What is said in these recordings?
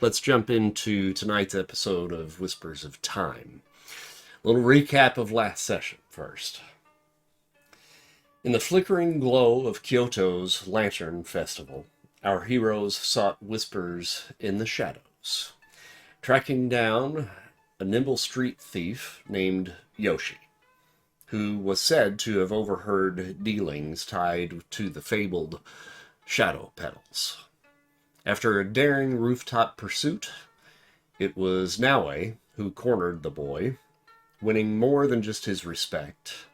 let's jump into tonight's episode of Whispers of Time. A little recap of last session first. In the flickering glow of Kyoto's Lantern Festival, our heroes sought whispers in the shadows, tracking down a nimble street thief named Yoshi, who was said to have overheard dealings tied to the fabled Shadow Petals. After a daring rooftop pursuit, it was Naue who cornered the boy, winning more than just his respect.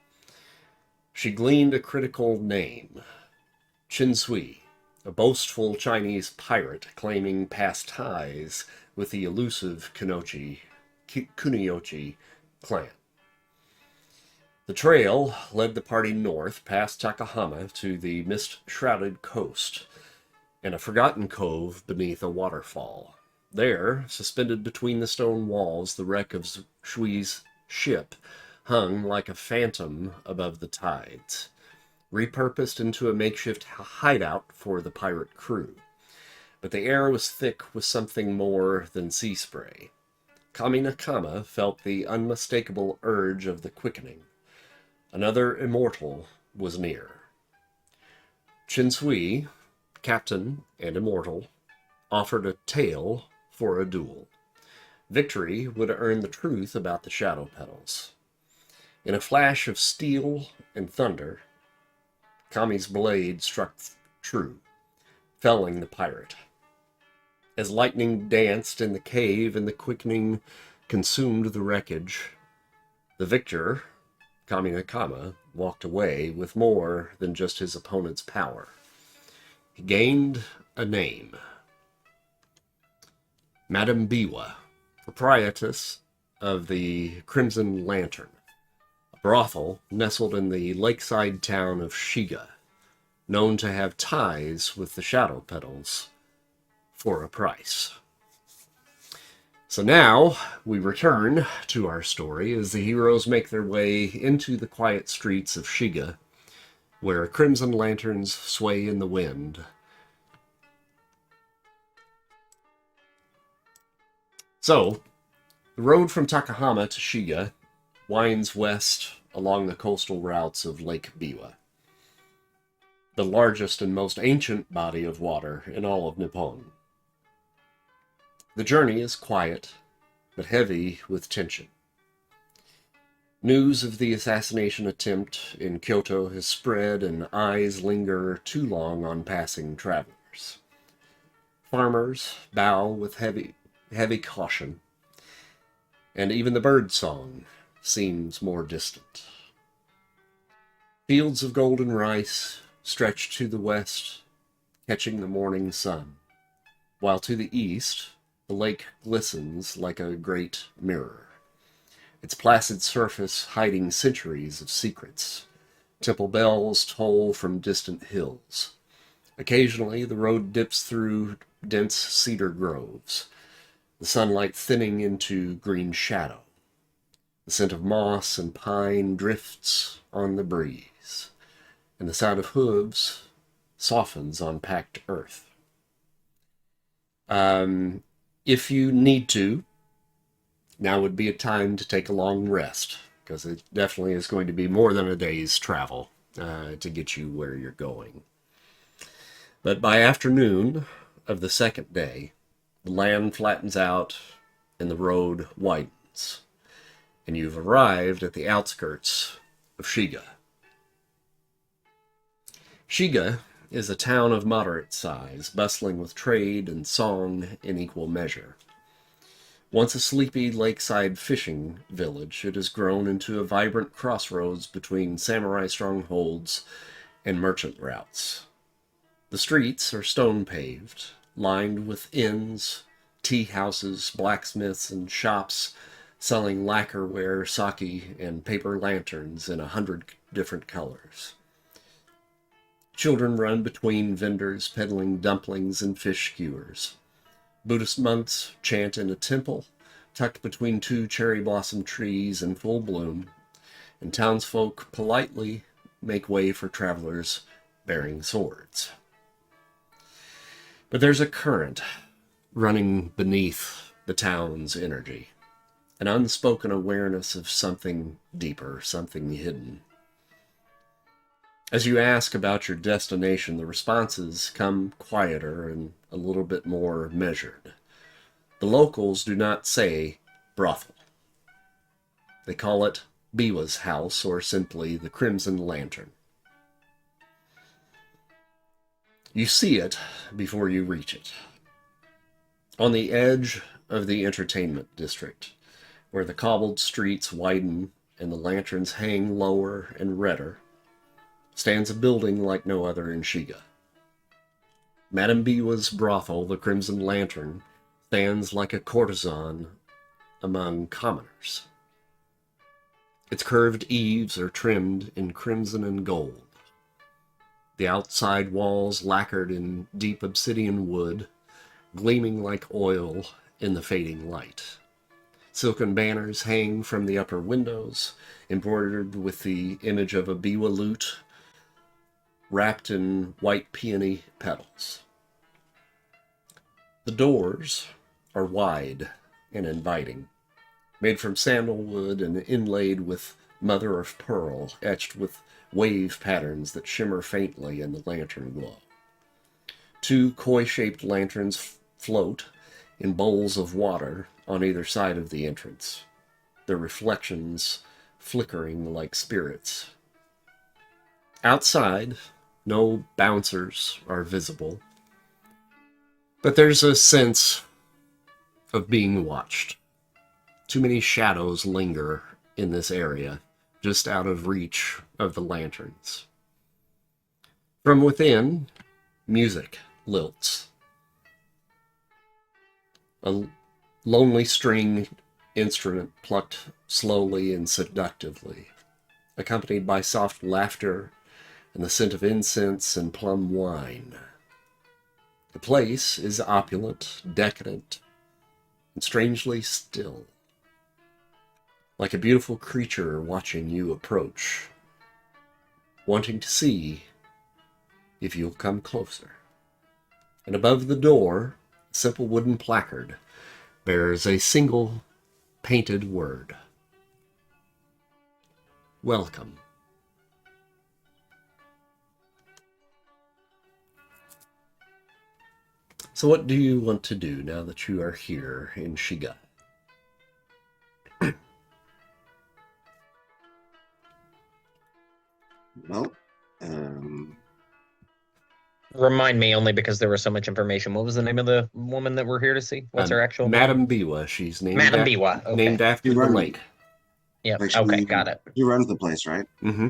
She gleaned a critical name, Qin Sui, a boastful Chinese pirate claiming past ties with the elusive Kuniochi clan. The trail led the party north past Takahama to the mist-shrouded coast and a forgotten cove beneath a waterfall. There, suspended between the stone walls, the wreck of Shui's ship hung like a phantom above the tides, repurposed into a makeshift hideout for the pirate crew. But the air was thick with something more than sea spray. Kami Nakama felt the unmistakable urge of the quickening. Another immortal was near. Qin Sui, captain and immortal, offered a tale for a duel. Victory would earn the truth about the Shadow Petals. In a flash of steel and thunder, Kami's blade struck true, felling the pirate. As lightning danced in the cave and the quickening consumed the wreckage, the victor, Kami Nakama, walked away with more than just his opponent's power. He gained a name. Madame Biwa, proprietress of the Crimson Lantern, a brothel nestled in the lakeside town of Shiga, known to have ties with the Shadow Petals for a price. So now we return to our story as the heroes make their way into the quiet streets of Shiga, where crimson lanterns sway in the wind. So, the road from Takahama to Shiga winds west along the coastal routes of Lake Biwa, the largest and most ancient body of water in all of Nippon. The journey is quiet, but heavy with tension. News of the assassination attempt in Kyoto has spread, and eyes linger too long on passing travelers. Farmers bow with heavy caution, and even the bird song seems more distant. Fields of golden rice stretch to the west, catching the morning sun, while to the east, the lake glistens like a great mirror, its placid surface hiding centuries of secrets. Temple bells toll from distant hills. Occasionally, the road dips through dense cedar groves, the sunlight thinning into green shadow. The scent of moss and pine drifts on the breeze, and the sound of hooves softens on packed earth. If you need to, now would be a time to take a long rest, because it definitely is going to be more than a day's travel to get you where you're going. But by afternoon of the second day, the land flattens out and the road widens, and you've arrived at the outskirts of Shiga. Shiga is a town of moderate size, bustling with trade and song in equal measure. Once a sleepy lakeside fishing village, it has grown into a vibrant crossroads between samurai strongholds and merchant routes. The streets are stone-paved, lined with inns, tea houses, blacksmiths, and shops selling lacquerware, sake, and paper lanterns in 100 different colors. Children run between vendors peddling dumplings and fish skewers. Buddhist monks chant in a temple tucked between two cherry blossom trees in full bloom, and townsfolk politely make way for travelers bearing swords. But there's a current running beneath the town's energy, an unspoken awareness of something deeper, something hidden. As you ask about your destination, the responses come quieter and a little bit more measured. The locals do not say brothel. They call it Biwa's house, or simply the Crimson Lantern. You see it before you reach it. On the edge of the entertainment district, where the cobbled streets widen and the lanterns hang lower and redder, stands a building like no other in Shiga. Madame Biwa's brothel, the Crimson Lantern, stands like a courtesan among commoners. Its curved eaves are trimmed in crimson and gold. The outside walls lacquered in deep obsidian wood, gleaming like oil in the fading light. Silken banners hang from the upper windows, embroidered with the image of a biwa lute wrapped in white peony petals. The doors are wide and inviting, made from sandalwood and inlaid with mother of pearl, etched with wave patterns that shimmer faintly in the lantern glow. Two koi-shaped lanterns float in bowls of water on either side of the entrance, their reflections flickering like spirits. Outside, no bouncers are visible, but there's a sense of being watched. Too many shadows linger in this area, just out of reach of the lanterns. From within, music lilts. A lonely string instrument plucked slowly and seductively, accompanied by soft laughter and the scent of incense and plum wine. The place is opulent, decadent, and strangely still, like a beautiful creature watching you approach, wanting to see if you'll come closer. And above the door, a simple wooden placard bears a single painted word: welcome. So what do you want to do now that you are here in Shiga? Well, Remind me, only because there was so much information. What was the name of the woman that we're here to see? What's her actual name? Madame Biwa. She's Madame Biwa. Okay. named after she the runs, lake. Yep. like Okay, got it. she runs the place, right? Mm-hmm.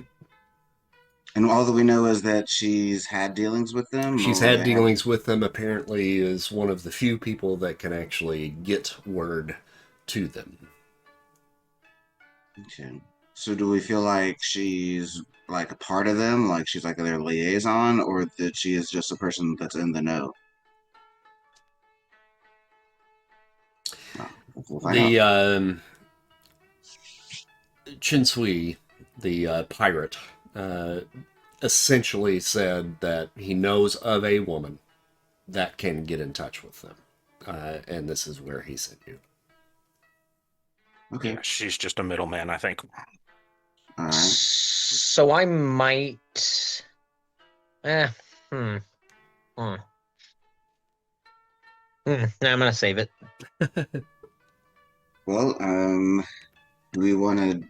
And all that we know is that she's had dealings with them, She's or had they have. dealings with them. Apparently, is one of the few people that can actually get word to them. Okay. So do we feel like she's like a part of them, like she's like their liaison, or that she is just a person that's in the know? Well, we'll find out. The Chinsui, the pirate, essentially said that he knows of a woman that can get in touch with them, and this is where he sent you. Okay. Yeah, she's just a middleman, I think. All right. So I might. Eh. Hmm. Hmm. Nah, I'm gonna save it. Well, do we want to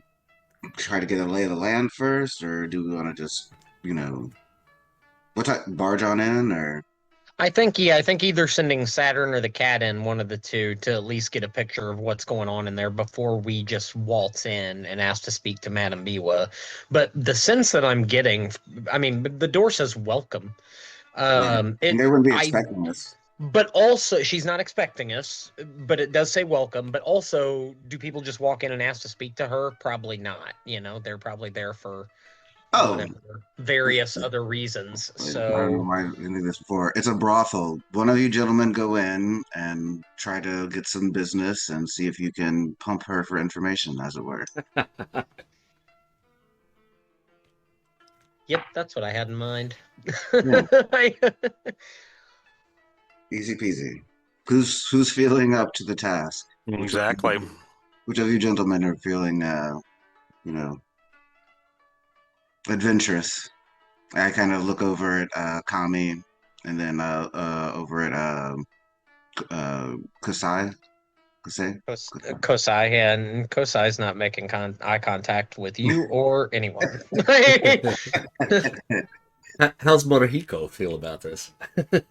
try to get a lay of the land first, or do we want to just, what type barge on in, or? I think either sending Saturn or the cat in, one of the two, to at least get a picture of what's going on in there before we just waltz in and ask to speak to Madame Biwa. But the sense that I'm getting, I mean, the door says welcome. Yeah, and they wouldn't be I expecting us. But also, she's not expecting us, but it does say welcome. But also, do people just walk in and ask to speak to her? Probably not. They're probably there for Oh, whatever, various other reasons. I don't know So, why I knew this before. It's a brothel. One of you gentlemen go in and try to get some business and see if you can pump her for information, as it were. yep, that's what I had in mind. Yeah, easy peasy. Who's feeling up to the task? Exactly. Which of you gentlemen are feeling, adventurous? I kind of look over at Kami, and then over at Kasai. Kasai. Kosai, and Kosai's not making eye contact with you or anyone. How's Morihiko feel about this?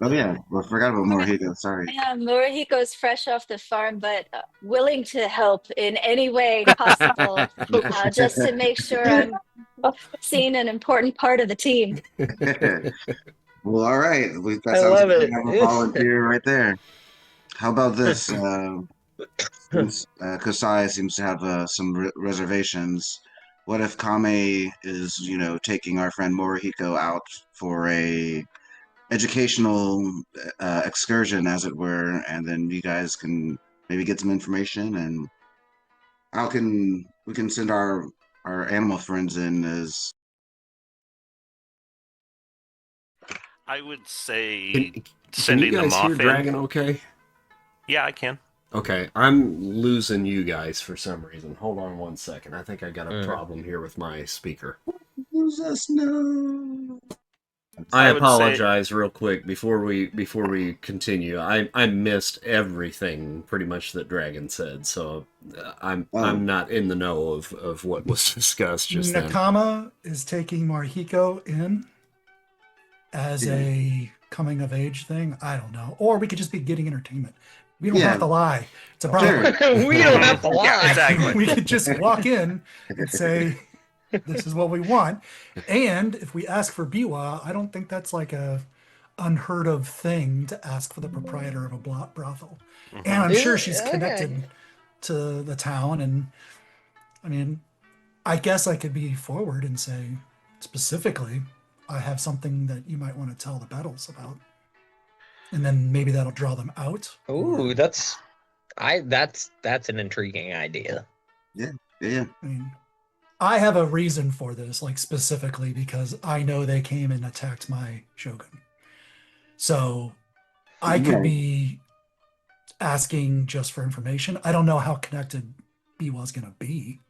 Oh yeah, well, I forgot about Morihito. Sorry. Yeah, Morihiko's fresh off the farm, but willing to help in any way possible, just to make sure I'm seen an important part of the team. Well, all right. That I sounds love like we it. have a volunteer right there. How about this? Since Kasai seems to have some reservations, what if Kame is, taking our friend Morihiko out for a educational excursion, as it were, and then you guys can maybe get some information, and we can send our animal friends in as I would say Can you sending them guys hear off Dragon in. okay? Yeah, I can. Okay, I'm losing you guys for some reason. Hold on one second. I think I got a Mm. problem here with my speaker. lose us. No. I I would say- apologize real quick before we continue. I missed everything pretty much that Dragon said, so I'm not in the know of what was discussed just then. Nakama is taking Morihiko in as a coming of age thing. I don't know. Or we could just be getting entertainment. We don't Yeah. have to lie. It's a brothel. Sure. We don't have to lie. Yeah, exactly. We could just walk in and say, this is what we want. And if we ask for Biwa, I don't think that's like a unheard of thing to ask for the proprietor of a brothel. And I'm sure she's Okay. connected to the town. And I mean, I guess I could be forward and say specifically, I have something that you might want to tell the Petals about. And then maybe that'll draw them out. Ooh, that's an intriguing idea. Yeah. I mean, I have a reason for this, like specifically because I know they came and attacked my shogun. So I could Right. be asking just for information. I don't know how connected Biwa's going to be.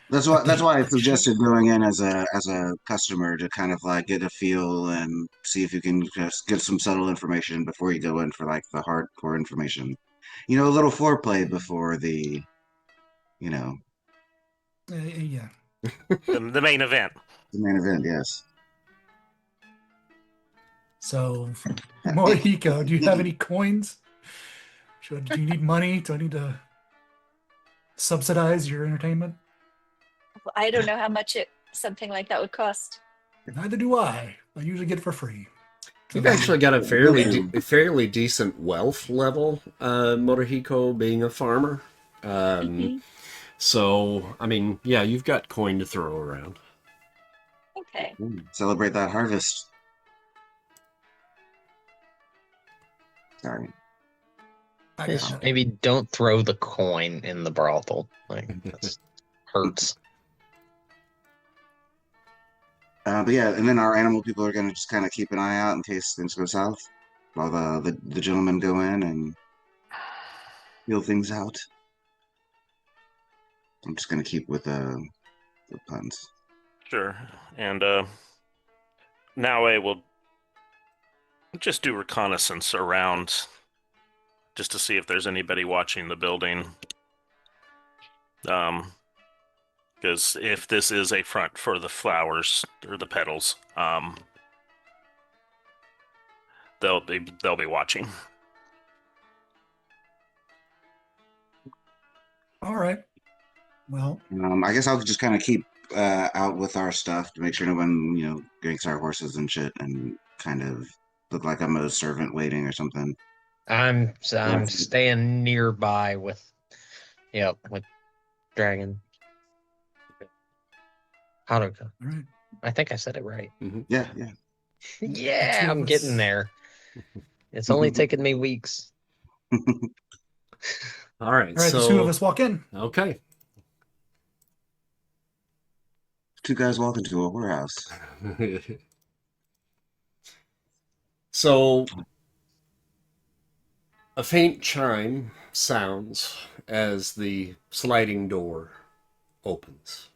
That's why I suggested going in as a customer to kind of like get a feel and see if you can just get some subtle information before you go in for like the hardcore information. A little foreplay before the, Yeah. The main event. the main event. Yes. So, Morihiko, do you have any coins? Do you need money? Do I need to subsidize your entertainment? I don't know how much something like that would cost. Neither do I. I usually get it for free. You've actually got a fairly decent wealth level, Morihiko, being a farmer. So, I mean, yeah, you've got coin to throw around. Okay. Celebrate that harvest. Sorry. I Just got it. maybe don't throw the coin in the brothel. Like that hurts. But yeah, and then our animal people are gonna just kind of keep an eye out in case things go south, while the gentlemen go in and feel things out. I'm just gonna keep with the puns. Sure. And now I will just do reconnaissance around just to see if there's anybody watching the building. Because if this is a front for the flowers or the petals, they'll be watching. All right. Well, I guess I'll just kind of keep out with our stuff to make sure no one, yanks our horses and shit, and kind of look like I'm a servant waiting or something. I'm Right. staying nearby with Dragon. Haruka. all right. I think I said it right. Yeah. Yeah, two I'm of getting us. there. It's only taken me weeks. All right, All right, the two of us walk in. Okay. Two guys walk into a warehouse. So, A faint chime sounds as the sliding door opens.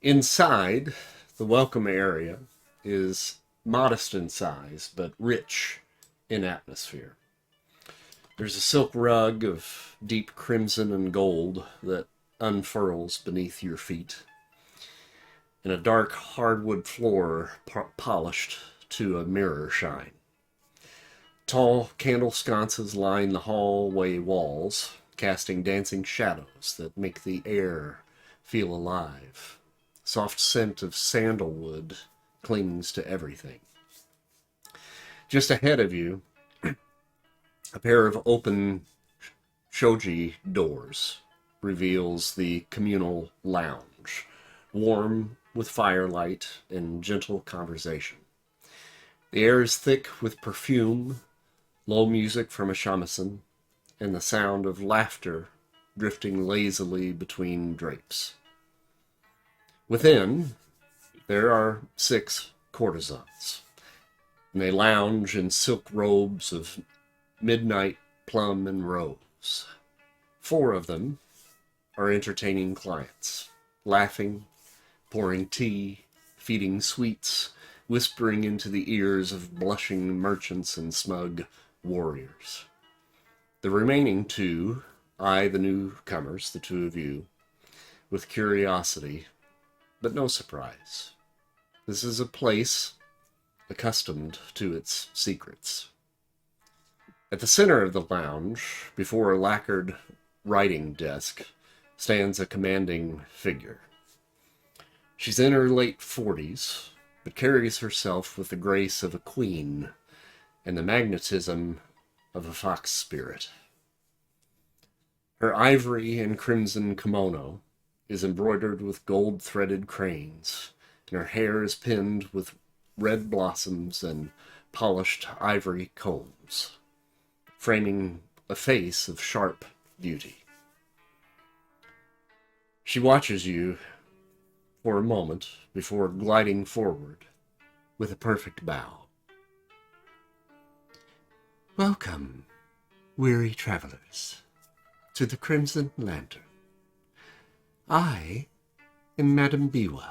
Inside, the welcome area is modest in size, but rich in atmosphere. There's a silk rug of deep crimson and gold that unfurls beneath your feet, and a dark hardwood floor polished to a mirror shine. Tall candle sconces line the hallway walls, casting dancing shadows that make the air feel alive. Soft scent of sandalwood clings to everything. Just ahead of you, a pair of open shoji doors reveals the communal lounge, warm with firelight and gentle conversation. The air is thick with perfume, low music from a shamisen, and the sound of laughter drifting lazily between drapes. Within, there are 6 courtesans, and they lounge in silk robes of midnight plum and rose. 4 of them are entertaining clients, laughing, pouring tea, feeding sweets, whispering into the ears of blushing merchants and smug warriors. The remaining 2 eye the newcomers, the 2 of you, with curiosity, but no surprise. This is a place accustomed to its secrets. At the center of the lounge, before a lacquered writing desk, stands a commanding figure. She's in her late 40s, but carries herself with the grace of a queen and the magnetism of a fox spirit. Her ivory and crimson kimono is embroidered with gold-threaded cranes, and her hair is pinned with red blossoms and polished ivory combs, framing a face of sharp beauty. She watches you for a moment before gliding forward with a perfect bow. Welcome, weary travelers, to the Crimson Lantern. I am Madame Biwa,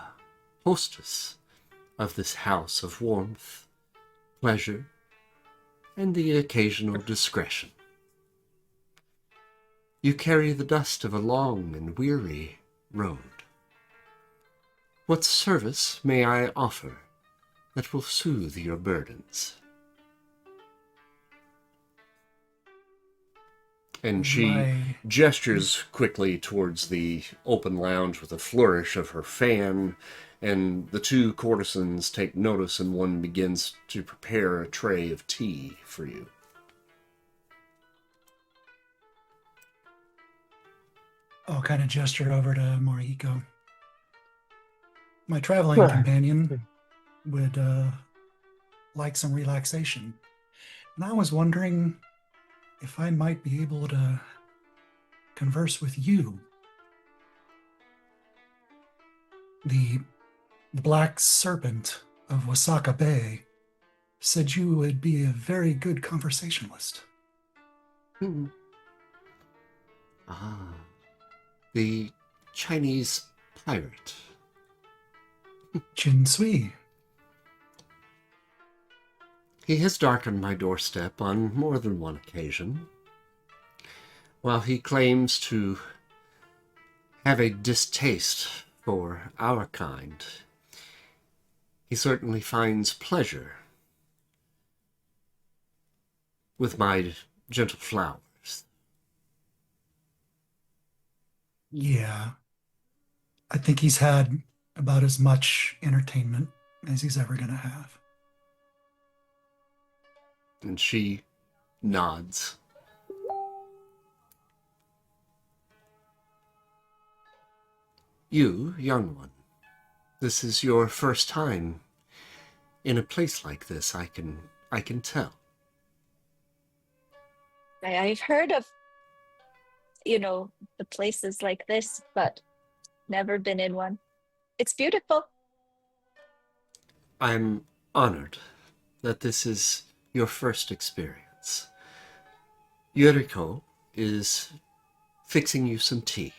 hostess of this house of warmth, pleasure, and the occasional discretion. You carry the dust of a long and weary road. What service may I offer that will soothe your burdens? And she gestures quickly towards the open lounge with a flourish of her fan, and the 2 courtesans take notice, and one begins to prepare a tray of tea for you. I'll kind of gesture over to Morihiko. My traveling companion would like some relaxation. And I was wondering if I might be able to converse with you. The Black Serpent of Wasaka Bay said you would be a very good conversationalist. Ah, the Chinese pirate. Jin Sui. He has darkened my doorstep on more than one occasion. While he claims to have a distaste for our kind, he certainly finds pleasure with my gentle flowers. Yeah. I think he's had about as much entertainment as he's ever going to have. And she nods. You, young one, this is your first time in a place like this, I can tell. I've heard of, the places like this, but never been in one. It's beautiful. I'm honored that this is your first experience. Yuriko is fixing you some tea.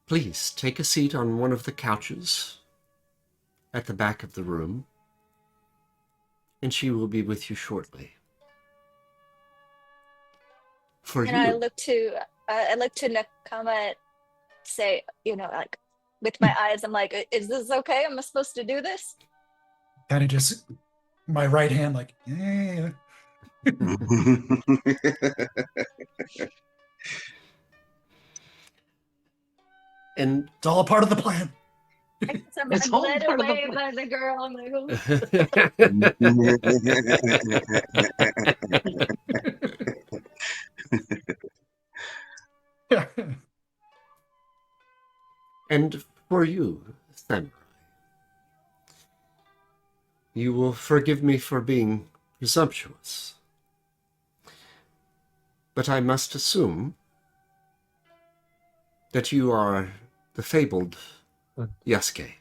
Please take a seat on one of the couches at the back of the room, and she will be with you shortly. For And you. I look to Nakama, say, like with my eyes, I'm like, is this okay? Am I supposed to do this? Kind of just my right hand, like, yeah. And It's all a part of the plan. I guess I'm It's all led part of the away by the girl. I'm like, and for you, Samurai, you will forgive me for being presumptuous, but I must assume that you are the fabled Yasuke.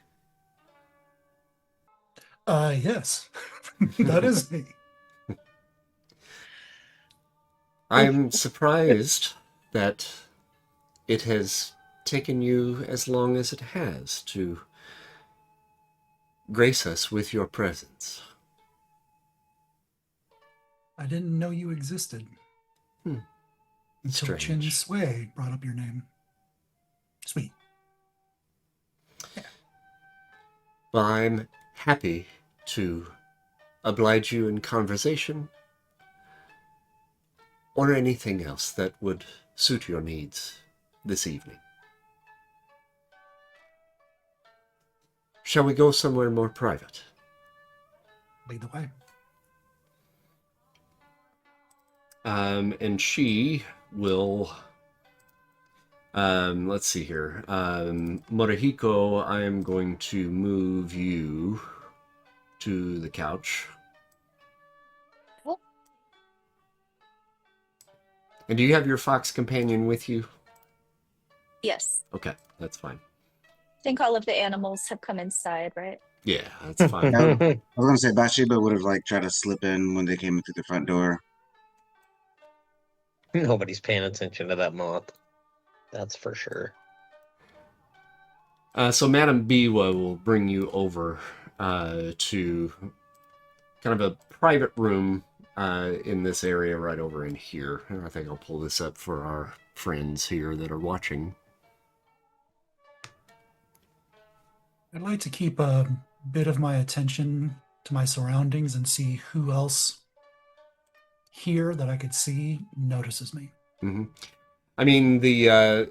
Yes, that is me. I'm surprised that it has taken you as long as it has to grace us with your presence. I didn't know you existed until Chin Strange. Sway brought up your name. Sweet. Well, I'm happy to oblige you in conversation or anything else that would suit your needs this evening. Shall we go somewhere more private? Lead the way. And she will, let's see here. Morihiko, I am going to move you to the couch. Cool. And do you have your fox companion with you? yes. Okay, that's fine. I think all of the animals have come inside, right? Yeah, that's fine. I was gonna say Bathsheba would have like tried to slip in when they came in through the front door. Nobody's paying attention to that moth. That's for sure. So Madame Biwa will bring you over to kind of a private room in this area right over in here. And I think I'll pull this up for our friends here that are watching. I'd like to keep a bit of my attention to my surroundings and see who else here that I could see notices me. Mm-hmm. I mean, the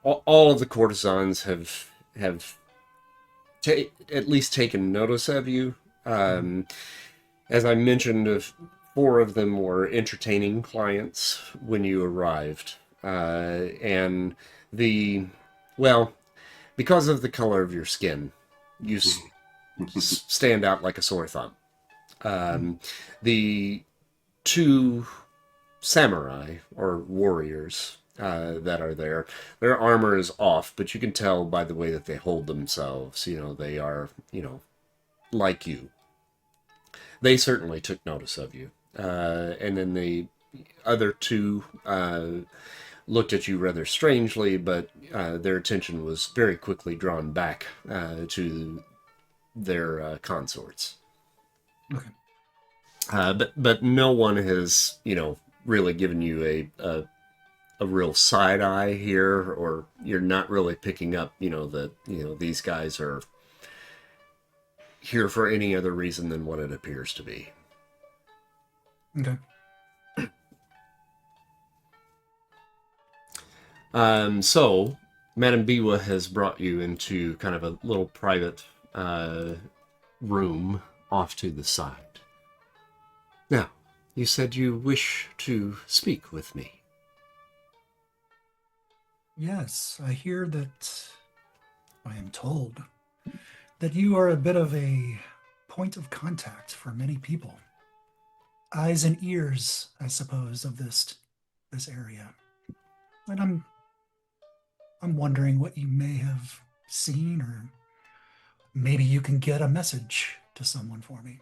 all of the courtesans have at least taken notice of you. As I mentioned, 4 of them were entertaining clients when you arrived, and because of the color of your skin, you stand out like a sore thumb. The 2 samurai or warriors that are there, their armor is off, but you can tell by the way that they hold themselves. They are, like you. They certainly took notice of you. And then the other 2 looked at you rather strangely, but their attention was very quickly drawn back to their consorts. Okay. But no one has, really given you a real side eye here, or you're not really picking up, that these guys are here for any other reason than what it appears to be. Okay. So Madame Biwa has brought you into kind of a little private room off to the side. Now, you said you wish to speak with me. Yes, I hear that, I am told, that you are a bit of a point of contact for many people. Eyes and ears, I suppose, of this area. And I'm wondering what you may have seen, or maybe you can get a message to someone for me.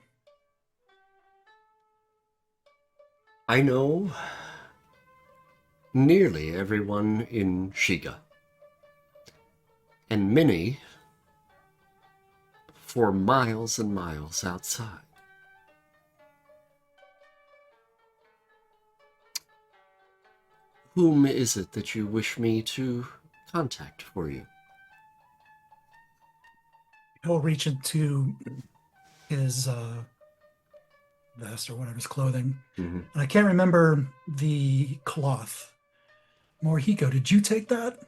I know nearly everyone in Shiga, and many for miles and miles outside. Whom is it that you wish me to contact for you? He'll reach into his vest or whatever, his clothing. Mm-hmm. And I can't remember the cloth. Morihiko, did you take that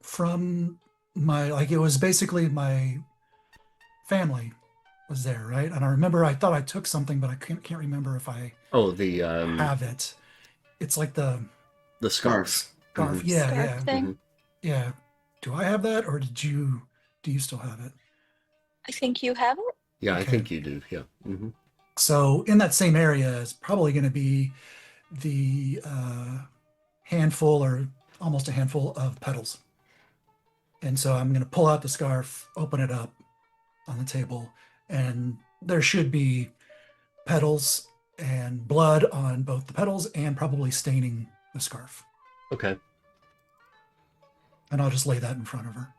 from my, like, it was basically my family was there, right? And I remember I thought I took something, but I can't remember if I Oh, the have it. It's like the scarf. scarf. Mhm. Yeah, Scarf yeah, thing. Mhm. yeah. Do I have that, or do you still have it? I think you have it. Yeah, I Okay. think you do. Yeah. Mm-hmm. So in that same area is probably going to be the handful or almost a handful of petals. And so I'm going to pull out the scarf, open it up on the table, and there should be petals and blood on both the petals and probably staining the scarf. Okay. And I'll just lay that in front of her.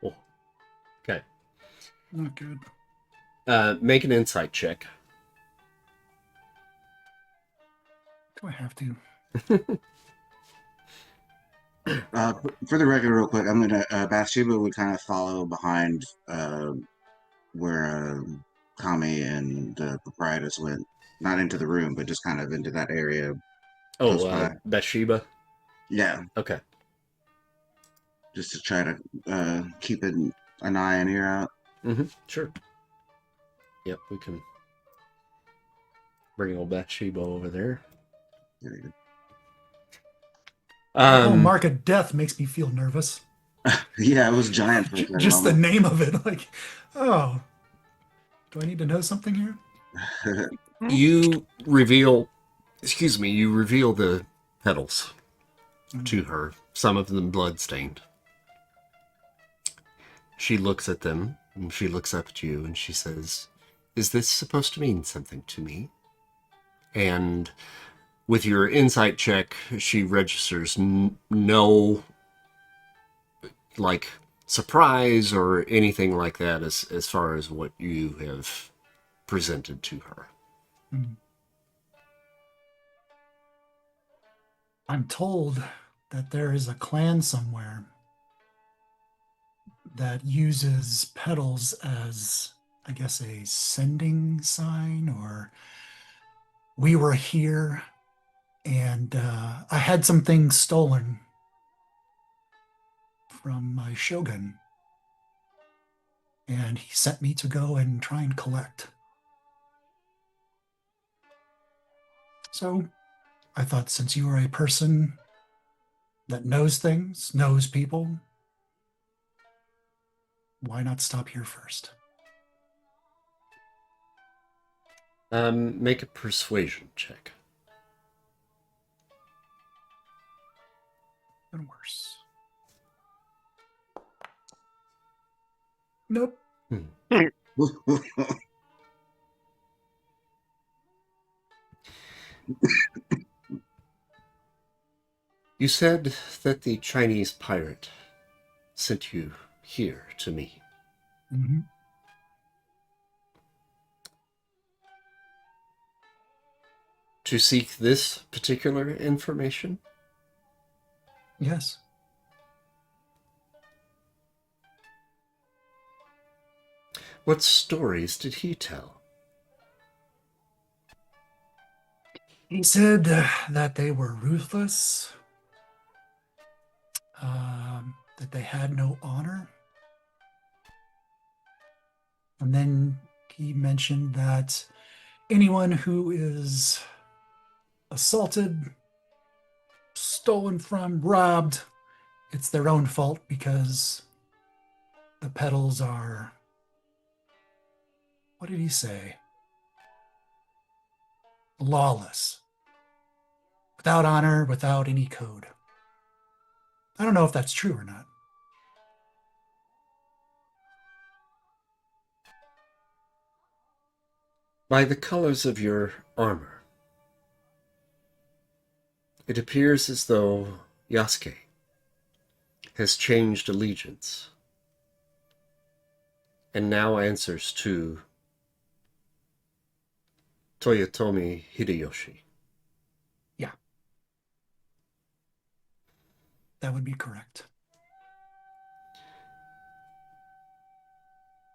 Oh. Okay. Not good. Make an insight check. Do I have to? For the record, real quick, I'm gonna Bathsheba would kind of follow behind where Kami and the proprietress went, not into the room, but just kind of into that area close Oh, by. Bathsheba. Yeah, Okay. just to try to keep an eye and ear out. Mm-hmm. Sure. Yep, we can bring old Bathsheba over there. There you The whole mark of death makes me feel nervous. go. Yeah, it was giant for a second. Just the name of it. Like, oh, do I need to know something here? You reveal, you reveal the petals to her, some of them bloodstained. She looks at them, and she looks up at you, and she says, "Is this supposed to mean something to me?" And with your insight check, she registers no, like, surprise or anything like that as far as what you have presented to her. I'm told that there is a clan somewhere that uses petals as, I guess, a sending sign, or we were here and I had some things stolen from my shogun, and he sent me to go and try and collect. So I thought, since you are a person that knows things, knows people, why not stop here first? Make a persuasion check. And worse. Nope. You said that the Chinese pirate sent you here to me. Mm-hmm. To seek this particular information? Yes. What stories did he tell? He said that they were ruthless, that they had no honor. And then he mentioned that anyone who is assaulted, stolen from, robbed, it's their own fault because the petals are, what did he say? Lawless. Without honor, without any code. I don't know if that's true or not. By the colors of your armor, it appears as though Yasuke has changed allegiance and now answers to Toyotomi Hideyoshi. Yeah. That would be correct.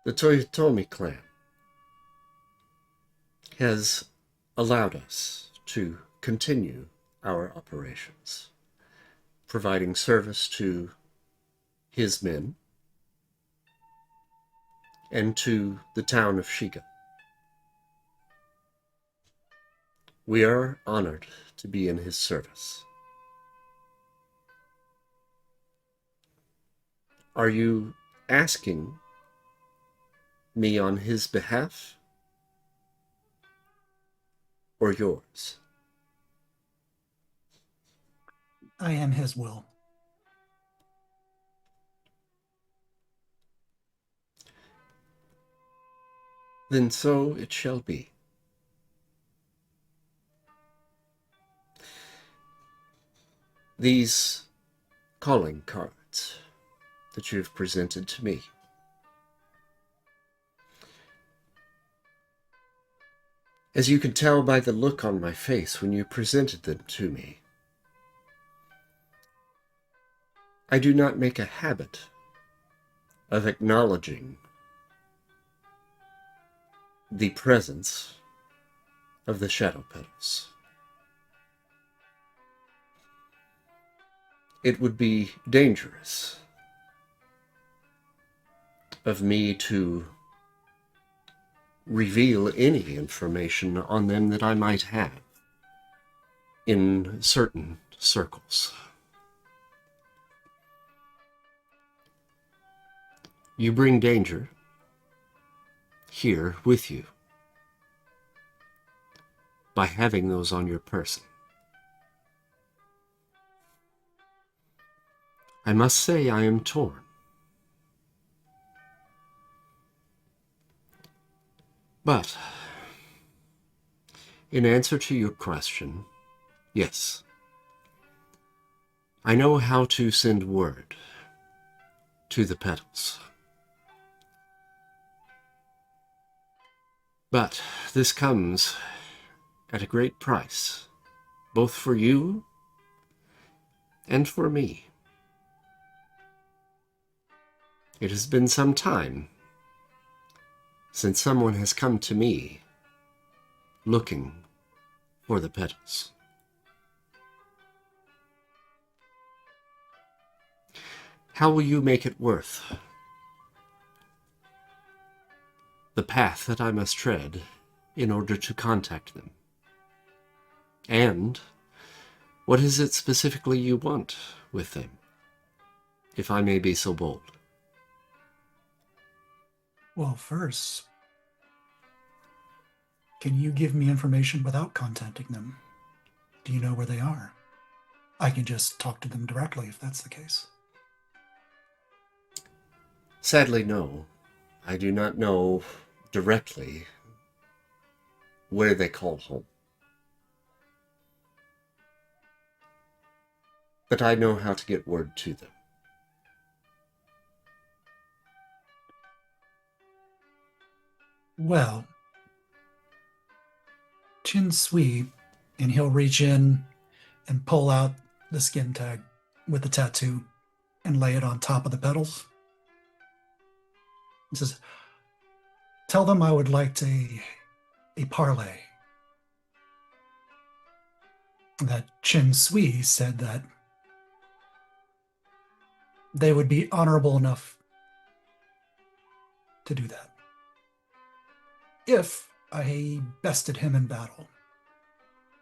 The Toyotomi clan has allowed us to continue our operations, providing service to his men and to the town of Shiga. We are honored to be in his service. Are you asking me on his behalf or yours? I am his will. Then so it shall be. These calling cards that you've presented to me, as you can tell by the look on my face when you presented them to me, I do not make a habit of acknowledging the presence of the Shadow Petals. It would be dangerous of me to reveal any information on them that I might have in certain circles. You bring danger here with you by having those on your person. I must say I am torn. But, in answer to your question, yes, I know how to send word to the petals. But this comes at a great price, both for you and for me. It has been some time since someone has come to me looking for the petals. How will you make it worth the path that I must tread in order to contact them? And what is it specifically you want with them, if I may be so bold? Well, first, can you give me information without contacting them? Do you know where they are? I can just talk to them directly if that's the case. Sadly, no. I do not know directly where they call home. But I know how to get word to them. Well, Chin Sui, and he'll reach in and pull out the skin tag with the tattoo and lay it on top of the petals. He says, tell them I would like a parlay. That Chin Sui said that they would be honorable enough to do that if I bested him in battle.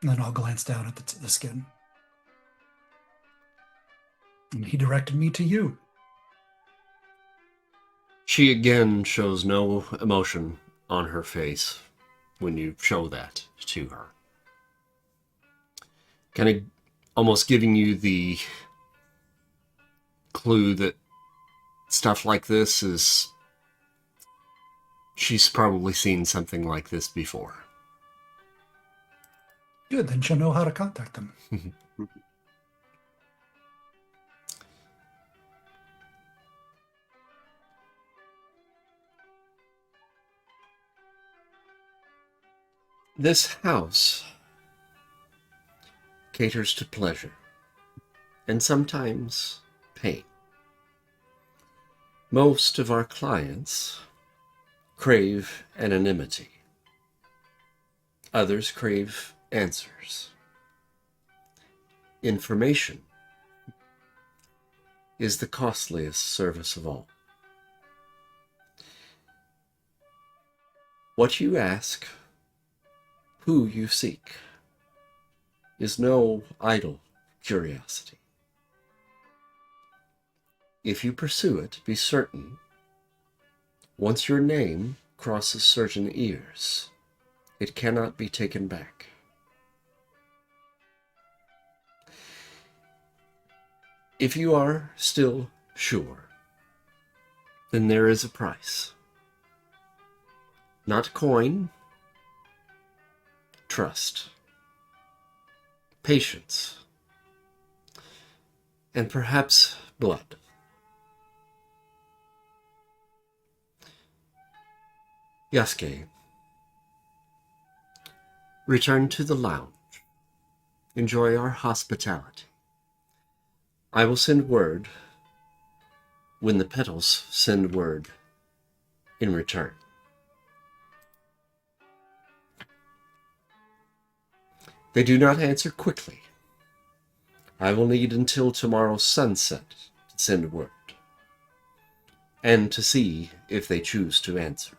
And then I'll glance down at the skin. And he directed me to you. She again shows no emotion on her face when you show that to her. Kind of almost giving you the clue that stuff like this is She's probably seen something like this before. Good, then she'll know how to contact them. This house caters to pleasure and sometimes pain. Most of our clients crave anonymity. Others crave answers. Information is the costliest service of all. What you ask, who you seek, is no idle curiosity. If you pursue it, be certain, once your name crosses certain ears, it cannot be taken back. If you are still sure, then there is a price. Not coin, trust, patience, and perhaps blood. Yasuke, return to the lounge. Enjoy our hospitality. I will send word when the petals send word in return. They do not answer quickly. I will need until tomorrow's sunset to send word, and to see if they choose to answer.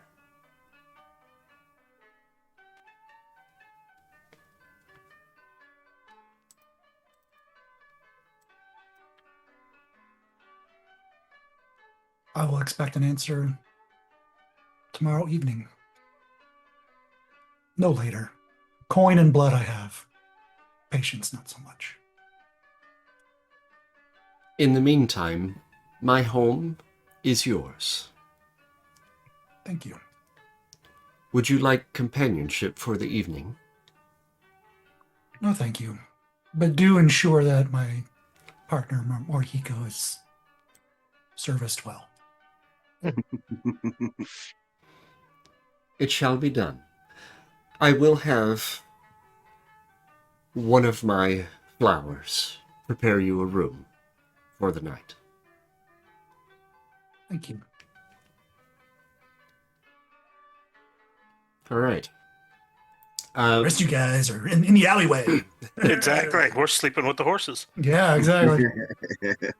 I will expect an answer tomorrow evening. No later. Coin and blood I have. Patience, not so much. In the meantime, my home is yours. Thank you. Would you like companionship for the evening? No, thank you. But do ensure that my partner, Morihiko, is serviced well. It shall be done. I will have one of my flowers prepare you a room for the night. Thank you. All right. The rest of you guys are in the alleyway. Exactly. We're sleeping with the horses. Yeah, exactly.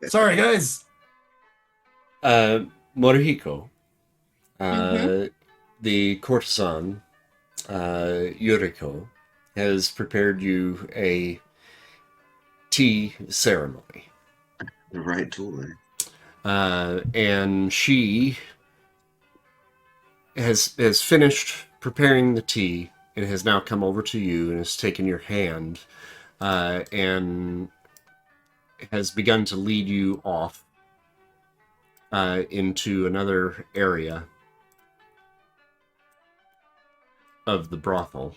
Sorry, guys. Morihiko, Mhm. the courtesan, Yuriko, has prepared you a tea ceremony. The right tool. And she has finished preparing the tea and has now come over to you and has taken your hand and has begun to lead you off into another area of the brothel,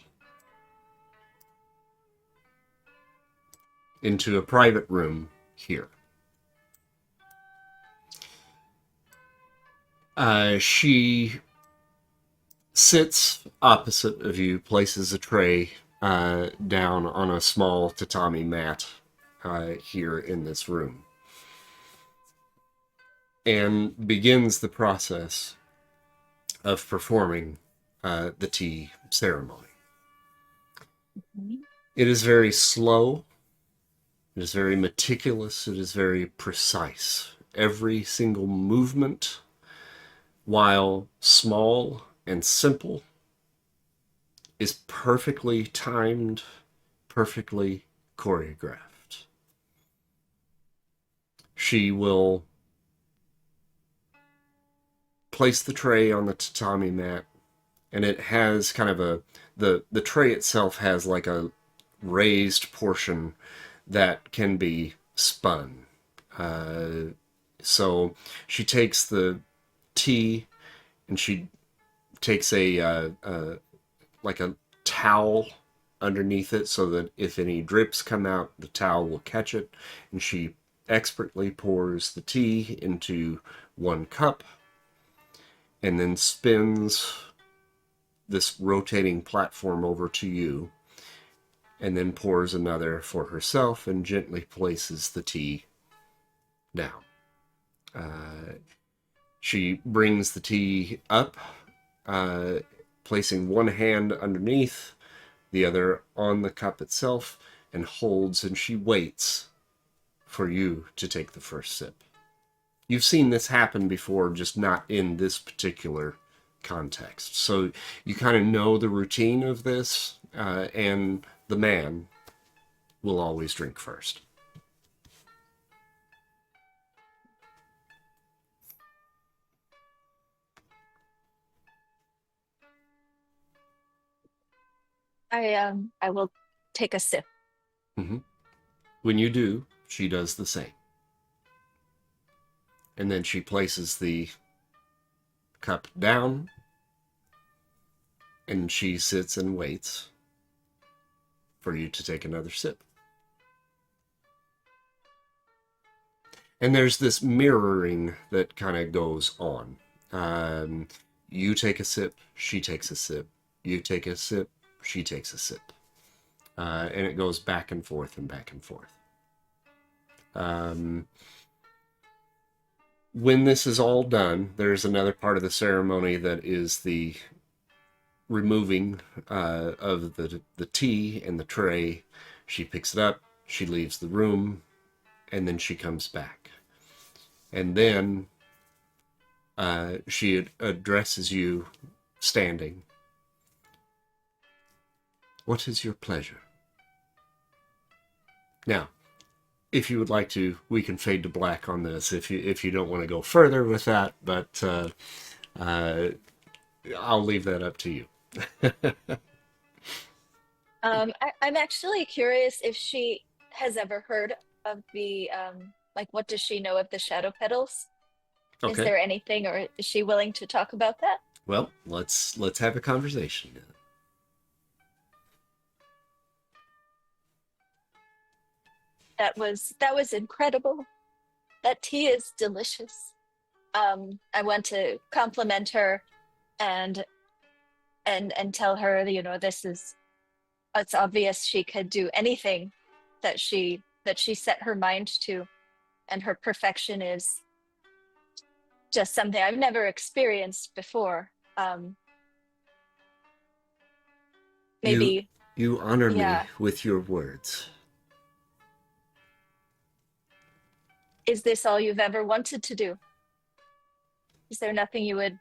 into a private room here. She sits opposite of you, places a tray down on a small tatami mat here in this room, and begins the process of performing the tea ceremony. It is very slow. It is very meticulous. It is very precise. Every single movement, while small and simple, is perfectly timed, perfectly choreographed. She will place the tray on the tatami mat, and it has kind of the tray itself has like a raised portion that can be spun. So she takes the tea and she takes a like a towel underneath it so that if any drips come out, the towel will catch it. And she expertly pours the tea into one cup and then spins this rotating platform over to you, and then pours another for herself and gently places the tea down. She brings the tea up, placing one hand underneath, the other on the cup itself, and holds, and she waits for you to take the first sip. You've seen this happen before, just not in this particular context. So you kind of know the routine of this, and the man will always drink first. I will take a sip. Mm-hmm. When you do, she does the same. And then she places the cup down, and she sits and waits for you to take another sip. And there's this mirroring that kind of goes on. You take a sip, she takes a sip. You take a sip, she takes a sip. And it goes back and forth and back and forth. When this is all done, there's another part of the ceremony that is the removing of the tea and the tray. She picks it up, she leaves the room, and then she comes back. And then she addresses you standing. What is your pleasure? Now, if you would like to, we can fade to black on this if you don't want to go further with that, but I'll leave that up to you. I'm actually curious if she has ever heard of the like, what does she know of the Shadow Petals? Is Okay. there anything, or is she willing to talk about that? Well, let's have a conversation. That was incredible. That tea is delicious. I want to compliment her and tell her, this is, it's obvious she could do anything that she set her mind to, and her perfection is just something I've never experienced before. Maybe you honor yeah. me with your words. Is this all you've ever wanted to do? Is there nothing you would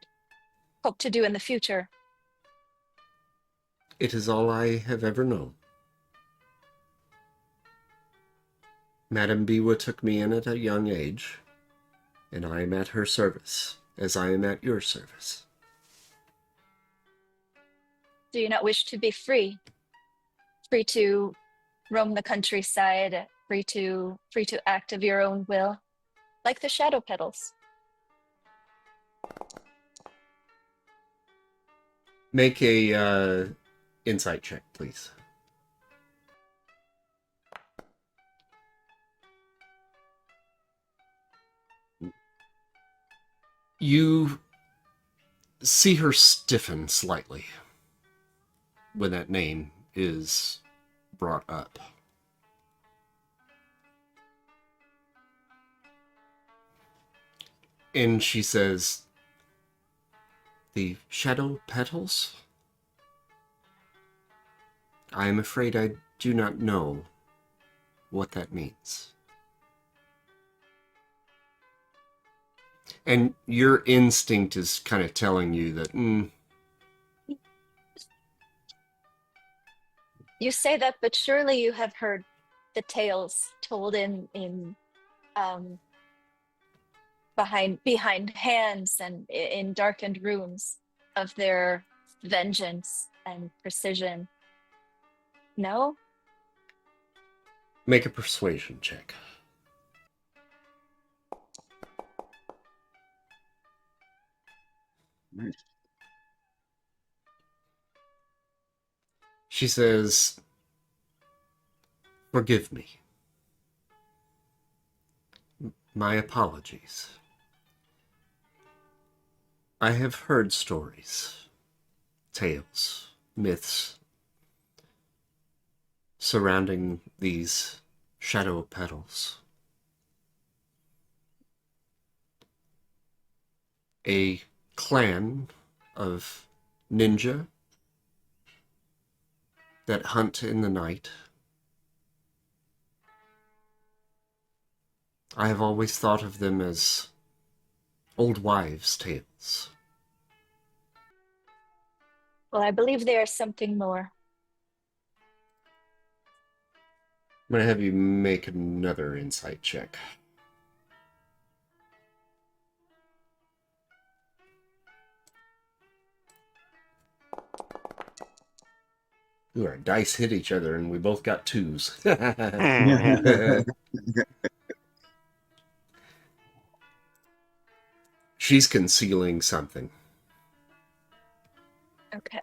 hope to do in the future? It is all I have ever known. Madame Biwa took me in at a young age, and I am at her service, as I am at your service. Do you not wish to be free? Free to roam the countryside, free to act of your own will, like the Shadow Petals. Make a insight check, please. You see her stiffen slightly when that name is brought up. And she says, "The Shadow Petals? I am afraid I do not know what that means." And your instinct is kind of telling you that, You say that, but surely you have heard the tales told in behind hands and in darkened rooms of their vengeance and precision. No? make a persuasion check. Nice. She says, "Forgive me. My apologies. I have heard stories, tales, myths surrounding these Shadow Petals. A clan of ninja that hunt in the night. I have always thought of them as old wives' tales." Well, I believe there is something more. I'm going to have you make another insight check. Ooh, our dice hit each other and we both got 2s. She's concealing something. Okay.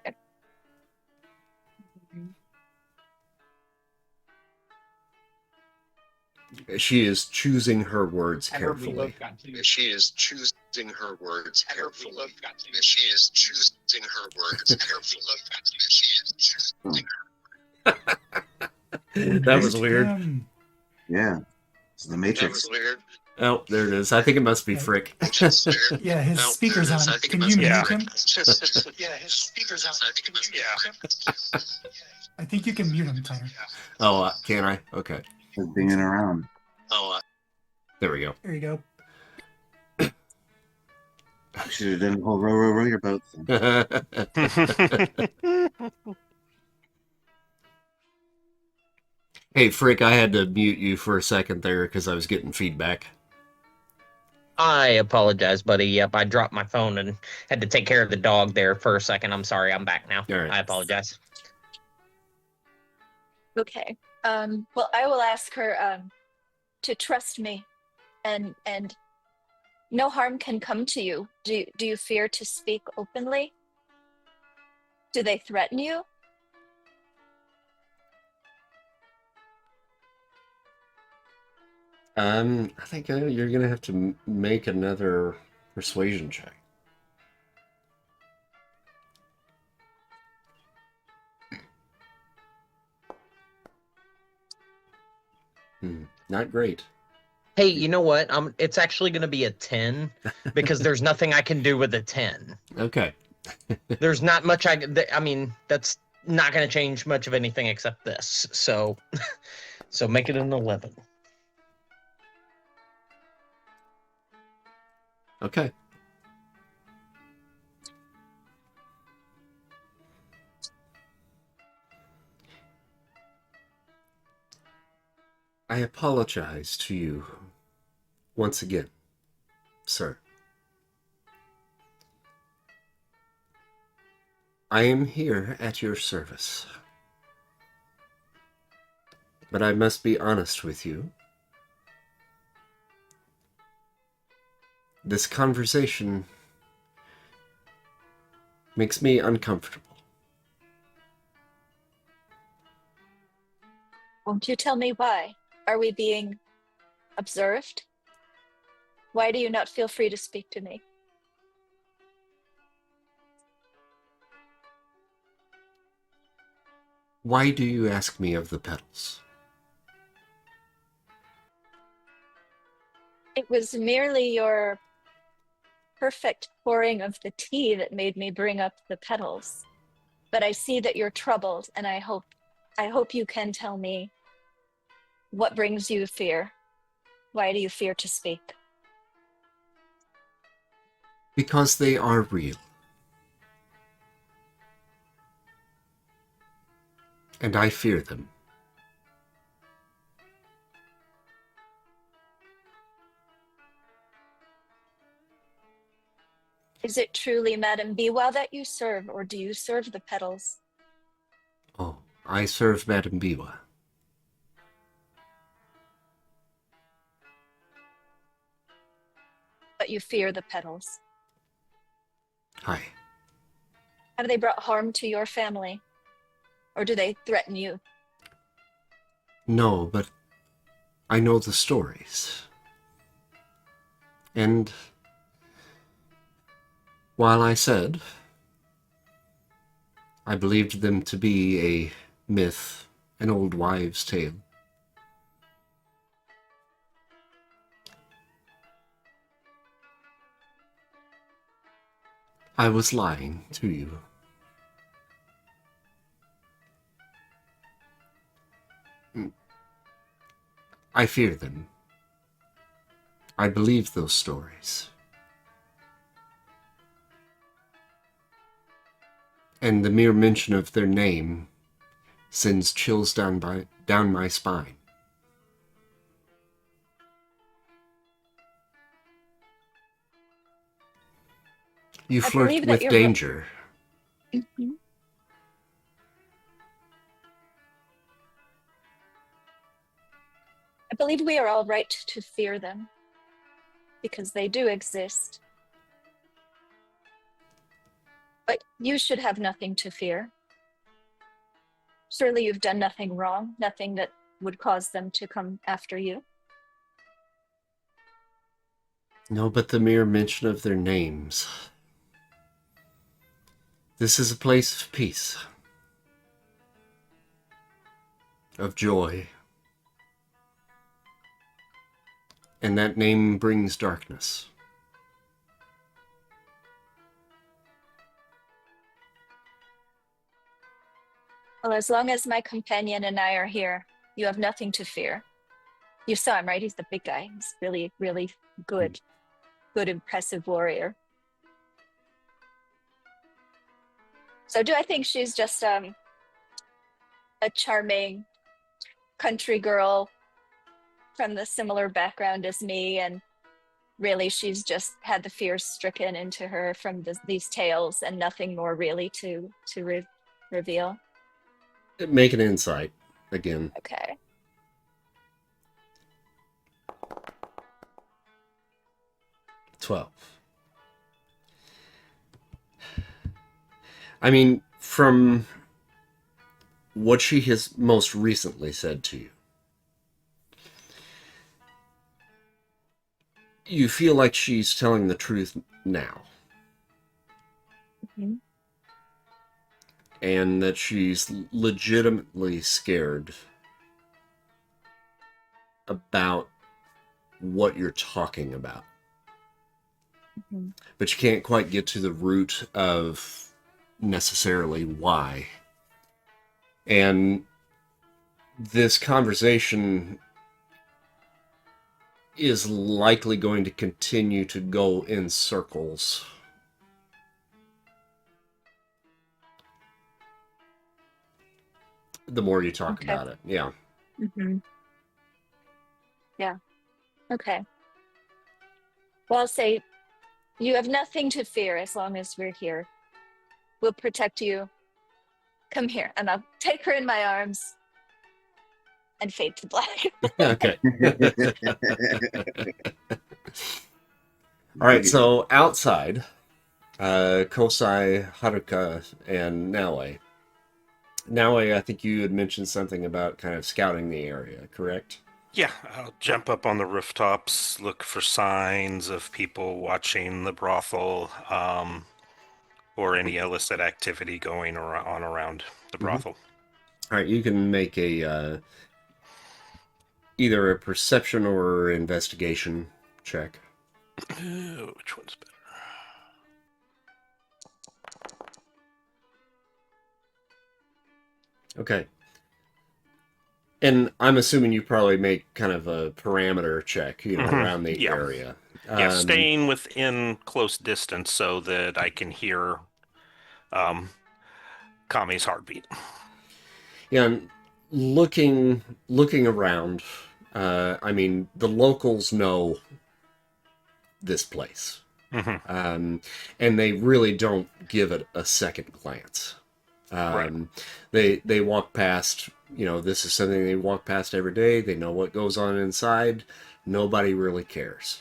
She is choosing her words carefully. She is choosing her words carefully. She is choosing her words carefully. She is choosing That was weird. Yeah. It's the That Matrix. was weird. Oh, there it is. I think it must be Frick. That's weird. Yeah, his No, speaker's there it is. on. I think it Can must you be mute Frick. him? Yeah, his speaker's on. I think it must be Frick. I think you can mute him, Tanner. Oh, can I? Okay. Just dinging around. Oh, There we go. There you go. You should have done the whole row your boat thing. Hey, Frick, I had to mute you for a second there because I was getting feedback. I apologize, buddy. Yep, I dropped my phone and had to take care of the dog there for a second. I'm sorry. I'm back now. All right. I apologize. Okay. Well, I will ask her to trust me, and no harm can come to you. Do you fear to speak openly? Do they threaten you? I think you're gonna have to make another persuasion check. Not great. Hey, you know what? It's actually going to be a 10 because there's nothing I can do with a 10. Okay. There's not much I mean, that's not going to change much of anything except this. So so make it an 11. Okay. I apologize to you once again, sir. I am here at your service. But I must be honest with you. This conversation makes me uncomfortable. Won't you tell me why? Are we being observed? Why do you not feel free to speak to me? Why do you ask me of the petals? It was merely your perfect pouring of the tea that made me bring up the petals. But I see that you're troubled, and I hope you can tell me what brings you fear. Why do you fear to speak? Because they are real. And I fear them. Is it truly Madame Biwa that you serve, or do you serve the petals? Oh, I serve Madame Biwa. But you fear the petals. Hi. Have they brought harm to your family? Or do they threaten you? No, but I know the stories. And while I said I believed them to be a myth, an old wives' tale, I was lying to you. I fear them. I believe those stories. And the mere mention of their name sends chills down my spine. You I flirt believe that with you're danger. Mhm. I believe we are all right to fear them because they do exist. But you should have nothing to fear. Surely you've done nothing wrong, nothing that would cause them to come after you. No, but the mere mention of their names. This is a place of peace, of joy. And that name brings darkness. Well, as long as my companion and I are here, you have nothing to fear. You saw him, right? He's the big guy. He's really, really good, impressive warrior. So do I think she's just a charming country girl from the similar background as me, and really she's just had the fear stricken into her from these tales and nothing more really to reveal? Make an insight again. Okay. $12. I mean, from what she has most recently said to you, you feel like she's telling the truth now. Mhm. And that she's legitimately scared about what you're talking about. Mhm. But you can't quite get to the root of necessarily why. And this conversation is likely going to continue to go in circles. The more you talk Okay. about it. Yeah. Mhm. Yeah. Okay. Well, I'll say you have nothing to fear as long as we're here. We'll protect you. Come here, and I'll take her in my arms and fade to black. Okay. All right, so outside, Kosai, Haruka, and Naue. Naue, I think you had mentioned something about kind of scouting the area, correct? Yeah, I'll jump up on the rooftops, look for signs of people watching the brothel, or any illicit activity going on around the brothel. All right, you can make a either a perception or investigation check. Which one's better? Okay. And I'm assuming you probably make kind of a parameter check, around the Yeah. area. Yeah, staying within close distance so that I can hear Kami's heartbeat. Yeah, and looking around, I mean, the locals know this place. And they really don't give it a second glance. Right. They walk past, this is something they walk past every day. They know what goes on inside. Nobody really cares.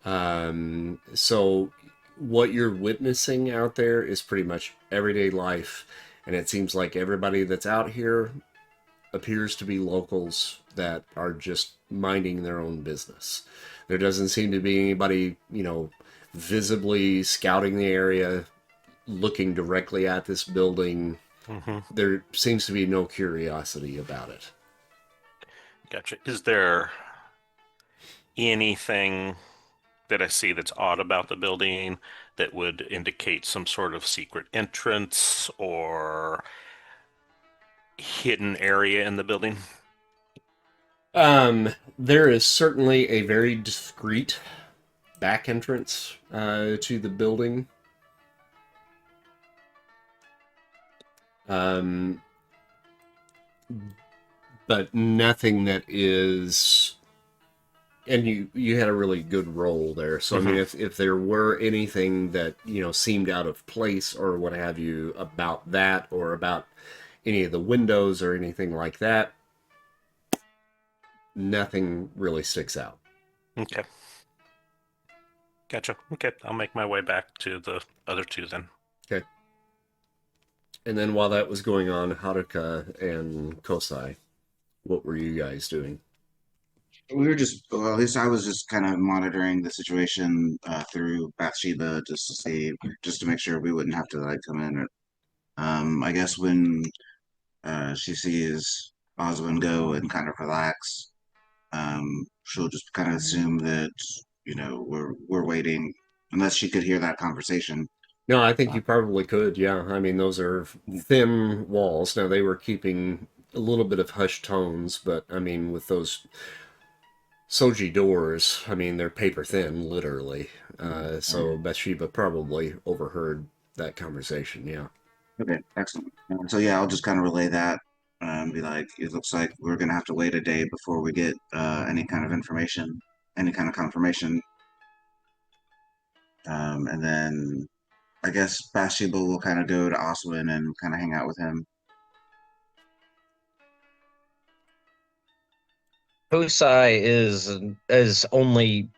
So what you're witnessing out there is pretty much everyday life, And it seems like everybody that's out here appears to be locals that are just minding their own business. There doesn't seem to be anybody, visibly scouting the area, looking directly at this building. Mm-hmm. There seems to be no curiosity about it. Gotcha. Is there anything that I see that's odd about the building that would indicate some sort of secret entrance or hidden area in the building? There is certainly a very discreet back entrance to the building. But nothing that is, and you had a really good roll there. So I mean, if there were anything that seemed out of place or what have you about that, or about any of the windows or anything like that, nothing really sticks out. Okay. Gotcha. Okay, I'll make my way back to the other two then. Okay. And then while that was going on, Haruka and Kosai, what were you guys doing? We were well, at least I was just kind of monitoring the situation through Bathsheba just to make sure we wouldn't have to like come in. I guess when she sees Oswin go and kind of relax, she'll just kind of assume that we're waiting, unless she could hear that conversation. No, I think you probably could, yeah. I mean, those are thin walls. Now, they were keeping a little bit of hushed tones, but I mean, with those Soji doors, I mean, they're paper thin, literally. So Bathsheba probably overheard that conversation, yeah. Okay, excellent. So yeah, I'll just kind of relay that and be like, it looks like we're gonna have to wait a day before we get any kind of information, any kind of confirmation. And then I guess Bathsheba will kind of go to Oswin and kind of hang out with him. Hosai is only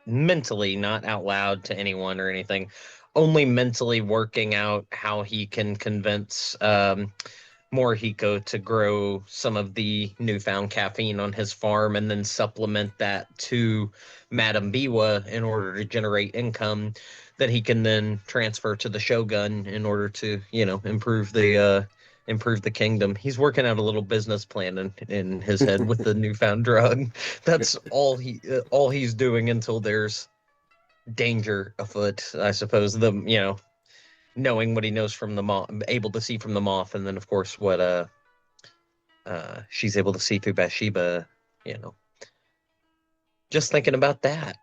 mentally, not out loud to anyone or anything, only mentally working out how he can convince Morihiko to grow some of the newfound caffeine on his farm and then supplement that to Madame Biwa in order to generate income that he can then transfer to the Shogun in order to, improve the kingdom. He's working out a little business plan in his head with the newfound drug. That's all he's doing until there's danger afoot, I suppose. Knowing what he knows from the moth, able to see from the moth, and then of course what she's able to see through Bathsheba, just thinking about that.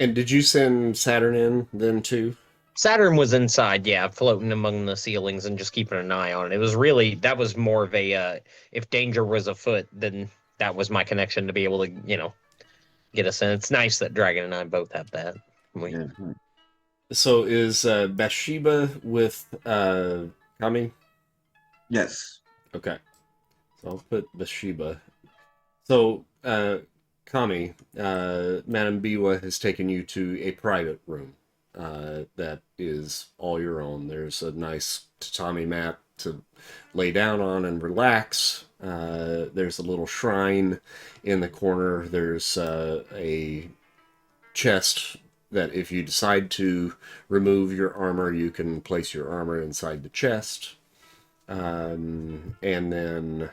And did you send Saturn in then too? Saturn was inside, yeah, floating among the ceilings and just keeping an eye on it. That was more of a if danger was afoot, then that was my connection to be able to get a sense. It's nice that Dragon and I both have that. Yeah. So is Bathsheba with Kami? Yes. Okay. So I'll put Bathsheba. So, Kami, Madame Biwa has taken you to a private room that is all your own. There's a nice tatami mat to lay down on and relax. There's a little shrine in the corner. There's a chest that if you decide to remove your armor, you can place your armor inside the chest. And then,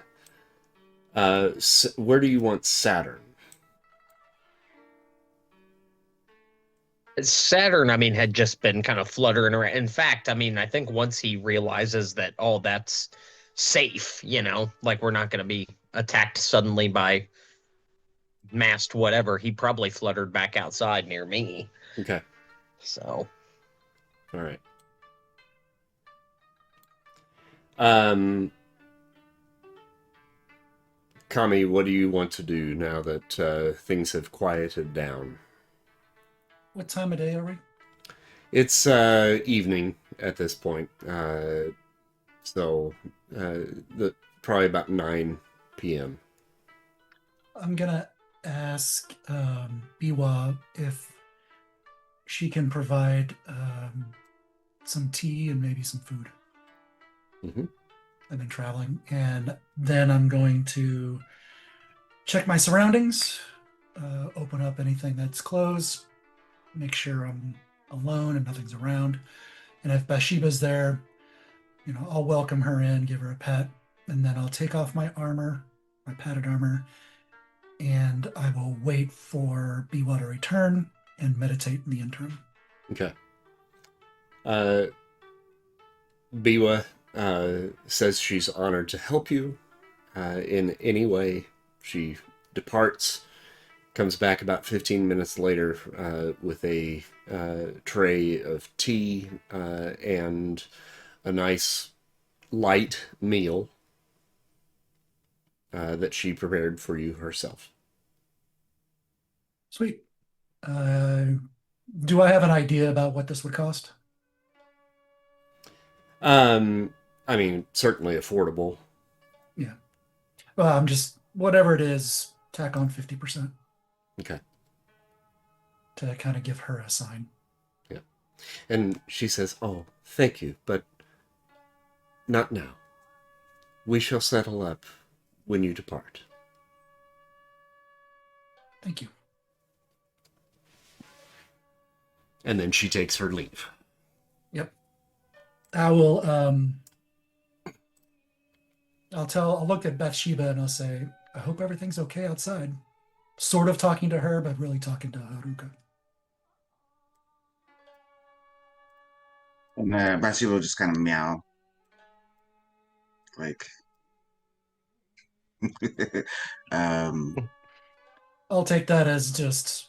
where do you want Saturn? Saturn, I mean, had just been kind of fluttering around. In fact, I mean, I think once he realizes that, oh, that's safe, like we're not going to be attacked suddenly by masked whatever, he probably fluttered back outside near me. Okay. So. All right. Kami, what do you want to do now that things have quieted down? What time of day are we? It's evening at this point. So probably about 9 p.m. I'm gonna ask Biwa if she can provide some tea and maybe some food. Mm-hmm. I've been traveling, and then I'm going to check my surroundings, open up anything that's closed, make sure I'm alone and nothing's around. And if Bathsheba's there, I'll welcome her in, give her a pet, and then I'll take off my armor, my padded armor, and I will wait for Biwa to return and meditate in the interim. Okay. Biwa says she's honored to help you in any way. She departs, comes back about 15 minutes later with a tray of tea and a nice light meal that she prepared for you herself. Sweet. Do I have an idea about what this would cost? I mean, certainly affordable. Yeah. Well, I'm just, whatever it is, tack on 50%. Okay. To kind of give her a sign. Yeah. And she says, "Oh, thank you, but not now. We shall settle up when you depart." Thank you. And then she takes her leave. Yep. I will, I'll look at Bathsheba and I'll say, I hope everything's okay outside. Sort of talking to her, but really talking to Haruka. And Bathsheba will just kind of meow. Like, I'll take that as just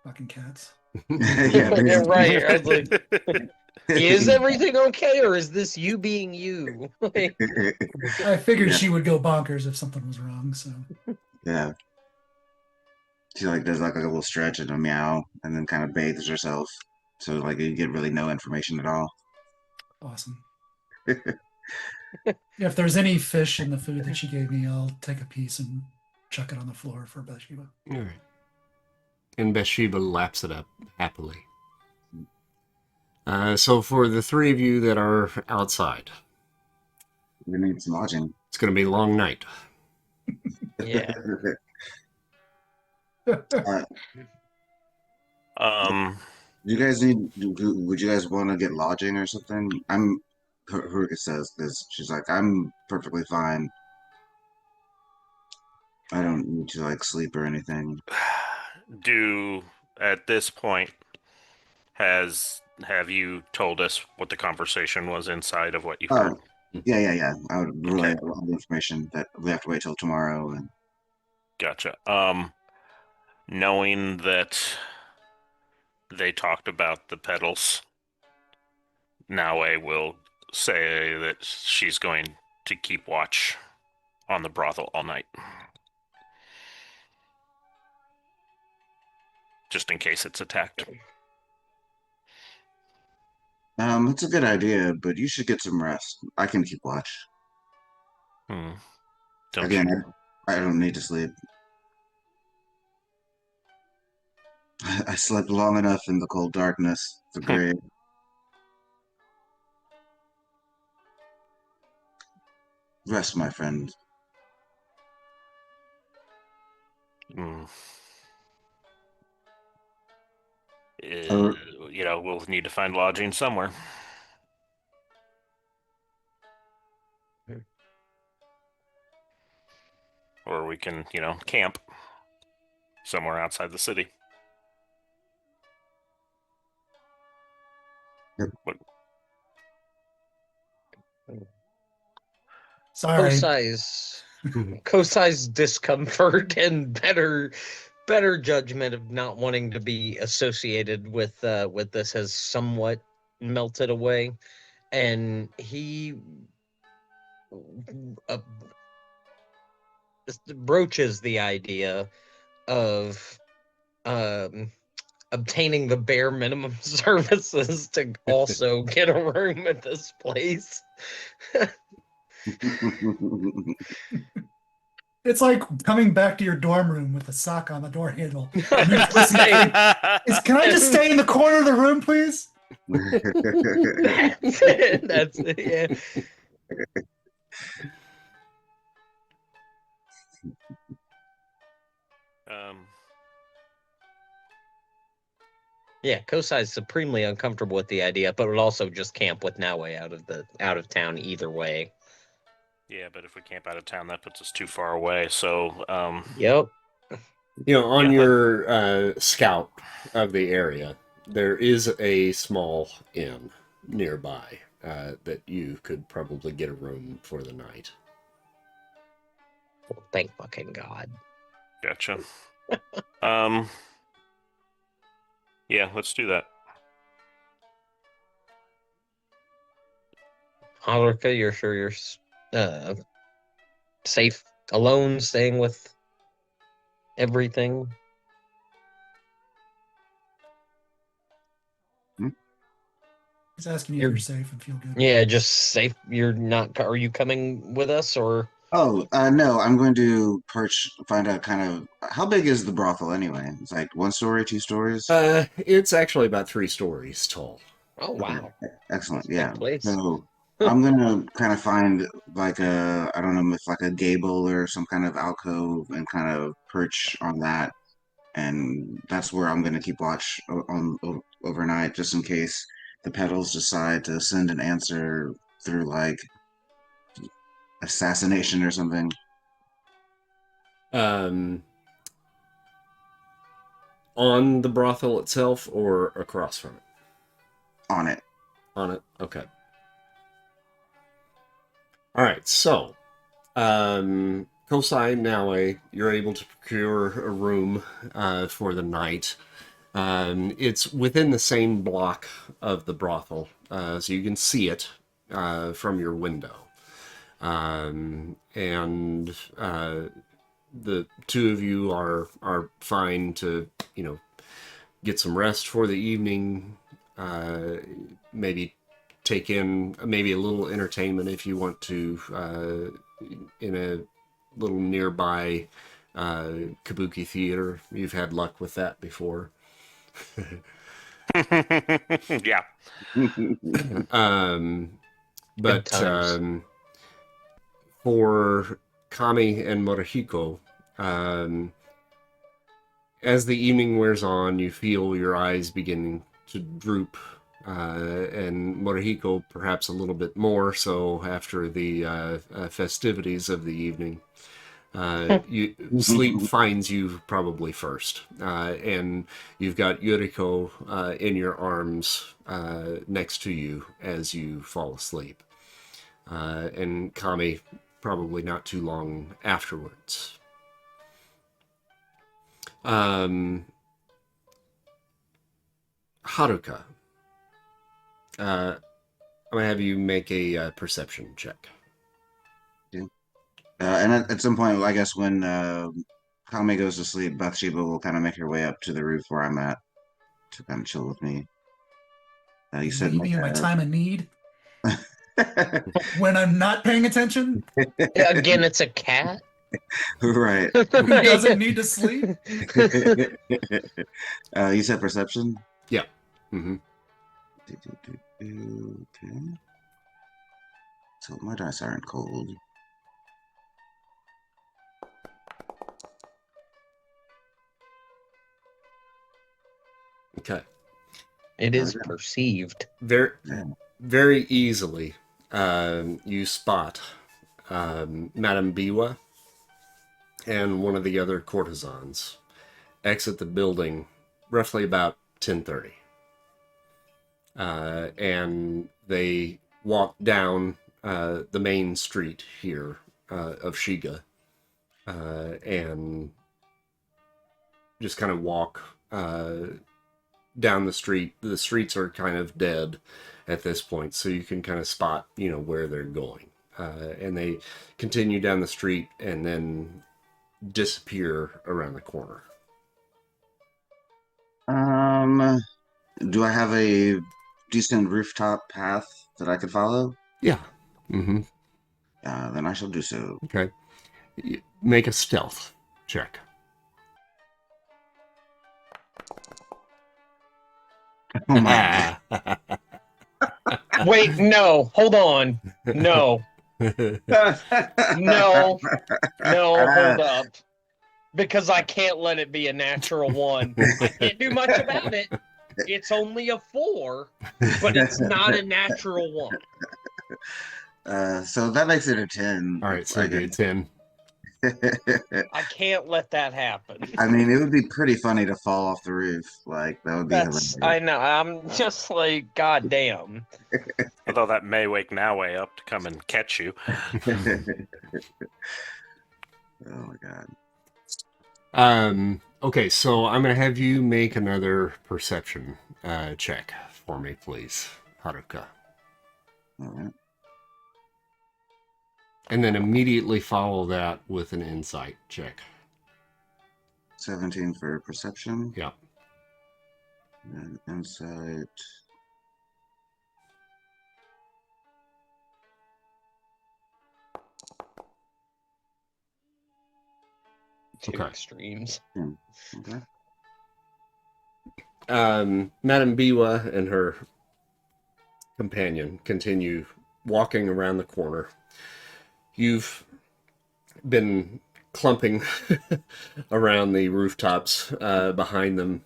fucking cats. yeah, Yeah, right. I was basically. like, is everything okay, or is this you being you? Like, I figured Yeah. she would go bonkers if something was wrong, so. Yeah. She like does like a little stretch and a meow, and then kind of bathes herself. So like you get really no information at all. Awesome. Yeah, if there's any fish in the food that she gave me, I'll take a piece and chuck it on the floor for Bathsheba. All right. And Bathsheba laps it up happily. So for the three of you that are outside, We need some lodging. it's going to be a long night. yeah. You guys need? Would you guys want to get lodging or something? Haruka says this. She's like, I'm perfectly fine. I don't need to like sleep or anything. At this point, have you told us what the conversation was inside of what you heard? Oh, yeah. I would relay Okay. a lot of information that we have to wait till tomorrow. And Gotcha. Knowing that they talked about the petals, Naue will say that she's going to keep watch on the brothel all night. Just in case it's attacked. it's a good idea, but you should get some rest. I can keep watch. Don't Again, you? I don't need to sleep. I slept long enough in the cold darkness. The grave. Rest, my friend. Mm. Oh. We'll need to find lodging somewhere. Or we can, camp somewhere outside the city. Yep. What? Sorry. Kosai's discomfort and better judgment of not wanting to be associated with this has somewhat melted away, and he broaches the idea of obtaining the bare minimum services to also get a room at this place. It's like coming back to your dorm room with a sock on the door handle. And you're just listening, can I just stay in the corner of the room, please? That's it. Yeah. Um, Yeah, Kosai's supremely uncomfortable with the idea, but would also just camp with Naue out of town either way. yeah, but if we camp out of town, that puts us too far away. So, Yep. On Yeah, your scout of the area, there is a small inn nearby that you could probably get a room for the night. Well, thank fucking God. gotcha. Um, yeah, let's do that. Haruka, you're sure you're safe alone, staying with everything? He's asking you if You're- you're safe and feel good. Yeah, just safe. You're not. Are you coming with us or? Oh, no, I'm going to find out kind of how big is the brothel anyway? It's like 1 story, 2 stories? It's actually about 3 stories tall. Oh Okay, wow, excellent. big Yeah. place. So I'm gonna kind of find like I don't know, if like a gable or some kind of alcove and kind of perch on that. And that's where I'm gonna keep watch overnight, just in case the Petals decide to send an answer through like assassination or something. Um, on the brothel itself or across from it? On it. On it? Okay. All right, so Kosai Naue, you're able to procure a room for the night. It's within the same block of the brothel, so you can see it from your window. And the two of you are fine to, get some rest for the evening. Maybe take in maybe a little entertainment if you want to in a little nearby kabuki theater. You've had luck with that before. Yeah. But times. for Kami and Morihiko, as the evening wears on, you feel your eyes beginning to droop, and Morihiko perhaps a little bit more so after the festivities of the evening. Sleep finds you probably first, and you've got Yuriko in your arms next to you as you fall asleep, and Kami probably not too long afterwards. Haruka, I'm gonna have you make a perception check. And at some point, I guess when Kame goes to sleep, Bathsheba will kind of make her way up to the roof where I'm at to kind of chill with me. You said Leave me in my time of need when I'm not paying attention. Again, it's a cat. Right. Who doesn't need to sleep? You said perception? Yeah. Mm-hmm. Okay. So my dice aren't cold. Okay. It is perceived. Very, Yeah. very easily, you spot Madame Biwa and one of the other courtesans exit the building roughly about 10:30, and they walk down the main street here of Shiga, and just kind of walk down the street. The streets are kind of dead at this point, so you can kind of spot, where they're going. And they continue down the street and then disappear around the corner. Do I have a decent rooftop path that I could follow? Yeah. Mm-hmm. Then I shall do so. Okay. Make a stealth check. Oh my God. Wait, no, hold on. No. No, hold up. Because I can't let it be a natural one. I can't do much about it. It's only a 4, but it's not a natural one. So that makes it a 10. All right, so it'd be a 10. I can't let that happen. I mean, it would be pretty funny to fall off the roof. Like, that would be hilarious. I know. I'm just like, God damn. Although that may wake Naue up to come and catch you. Oh my god. Okay, so I'm gonna have you make another perception check for me, please, Haruka. All right. And then immediately follow that with an insight check. 17 for perception. Yeah. And insight. Two Okay. extremes. Okay. Madame Biwa and her companion continue walking around the corner. You've been clumping around the rooftops behind them.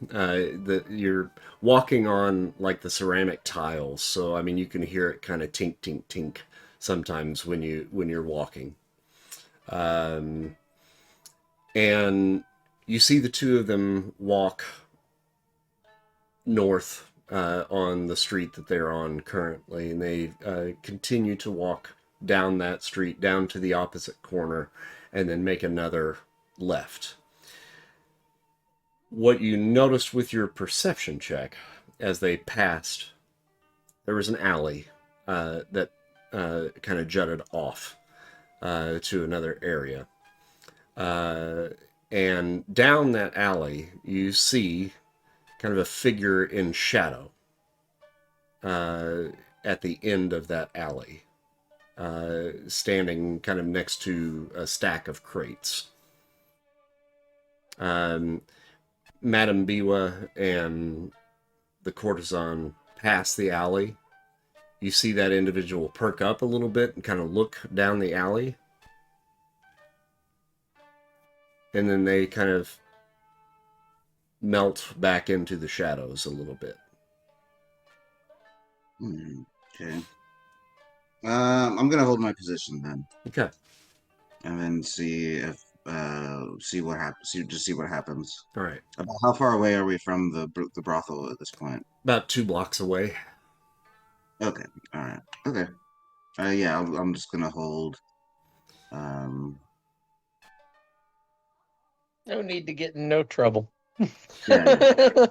You're walking on like the ceramic tiles, so I mean you can hear it kind of tink tink tink sometimes when you're walking. And you see the two of them walk north on the street that they're on currently, and they continue to walk down that street, down to the opposite corner, and then make another left. What you noticed with your perception check as they passed, there was an alley that kind of jutted off to another area. And down that alley, you see kind of a figure in shadow at the end of that alley, standing kind of next to a stack of crates. Madame Biwa and the courtesan pass the alley. You see that individual perk up a little bit and kind of look down the alley. And then they kind of melt back into the shadows a little bit. Okay. I'm gonna hold my position then, Okay. and then see if see what happens. See what happens. All right. About how far away are we from the brothel at this point? About 2 blocks away. Okay. All right. Okay. Yeah, I'm just gonna hold. No need to get in no trouble. Yeah.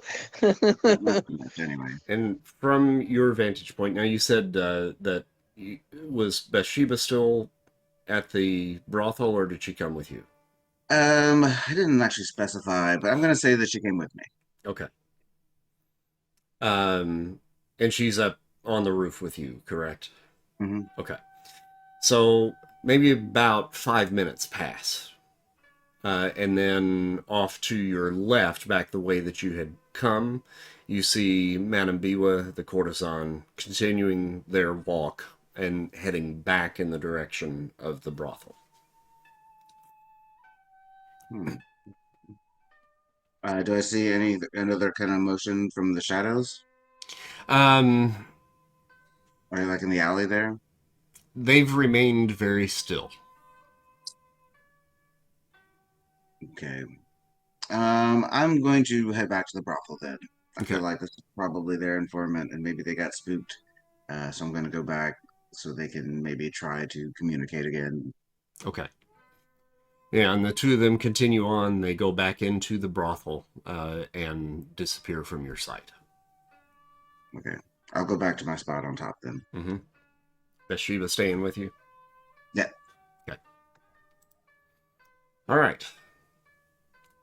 Anyway. And from your vantage point, now you said that was Bathsheba still at the brothel, or did she come with you? I didn't actually specify, but I'm gonna say that she came with me. Okay. And she's up on the roof with you, correct? Mm-hmm. Okay. So maybe about 5 minutes pass. And then off to your left, back the way that you had come, you see Madame Biwa, the courtesan, continuing their walk and heading back in the direction of the brothel. Do I see any other kind of motion from the shadows? Are you like in the alley there? They've remained very still. Okay. I'm going to head back to the brothel then. I Okay. feel like this is probably their informant, and maybe they got spooked. So I'm going to go back so they can maybe try to communicate again. Okay. Yeah, and the two of them continue on. They go back into the brothel and disappear from your sight. Okay. I'll go back to my spot on top then. Mm-hmm. Bathsheba staying with you? Yeah. Okay. All right.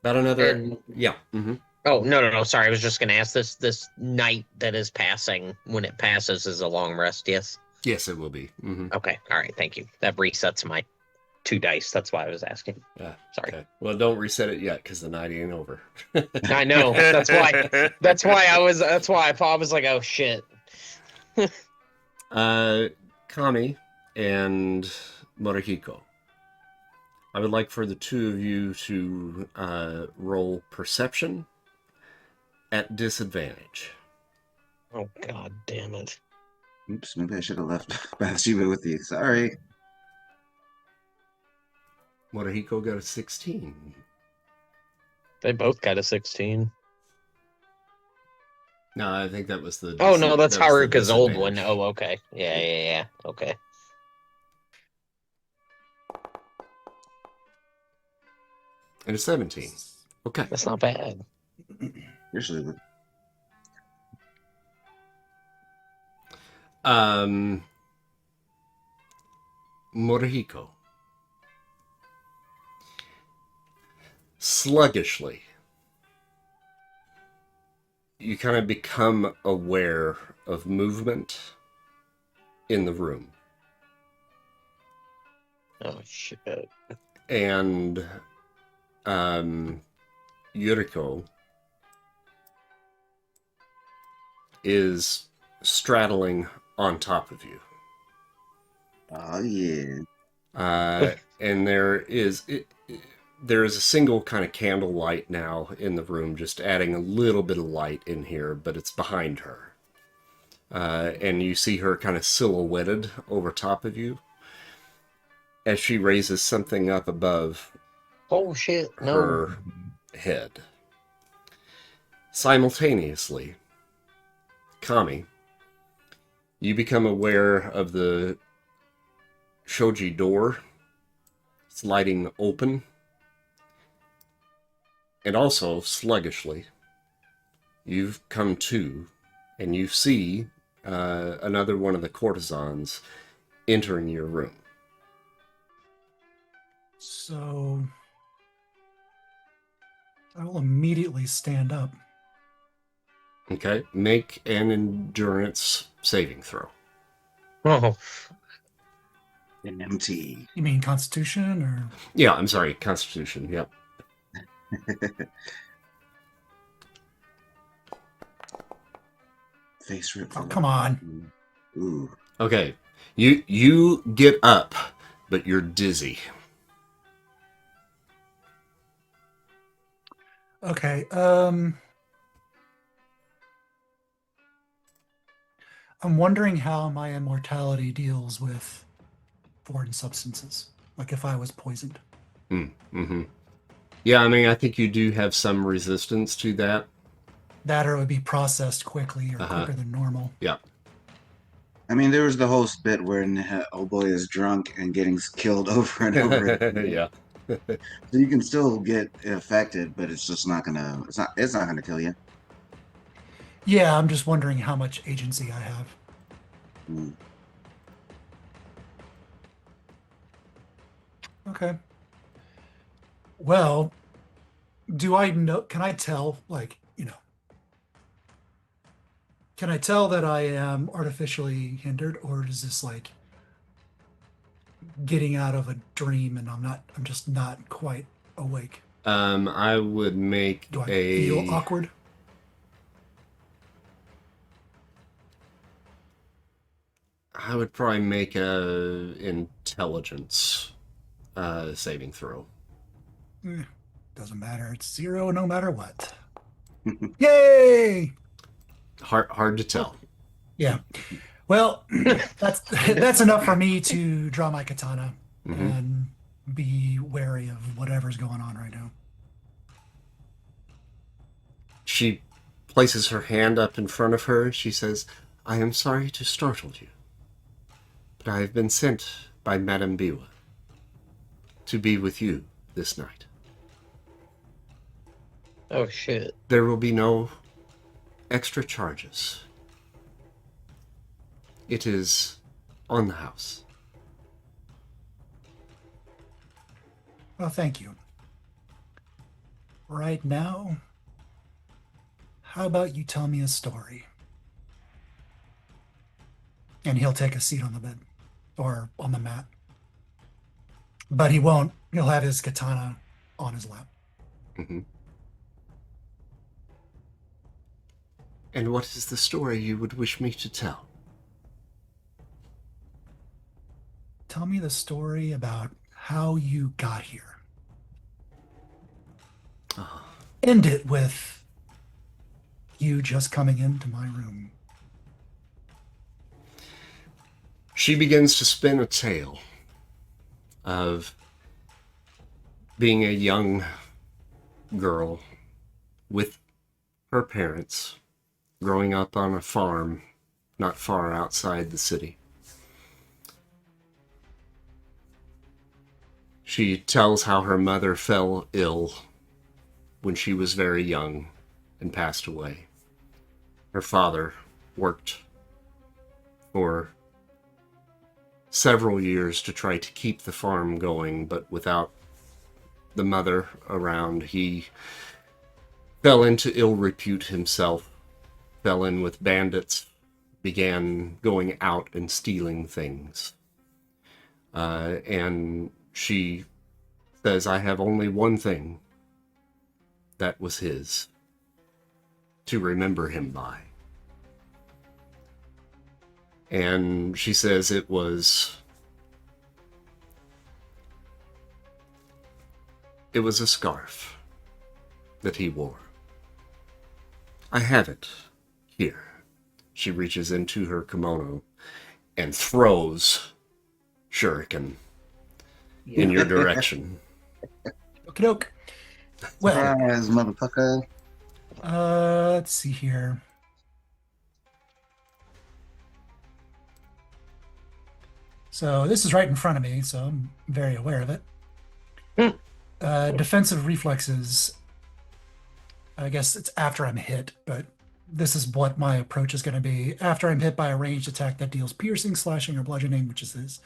About another... Yeah. Mm-hmm. Oh, no. Sorry, I was just going to ask this night that is passing, when it passes, is a long rest, yes? Yes, it will be. Mm-hmm. Okay, all right, thank you. That resets my 2 dice. That's why I was asking. Yeah. Sorry. Okay. Well, don't reset it yet because the night ain't over. I know. That's why I was like, oh shit. Kami, and Morihiko. I would like for the two of you to roll perception at disadvantage. Oh, god damn it. Oops, maybe I should have left Bathsheba with you. Sorry. Morihiko got a 16. They both got a 16. No, I think that was the... Oh, no, that's that was the Haruka's old one. disadvantage. Oh, okay. Yeah. Okay. And a 17. Okay. That's not bad. Usually, Morihiko. Sluggishly, you kind of become aware of movement in the room. Oh, shit. And Yuriko is straddling on top of you. oh yeah. And there is a single kind of candle light now in the room, just adding a little bit of light in here, but it's behind her. And you see her kind of silhouetted over top of you as she raises something up above Oh, shit. No. her head. Simultaneously, Kami, you become aware of the shoji door sliding open, and also sluggishly you've come to and you see another one of the courtesans entering your room. So I will immediately stand up. Okay, make an endurance saving throw. Oh, MT. You mean Constitution or? Yeah, I'm sorry, Constitution. Yep. Face rip. Oh, come on. Ooh. Okay, you get up, but you're dizzy. Okay. I'm wondering how my immortality deals with foreign substances. Like if I was poisoned. Mm-hmm. Yeah, I mean, I think you do have some resistance to that. That or it would be processed quickly or quicker than normal. Yeah. I mean, there was the whole bit where old boy is drunk and getting killed over and over again. Yeah. So you can still get affected, but it's just not gonna. It's not gonna kill you. Yeah, I'm just wondering how much agency I have. Mm. Okay. Well, do I know? Can I tell? Like, can I tell that I am artificially hindered, or is this like getting out of a dream and I'm just not quite awake? I would make Do I feel awkward? I would probably make a intelligence saving throw. Doesn't matter. It's 0 no matter what. Yay! Hard to tell. Yeah. Well, that's enough for me to draw my katana and be wary of whatever's going on right now. She places her hand up in front of her. She says, I am sorry to startle you, but I have been sent by Madame Biwa to be with you this night. Oh, shit. There will be no extra charges. It is on the house. Well, thank you. Right now, how about you tell me a story? And he'll take a seat on the bed or on the mat. But he won't. He'll have his katana on his lap. Mm-hmm. And what is the story you would wish me to tell? tell me the story about how you got here. End it with you just coming into my room. She begins to spin a tale of being a young girl with her parents, growing up on a farm not far outside the city. She tells how her mother fell ill when she was very young and passed away. Her father worked for several years to try to keep the farm going, but without the mother around, he fell into ill repute himself, fell in with bandits, began going out and stealing things. And she says, I have only one thing that was his to remember him by. And she says it was a scarf that he wore. I have it here. She reaches into her kimono and throws shuriken in your direction. Okie doke. Well, Surprise, motherfucker. let's see here. So this is right in front of me, so I'm very aware of it. Defensive reflexes. I guess it's after I'm hit, but this is what my approach is going to be. After I'm hit by a ranged attack that deals piercing, slashing, or bludgeoning, which is this.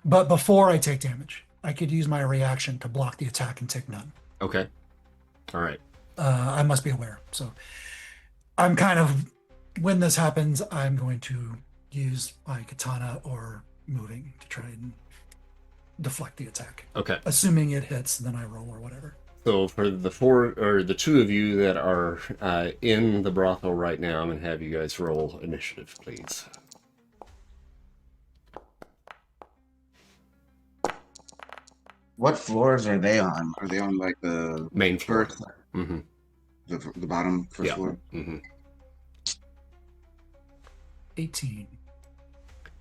But before I take damage, I could use my reaction to block the attack and take none. Okay. All right. I must be aware. So I'm kind of, when this happens, I'm going to use my katana or moving to try and deflect the attack. Okay. Assuming it hits, then I roll or whatever. So for the two of you that are in the brothel right now, I'm going to have you guys roll initiative, please. What floors are they on? Are they on like the Main floor. first, Mm-hmm. the bottom first Yeah. floor? Mm-hmm. 18.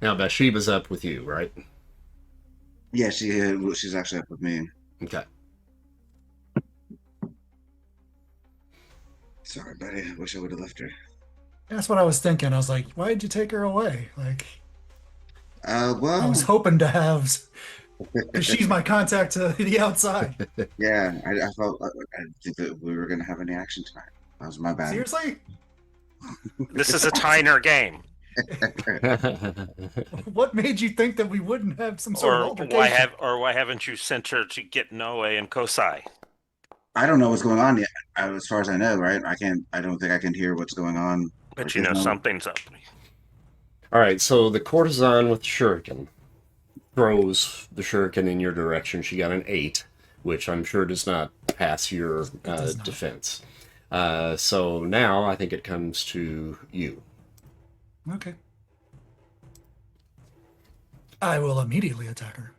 Now Bathsheba's up with you, right? Yeah, she's actually up with me. Okay. Sorry, buddy. I wish I would have left her. That's what I was thinking. I was like, why did you take her away? Like, I Well, was hoping to have, because she's my contact to the outside. yeah, I felt I didn't think that we were gonna have any action tonight. That was my bad. Seriously? This is a Tyner game. What made you think that we wouldn't have some sort of Or altercation? why haven't you sent her to get Noe and Kosai? I don't know what's going on yet. As far as I know, right? I don't think I can hear what's going on. But Like, you know there's no- something's up. All right, so the courtesan with shuriken throws the shuriken in your direction. She got an 8, which I'm sure does not pass your does not. defense. So now I think it comes to you. Okay. I will immediately attack her.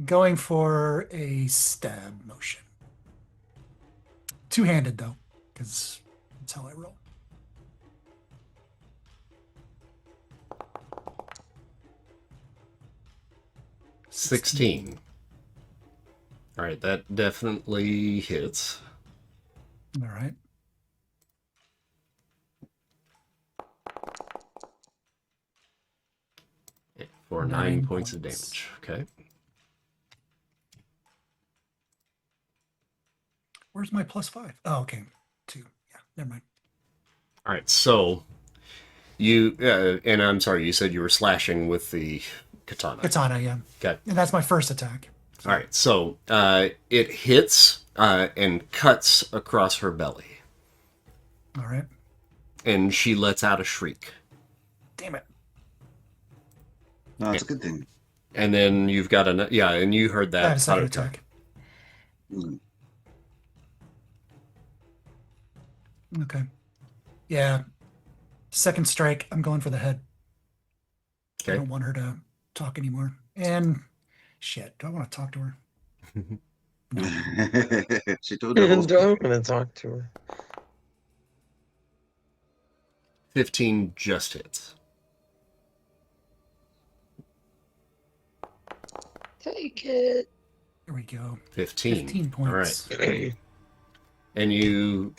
Going for a stab motion. Two-handed, though, because that's how I roll. $16. All right, that definitely hits. All right. For 9 points of damage. Okay. Where's my +5? Oh, okay. 2. Yeah, never mind. All right, so you, and I'm sorry, you said you were slashing with the katana. Katana, yeah. Okay. And that's my first attack. All right, so it hits and cuts across her belly, All right. and she lets out a shriek. Damn it. No, it's a good thing. And then you've got and you heard I have a that second auto attack. Mm. Okay. Yeah. Second strike. I'm going for the head. I Okay. don't want her to talk anymore. And shit, do I want to talk to her? No. She told her whole I'm gonna talk to her. 15 just hits. Take it. Here we go. 15. 15 All right. points. And you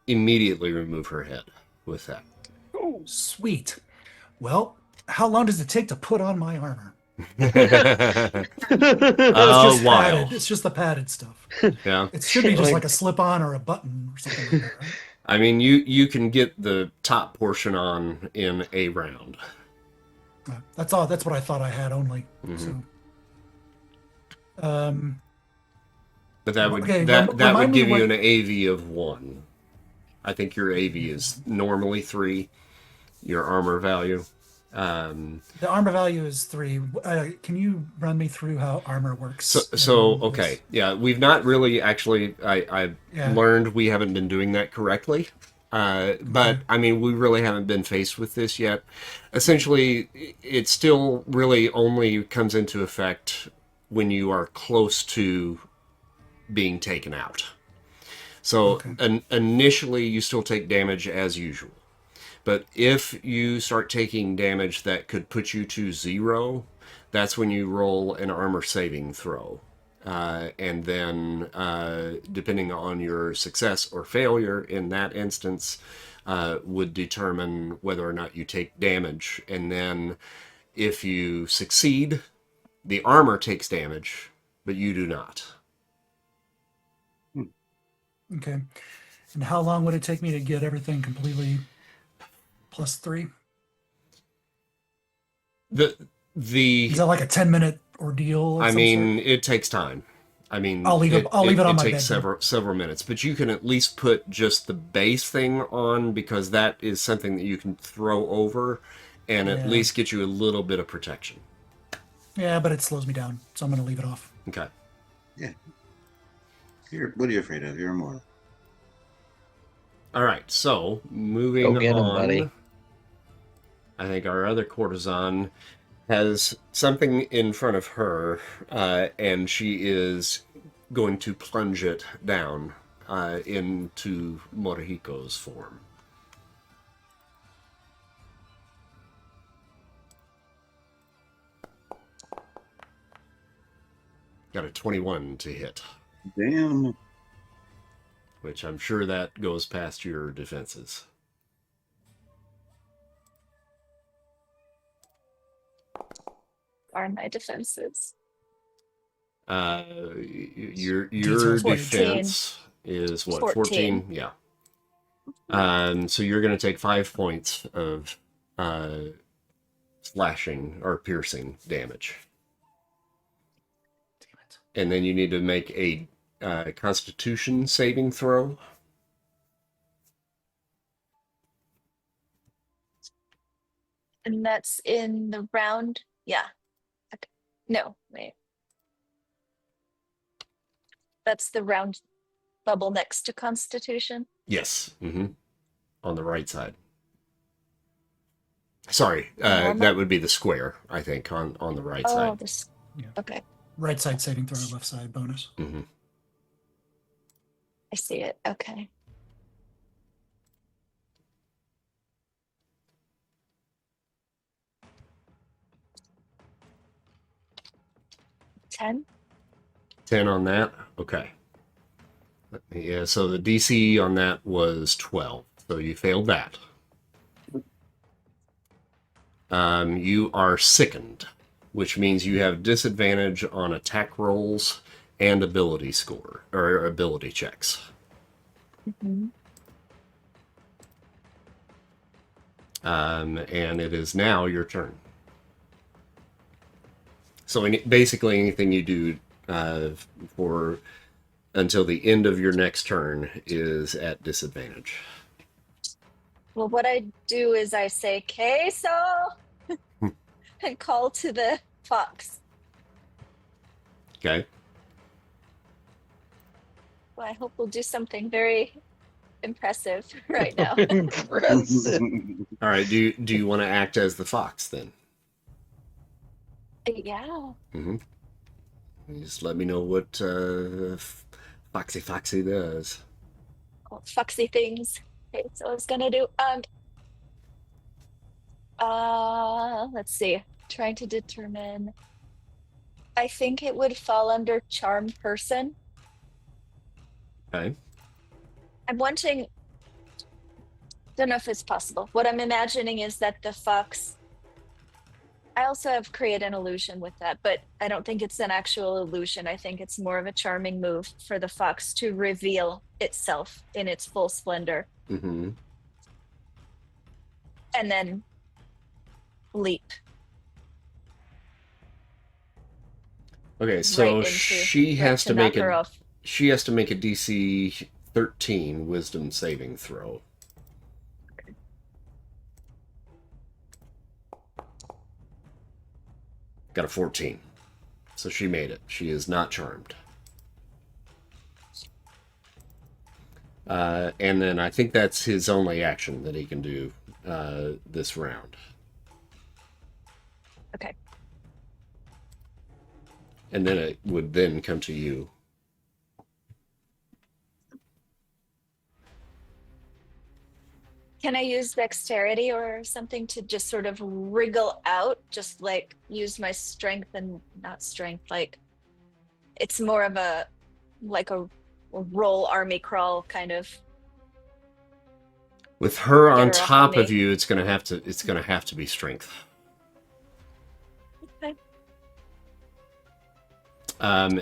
immediately remove her head with that. Oh, sweet. Well, how long does it take to put on my armor? A It's just while. padded. It's just the padded stuff. Yeah. It should be just like a slip-on or a button or something like that, right? I mean, you can get the top portion on in a round. That's all. That's what I thought I had only. Mhm. So, But that would Okay, that would remind me give you what- an AV of 1. I think your AV is normally 3. Your armor value. the armor value is 3. Can you run me through how armor works? So in okay, this? yeah, we've not really actually. I Yeah. learned we haven't been doing that correctly. But I mean, we really haven't been faced with this yet. Essentially, it still really only comes into effect when you are close to being taken out. So initially, you still take damage as usual. But if you start taking damage that could put you to 0, that's when you roll an armor saving throw. And then, depending on your success or failure in that instance, would determine whether or not you take damage. And then, if you succeed, the armor takes damage, but you do not. Okay. And how long would it take me to get everything completely +3? The Is that like a 10-minute ordeal? I mean, it takes time. I mean, I'll leave it on my takes bed. several minutes, but you can at least put just the base thing on, because that is something that you can throw over and at Yeah. least get you a little bit of protection. Yeah, but it slows me down, so I'm going to leave it off. Okay. What are you afraid of? You're immortal. All right. So moving Go get him, on, buddy. I think our other courtesan has something in front of her, and she is going to plunge it down into Morihiko's form. Got a 21 to hit, Damn. which I'm sure that goes past your defenses. Are my defenses? Your Details. defense is what? 14? Yeah. So you're going to take 5 points of slashing or piercing damage. Damn it. And then you need to make a Constitution saving throw. And that's in the round. Yeah. Okay. No, wait. That's the round bubble next to Constitution. Yes. Mm-hmm. On the right side. Sorry, Normal? that would be the square, I think, on the right Oh, side. this. Yeah. Okay, Right side saving throw, left side bonus. Mm-hmm. I see it. Okay. $10. 10 on that? Okay. Yeah, so the DC on that was 12. So you failed that. You are sickened, which means you have disadvantage on attack rolls and ability score, or ability checks. Mhm. And it is now your turn. So basically anything you do for until the end of your next turn is at disadvantage. Well, what I do is I say, queso, and call to the fox. Okay. Well, I hope we'll do something very impressive right now. Impressive. All right. Do you want to act as the fox then? Yeah. Mm-hmm. Just let me know what Foxy does. All foxy things. Okay, so I was gonna do let's see. Trying to determine. I think it would fall under charm person. Okay. I'm wanting, don't know if it's possible. What I'm imagining is that the fox, I also have create an illusion with that, but I don't think it's an actual illusion. I think it's more of a charming move for the fox to reveal itself in its full splendor Mm-hmm. and then leap Okay, right so into, she right has to to make knock her a off. DC 13 Wisdom saving throw. Got a 14. So she made it. She is not charmed. And then I think that's his only action that he can do this round. Okay. And then it would then come to you. Can I use dexterity or something to just sort of wriggle out, just like use my strength and not strength, like it's more of a like a roll army crawl kind of With her get on her off of top of me. you, it's gonna have to be strength. Okay.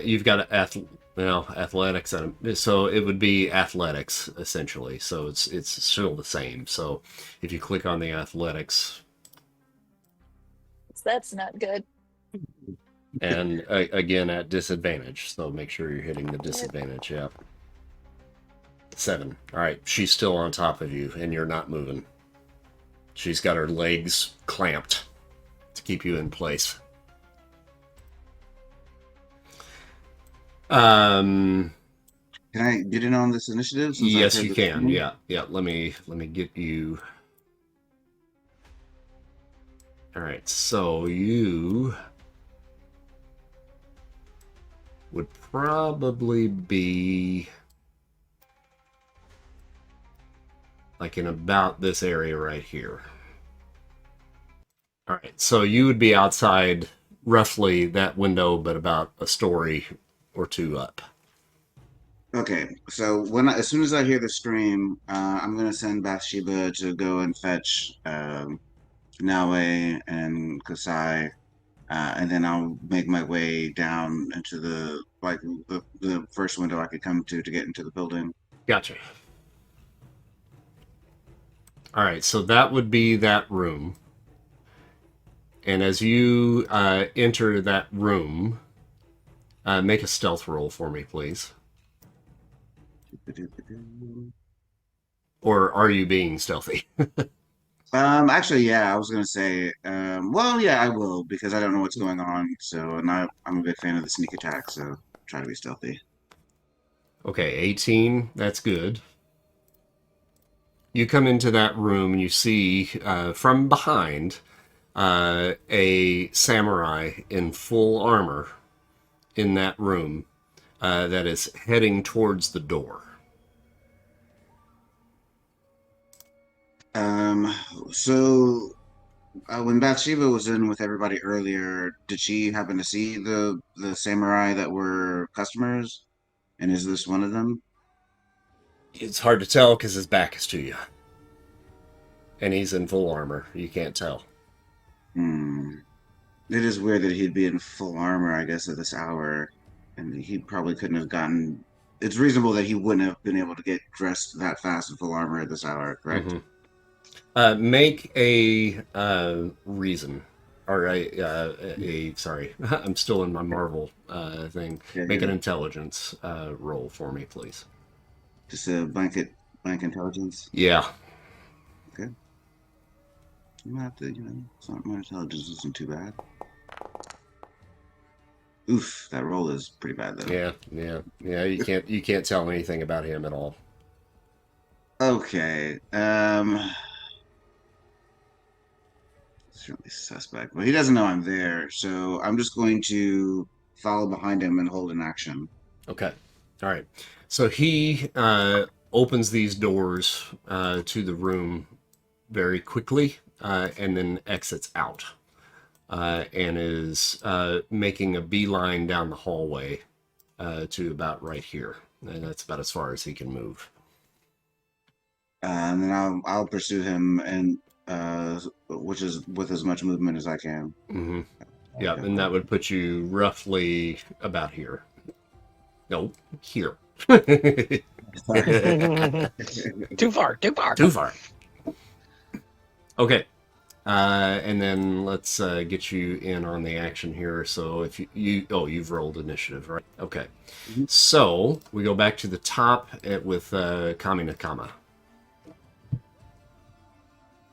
You've got athletics, so it would be athletics essentially. So it's still the same. So if you click on the athletics, That's not good. and again at disadvantage, so make sure you're hitting the disadvantage. Yeah. 7. All right, she's still on top of you, and you're not moving. She's got her legs clamped to keep you in place. Can I get in on this initiative? Since I've Yes, heard you this can. name? Yeah. Let me get you. All right. So you would probably be like in about this area right here. All right. So you would be outside roughly that window, but about a story or two up. Okay, so as soon as I hear the scream, I'm gonna send Bathsheba to go and fetch Nawe and Kasai, and then I'll make my way down into the first window I could come to get into the building. Gotcha. All right. So that would be that room. And as you enter that room, make a stealth roll for me, please. Or are you being stealthy? Actually, yeah, I was gonna say, well, yeah, I will because I don't know what's going on. So, and I'm a big fan of the sneak attack, so try to be stealthy. Okay, 18. That's good. You come into that room and you see from behind a samurai in full armor in that room that is heading towards the door. Um, so when Bathsheba was in with everybody earlier, did she happen to see the samurai that were customers? And is this one of them? It's hard to tell because his back is to you. And he's in full armor. You can't tell. Hmm. It is weird that he'd be in full armor, I guess, at this hour, and he probably couldn't have gotten. It's reasonable that he wouldn't have been able to get dressed that fast in full armor at this hour, correct? Make a reason. Or sorry, I'm still in my Marvel thing. Yeah, Make an yeah. intelligence roll for me, please. Just a blank intelligence. Yeah. Okay. You might have to, it's not, my intelligence isn't too bad. Oof, that roll is pretty bad though. Yeah. You can't tell anything about him at all. Okay. certainly suspect. But he doesn't know I'm there, so I'm just going to follow behind him and hold an action. Okay. All right. So he opens these doors to the room very quickly and then exits out and is making a beeline down the hallway to about right here. And that's about as far as he can move. And then I'll pursue him, and which is with as much movement as I can. Mm-hmm. Yeah, and that would put you roughly about here. No, here. Too far. Too far. Okay. And then let's get you in on the action here. So if you've rolled initiative, right? Okay. Mhm. So we go back to the top with Kami Nakama.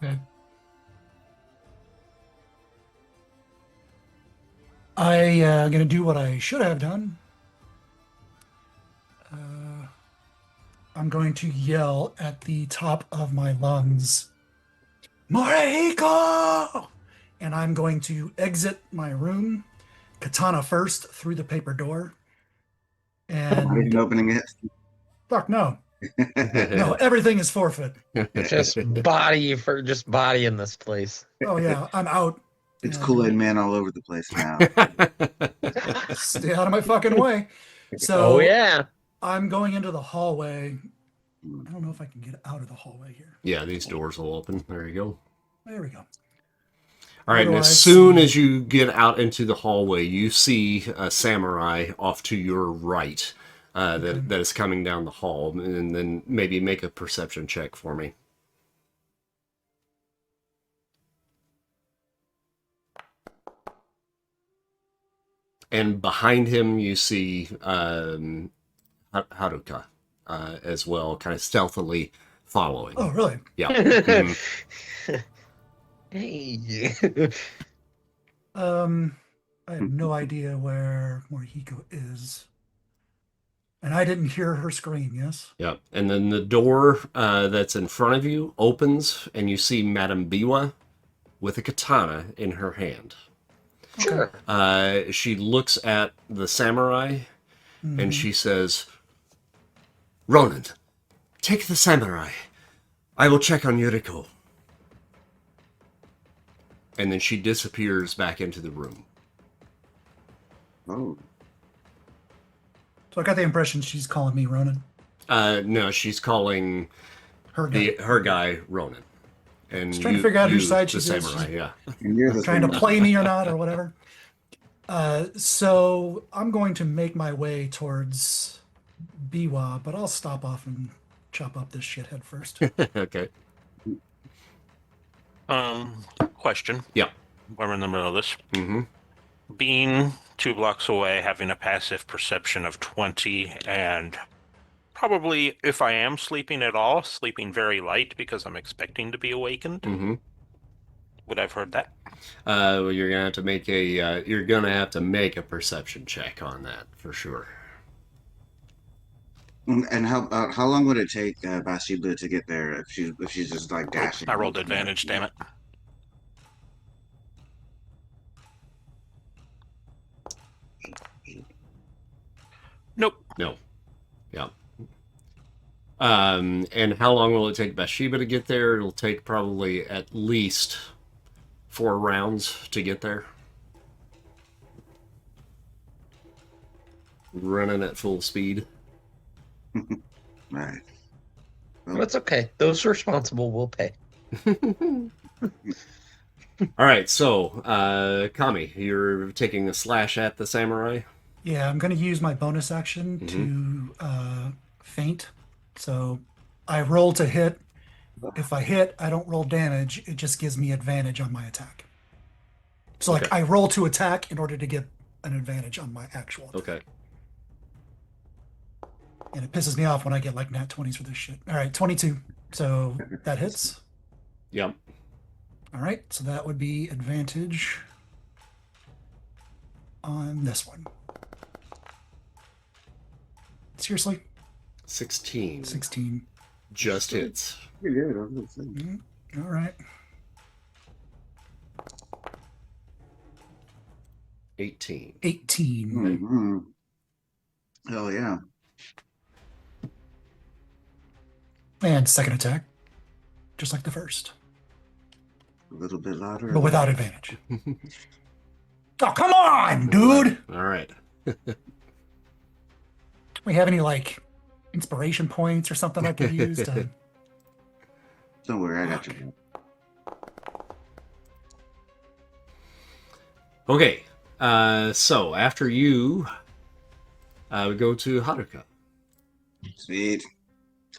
Okay. I'm going to do what I should have done. I'm going to yell at the top of my lungs, Morihiko! And I'm going to exit my room, katana first, through the paper door. Not even And opening it. fuck no. No, everything is forfeit. Just body in this place. Oh yeah, I'm out. It's And Kool-Aid Man all over the place now. stay out of my fucking way. So Oh yeah. I'm going into the hallway. I don't know if I can get out of the hallway here. Yeah, these doors will open. There you go. There we go. All right, and as soon as you get out into the hallway, you see a samurai off to your right that is coming down the hall, and then maybe make a perception check for me. And behind him, you see Haruka as well, kind of stealthily following. Oh, really? Yeah. Mhm. Hey. I have no idea where Morihiko is. And I didn't hear her scream, yes? Yeah. And then the door that's in front of you opens, and you see Madame Biwa with a katana in her hand. Sure. She looks at the samurai, and she says, Ronan, take the samurai. I will check on Yuriko. And then she disappears back into the room. Oh. So I got the impression she's calling me Ronan. No, she's calling Her guy. her guy Ronan. And Just trying to figure out whose side the she's in. samurai, yeah. And you're the Trying to samurai. play me or not or whatever. So I'm going to make my way towards Biwa, but I'll stop off and chop up this shithead first. Okay. Question. Yeah. While we're in the middle of this. Mm-hmm. Being 2 blocks away, having a passive perception of 20, and probably, if I am sleeping at all, sleeping very light because I'm expecting to be awakened. Mm-hmm. Would I have heard that? Well, you're gonna have to make a perception check on that for sure. And how long would it take Bathsheba to get there if she's just like dashing? I rolled advantage, damn it. Nope. No. Yeah. And how long will it take Bathsheba to get there? It'll take probably at least 4 rounds to get there. Running at full speed. Right. That's okay. Those responsible will pay. All right, so Kami, you're taking a slash at the samurai. Yeah, I'm going to use my bonus action to feint. So I roll to hit. If I hit, I don't roll damage. It just gives me advantage on my attack. So like Okay. I roll to attack in order to get an advantage on my actual attack. Okay. And it pisses me off when I get like nat 20s for this shit. All right, 22. So that hits. Yep. All right, so that would be advantage on this one. Seriously? 16. 16. Just hits. Pretty good. I was gonna say. All right. 18. 18. Mm-hmm. Hell yeah. And second attack, just like the first, A little bit louder. but without advantage. Oh, come on, dude! All right. We have any, like, inspiration points or something I could use to... Don't worry, I got you. Okay. So after you, we go to Haruka. Sweet.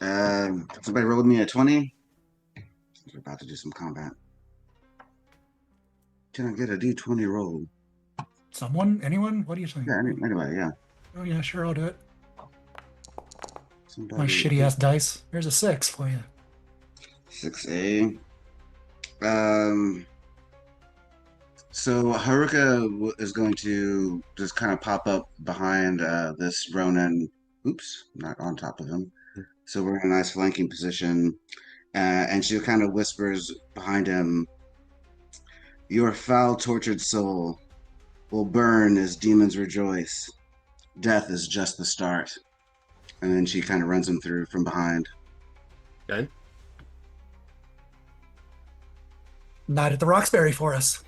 Somebody rolled me a 20. We're about to do some combat. Can I get a D20 roll? Someone? Anyone? What do you think? Yeah, anybody, yeah. Oh, yeah, sure, I'll do it. Somebody. My shitty-ass dice. Here's a 6 for you. 6A. So Haruka is going to just kind of pop up behind this Ronin. Oops, not on top of him. So we're in a nice flanking position. And she kind of whispers behind him, "Your foul, tortured soul will burn as demons rejoice. Death is just the start." And then she kind of runs him through from behind. Okay. Night at the Roxbury for us.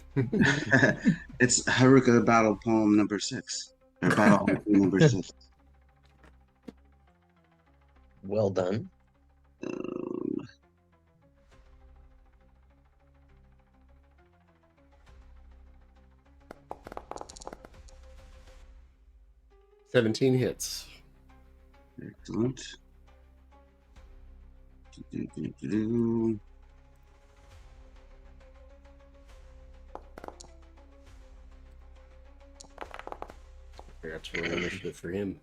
It's Haruka Battle Poem number 6. Or Battle number 6. Well done. 17 hits. Excellent. Do-do-do-do-do. Forgot to roll initiative for him.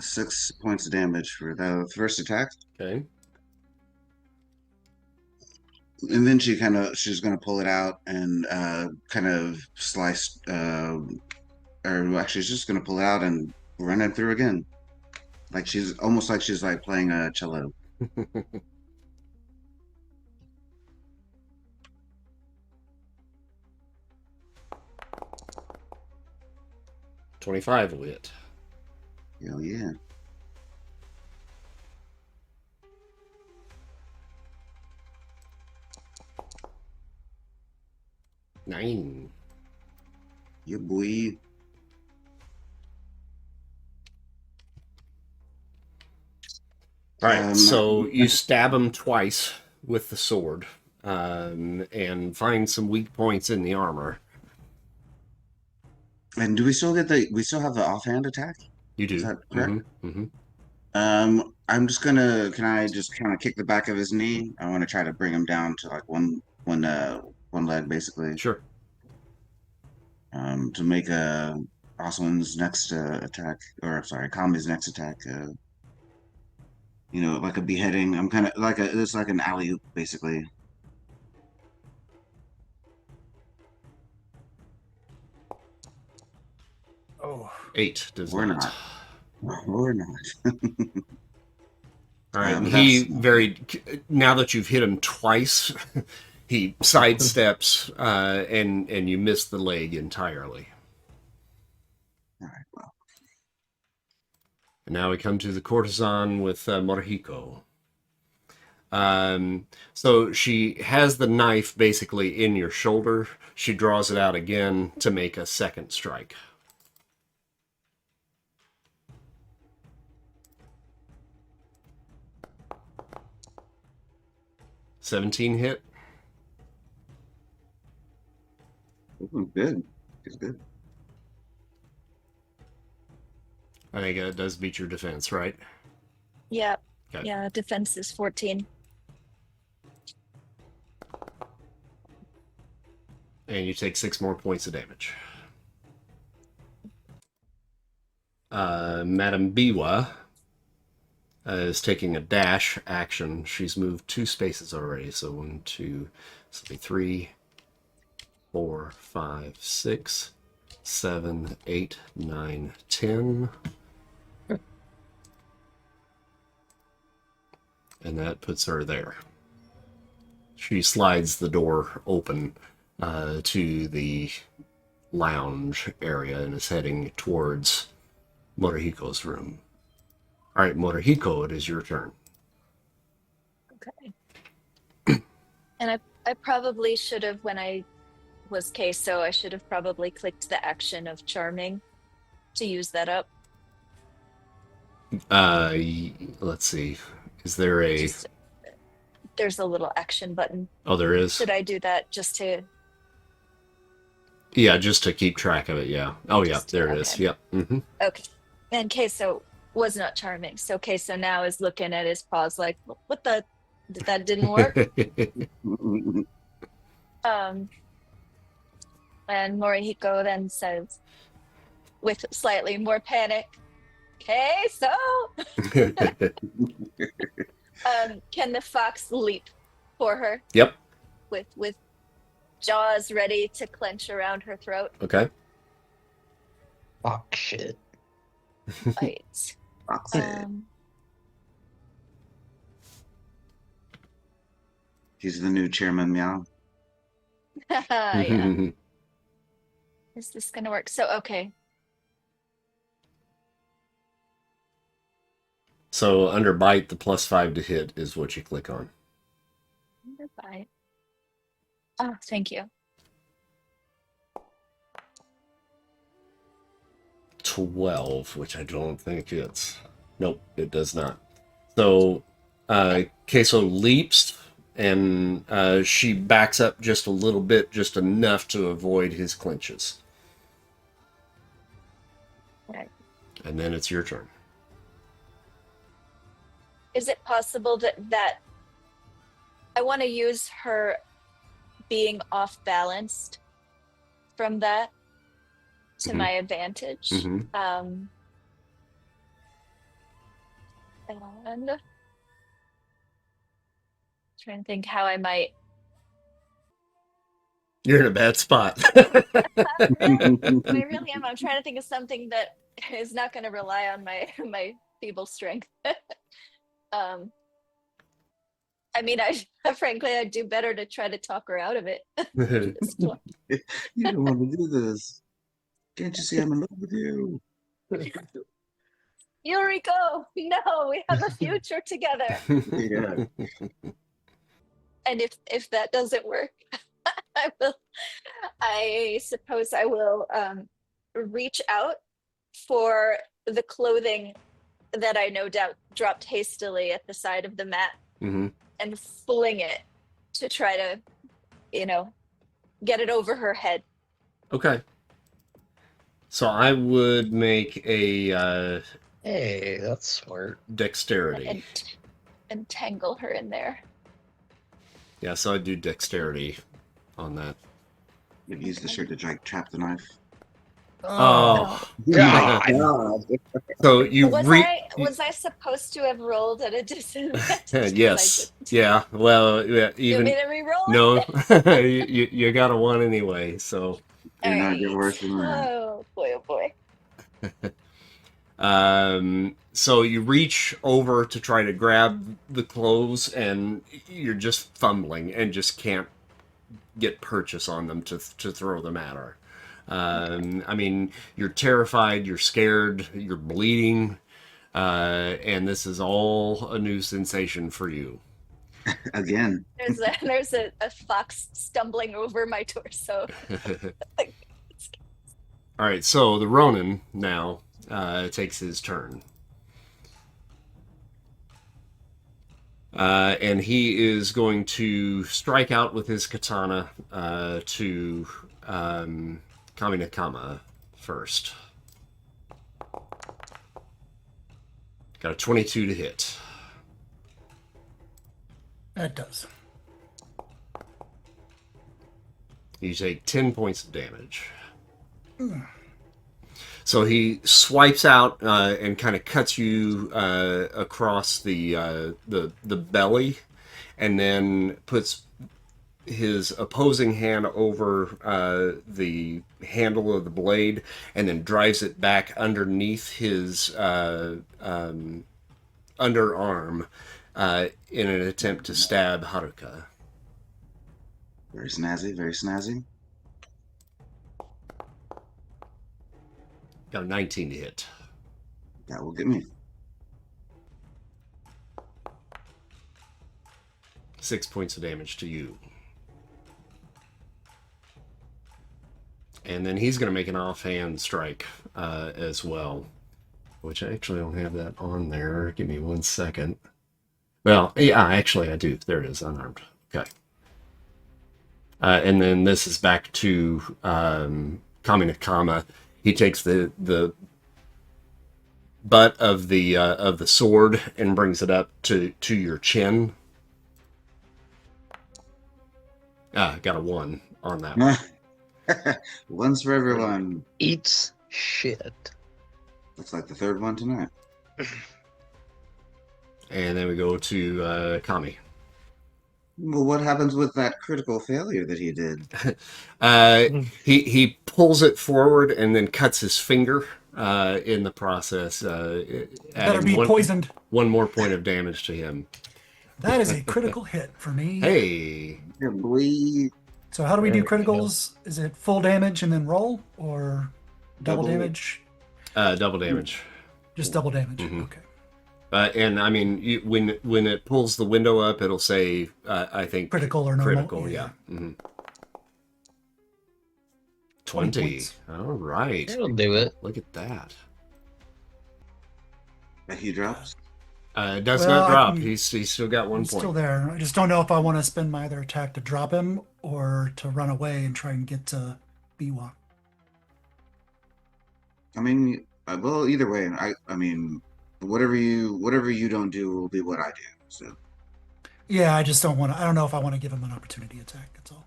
6 points of damage for the first attack. Okay. And then she's gonna pull it out and kind of slice or actually she's just gonna pull it out and run it through again. Like she's almost like she's like playing a cello. 25 will hit. Hell yeah. Nine. Yeah, boy. All right, so you stab him twice with the sword and find some weak points in the armor. And do we still have the offhand attack? You do. Is that correct? Mm-hmm. I'm just gonna. Can I just kind of kick the back of his knee? I want to try to bring him down to like one leg, basically. Sure. To make Oswin's next attack, or sorry, Kami's next attack. Like a beheading. I'm kind of like it's like an alley oop, basically. Oh. 8 does We're not. We're not. All right. Now that you've hit him twice, he sidesteps and you miss the leg entirely. All right. Well. And now we come to the courtesan with Morihiko. So she has the knife basically in your shoulder. She draws it out again to make a second strike. $17 hit. Ooh, good. It's good. I think it does beat your defense, right? Yeah. Okay. Yeah, defense is 14. And you take 6 more points of damage. Madame Biwa is taking a dash action. She's moved 2 spaces already. So 1, 2, this will be 3, 4, 5, 6, 7, 8, 9, 10. And that puts her there. She slides the door open to the lounge area and is heading towards Morihiko's room. All right, Morihiko, it is your turn. Okay. And I probably should have, when I was queso, I should have probably clicked the action of charming to use that up. Let's see. Is there a... Just, there's a little action button. Oh, there is? Should I do that just to... Yeah, just to keep track of it, yeah. Oh, yeah, there it is. okay. Yep. Mm-hmm. Okay. And queso was not charming. So queso now is looking at his paws like, what the... That didn't work? And Morihiko then says, with slightly more panic, queso! Can the fox leap for her? Yep. With jaws ready to clench around her throat. Okay. Fuck shit. Right. He's the new chairman, meow. Yeah. Is this gonna work? So okay. So under bite, the +5 to hit is what you click on. Bye. Oh, thank you. 12, which I don't think it's... Nope, it does not. So Queso leaps, and she backs up just a little bit, just enough to avoid his clinches. Right. And then it's your turn. Is it possible that I want to use her being off balanced from that to my advantage? Mm-hmm. And trying to think how I might. You're in a bad spot. I really am. I'm trying to think of something that is not going to rely on my feeble strength. I mean, frankly, I'd do better to try to talk her out of it. You don't want to do this. Can't you see I'm in love with you? Yuriko, no, we have a future together. Yeah. And if that doesn't work, I suppose I will reach out for the clothing that I no doubt dropped hastily at the side of the mat and fling it to try to, get it over her head. Okay. So I would make a Hey, that's smart. dexterity. And entangle her in there. Yeah, so I'd do dexterity on that. Use the shirt to trap the knife. Oh. God. So you Was I supposed to have rolled at a disadvantage? Yes. Yeah. Well, yeah, You even want me to re-roll? no, you got a 1 anyway. So You're not Alright. get worse than that. Oh boy. So you reach over to try to grab the clothes, and you're just fumbling and just can't get purchase on them to throw them at her. I mean, you're terrified, you're scared, you're bleeding, and this is all a new sensation for you. Again. There's a fox stumbling over my torso. All right, so the Ronin now takes his turn. And he is going to strike out with his katana to Kaminakama first. Got a 22 to hit. That does. You take 10 points of damage. So he swipes out and kind of cuts you across the belly, and then puts his opposing hand over the handle of the blade, and then drives it back underneath his underarm in an attempt to stab Haruka. Very snazzy, very snazzy. Got a 19 to hit. That will get me. 6 points of damage to you. And then he's going to make an offhand strike as well, which I actually don't have that on there. Give me 1 second. Well, yeah, actually I do. There it is, unarmed. Okay. And then this is back to Kami no Kama. He takes the butt of the sword and brings it up to your chin. Got a 1 on that one. One's for everyone. Eats shit. Looks like the third one tonight. And then we go to Kami. Well, what happens with that critical failure that he did? He pulls it forward and then cuts his finger in the process. Better be poisoned. 1 more point of damage to him. That is a critical hit for me. Hey. Yeah, boy. So how do we do There we go. criticals? Is it full damage and then roll, or double Double. damage? Double damage. Just double damage. Mhm. Okay. And I mean, when it pulls the window up, it'll say, I think, Critical or normal? critical, yeah. Yeah. 20. points. All right. That'll do it. Look at that. He drops. Does Well, not I drop. can- He's still got 1 He's point. still there. I just don't know if I want to spend my other attack to drop him or to run away and try and get to Biwa. I mean, well, either way, I mean, whatever you don't do will be what I do. So Yeah, I just don't want to. I don't know if I want to give him an opportunity attack. That's all.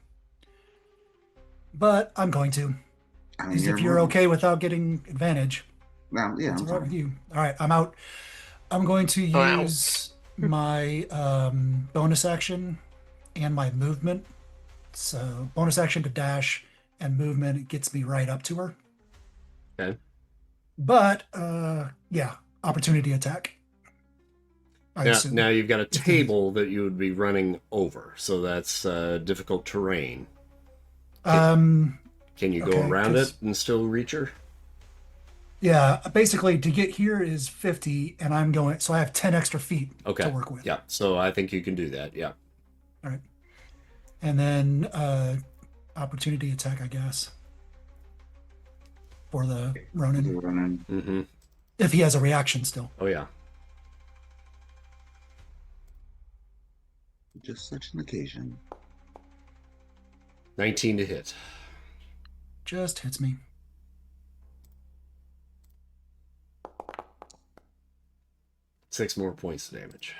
But I'm going to. I mean, Because if you're okay without getting advantage, Well, yeah, it's I'm all right with fine. you. All right, I'm out. I'm going to Wow. use my bonus action and my movement. So bonus action to dash and movement, it gets me right up to her. Okay. But yeah, opportunity attack. I assume. Now you've got a table that you would be running over, so that's difficult terrain. Can you go okay, around 'cause- it and still reach her? Yeah, basically to get here is 50, and I'm going, so I have 10 extra feet Okay. to work with. Yeah, so I think you can do that. Yeah. All right. And then opportunity attack, I guess, for the Ronin, Running. Mm-hmm. if he has a reaction still. Oh yeah. Just such an occasion. 19 to hit. Just hits me. Six more points of damage.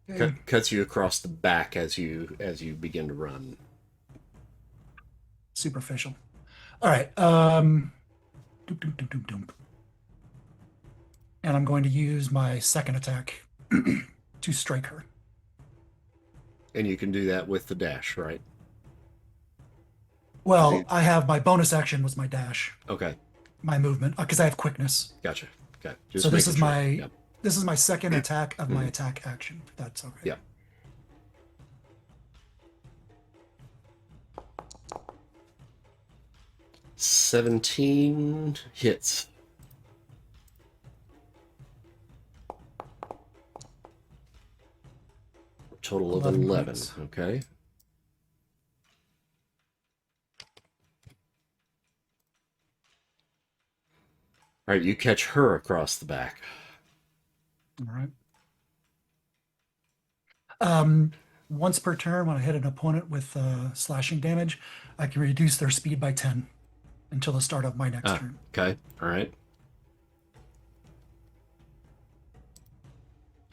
Okay. Cuts you across the back as you begin to run. Superficial. All right. Doop, doop, doop, doop, doop. And I'm going to use my second attack to strike her. And you can do that with the dash, right? Well, Okay. I have my bonus action was my dash, Okay. my movement, because I have quickness. Gotcha. Okay. So this making is sure. my Yep. this is my second attack of my attack action. If that's okay. Yeah. $17 hits. Total of 11 11. points. Okay. All right, you catch her across the back. All right. Once per turn, when I hit an opponent with slashing damage, I can reduce their speed by 10 until the start of my next turn. Okay. All right.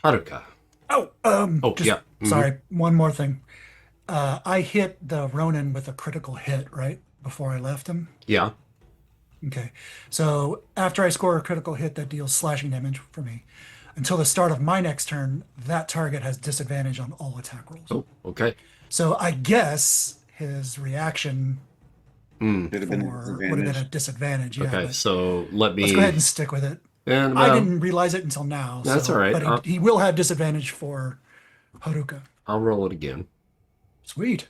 Haruka. Oh, just, yeah. Mhm. Sorry, one more thing. I hit the Ronin with a critical hit, right? Before I left him. Yeah. Okay. So after I score a critical hit that deals slashing damage for me, until the start of my next turn, that target has disadvantage on all attack rolls. Oh, okay. So I guess his reaction Should have been a would have been a disadvantage. Yeah. Okay, But so let me. let's go ahead and stick with it. And, I well, didn't realize it until now. That's so, all right. But he will have disadvantage for Haruka. I'll roll it again. Sweet.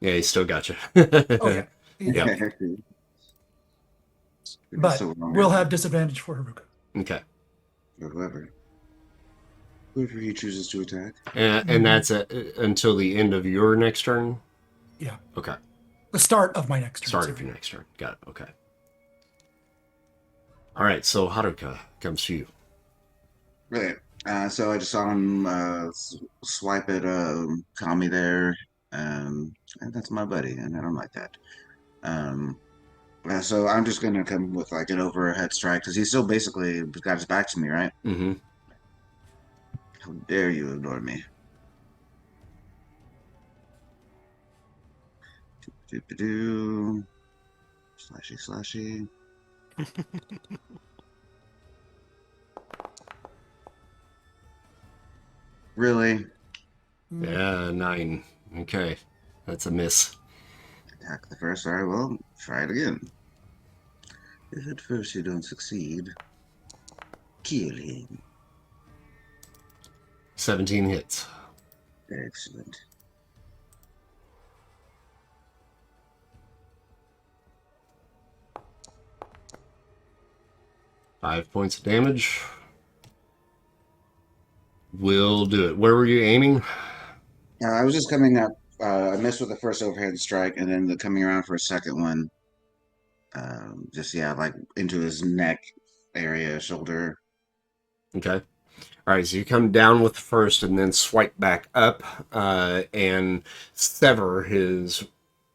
Yeah, he still got you. Oh yeah. Yeah. But So wrong we'll with have it. disadvantage for Haruka. Okay. Or whoever. Whoever he chooses to attack. And that's until the end of your next turn? Yeah. Okay. The start of my next turn. Start of sorry. your next turn. Got it. Okay. All right, so Haruka comes to you. Right. So I just saw him swipe at Kami there. And that's my buddy, and I don't like that. So I'm just gonna come with like an overhead strike because he's still basically got his back to me, right? Mm-hmm. How dare you ignore me? Do slashy slashy. Really? Yeah, 9. Okay. That's a miss. Attack the first. All right, well, try it again. If at first you don't succeed, kill him. 17 hits. Excellent. Five points of damage. Will do it. Where were you aiming? I was just coming up. I missed with the first overhead strike, and then coming around for a second one. Just yeah, like into his neck area, shoulder. Okay. All right, so you come down with the first and then swipe back up and sever his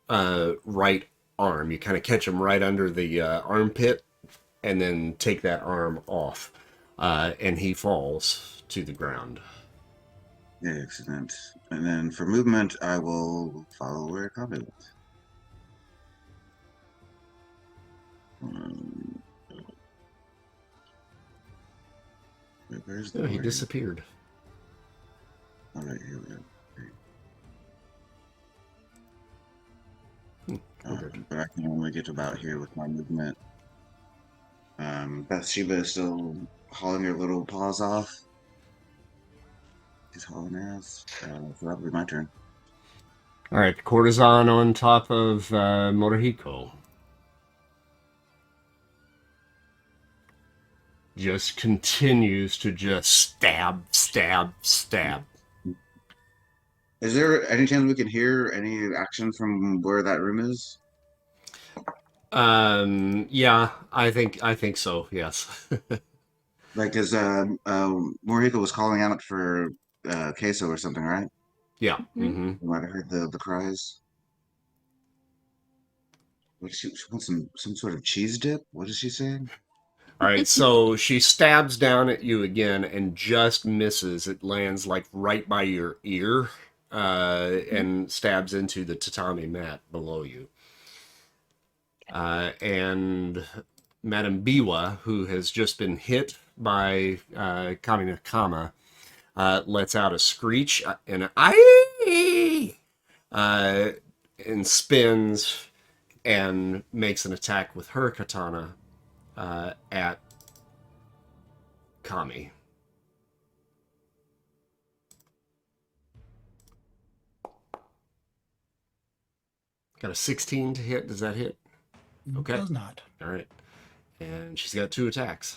right arm. You kind of catch him right under the armpit and then take that arm off. And he falls to the ground. Excellent. And then for movement, I will follow where Kami went. Where's the Oh, he warrior? disappeared. All right, here we go. Okay. But I can only get about here with my movement. Bathsheba is still hauling her little paws off. She's hauling ass. So that'll be my turn. All right, courtesan on top of Morihiko. Just continues to just stab, stab, stab. Is there any chance we can hear any action from where that room is? Yeah, I think so. Yes. Like, because Morihiko was calling out for queso or something, right? Yeah. Mm-hmm. You might have heard the cries. What she wants some sort of cheese dip? What is she saying? All right, so she stabs down at you again and just misses. It lands like right by your ear and stabs into the tatami mat below you. And Madame Biwa, who has just been hit by Kami Nakama, lets out a screech and an "Aye!" And spins and makes an attack with her katana at Kami. Got a 16 to hit. Does that hit? Okay. Does not. All right. And she's got 2 attacks.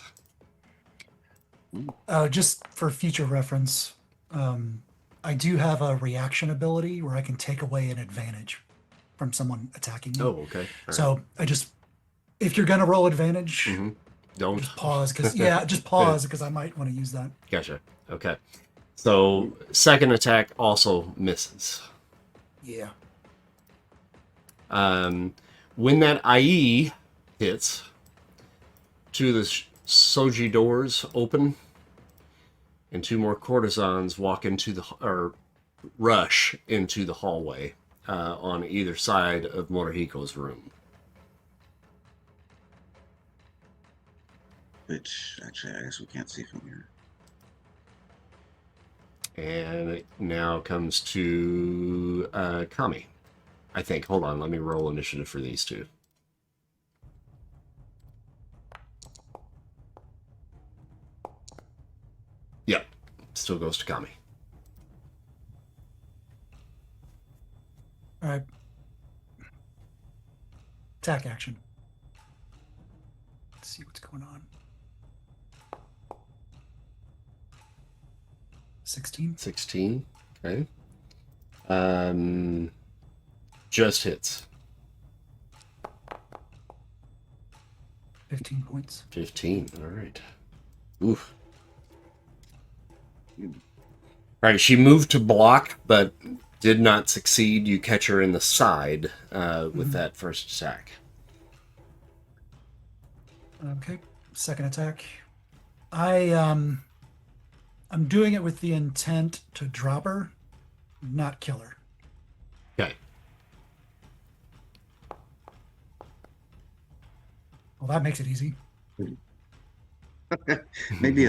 Just for future reference, I do have a reaction ability where I can take away an advantage from someone attacking me. Oh, okay. All So right. I just, if you're gonna roll advantage, Don't. just pause because just pause because I might want to use that. Gotcha. Okay. So second attack also misses. Yeah. When that IE hits, 2 of the Soji doors open, and 2 more courtesans walk into or rush into the hallway on either side of Morihiko's room. Which, actually, I guess we can't see from here. And it now comes to Kami, I think. Hold on, let me roll initiative for these 2. Yep, still goes to Kami. All right. Attack action. Let's see what's going on. 16. 16. Okay. Just hits. 15 points. 15. All right. Oof. All right. She moved to block, but did not succeed. You catch her in the side with that first attack. Okay. Second attack. I'm doing it with the intent to drop her, not kill her. Okay. Well, that makes it easy. Maybe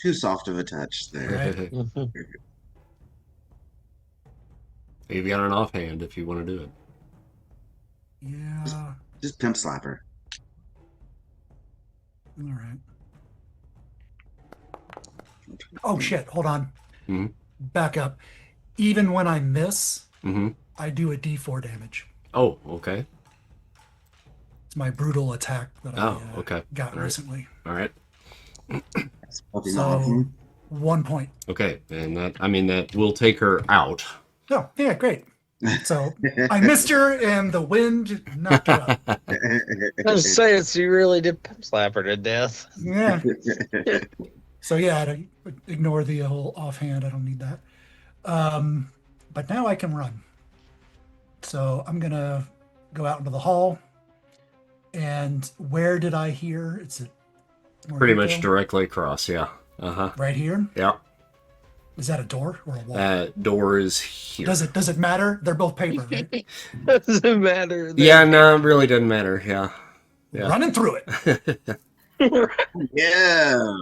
too soft of a touch there. Right. You've got an offhand if you want to do it. Yeah. Just pimp slap her. All right. Oh shit! Hold on. Mm-hmm. Back up. Even when I miss, Mm-hmm. I do a D4 damage. Oh, okay. It's my brutal attack that I okay. got All right. recently. All right. So 1 point. Okay, and that will take her out. Oh, yeah, great. So I missed her, and the wind knocked her up. I was saying, so you really did pimp slap her to death. Yeah. So yeah, I don't ignore the whole offhand. I don't need that. But now I can run. So I'm gonna go out into the hall. And where did I hear? It's Pretty much directly across. Yeah. Right here. Yeah. Is that a door or a wall? Door is here. Does it matter? They're both paper, right? Doesn't matter. Yeah, no, it really doesn't matter. Yeah. Running through it. Yeah.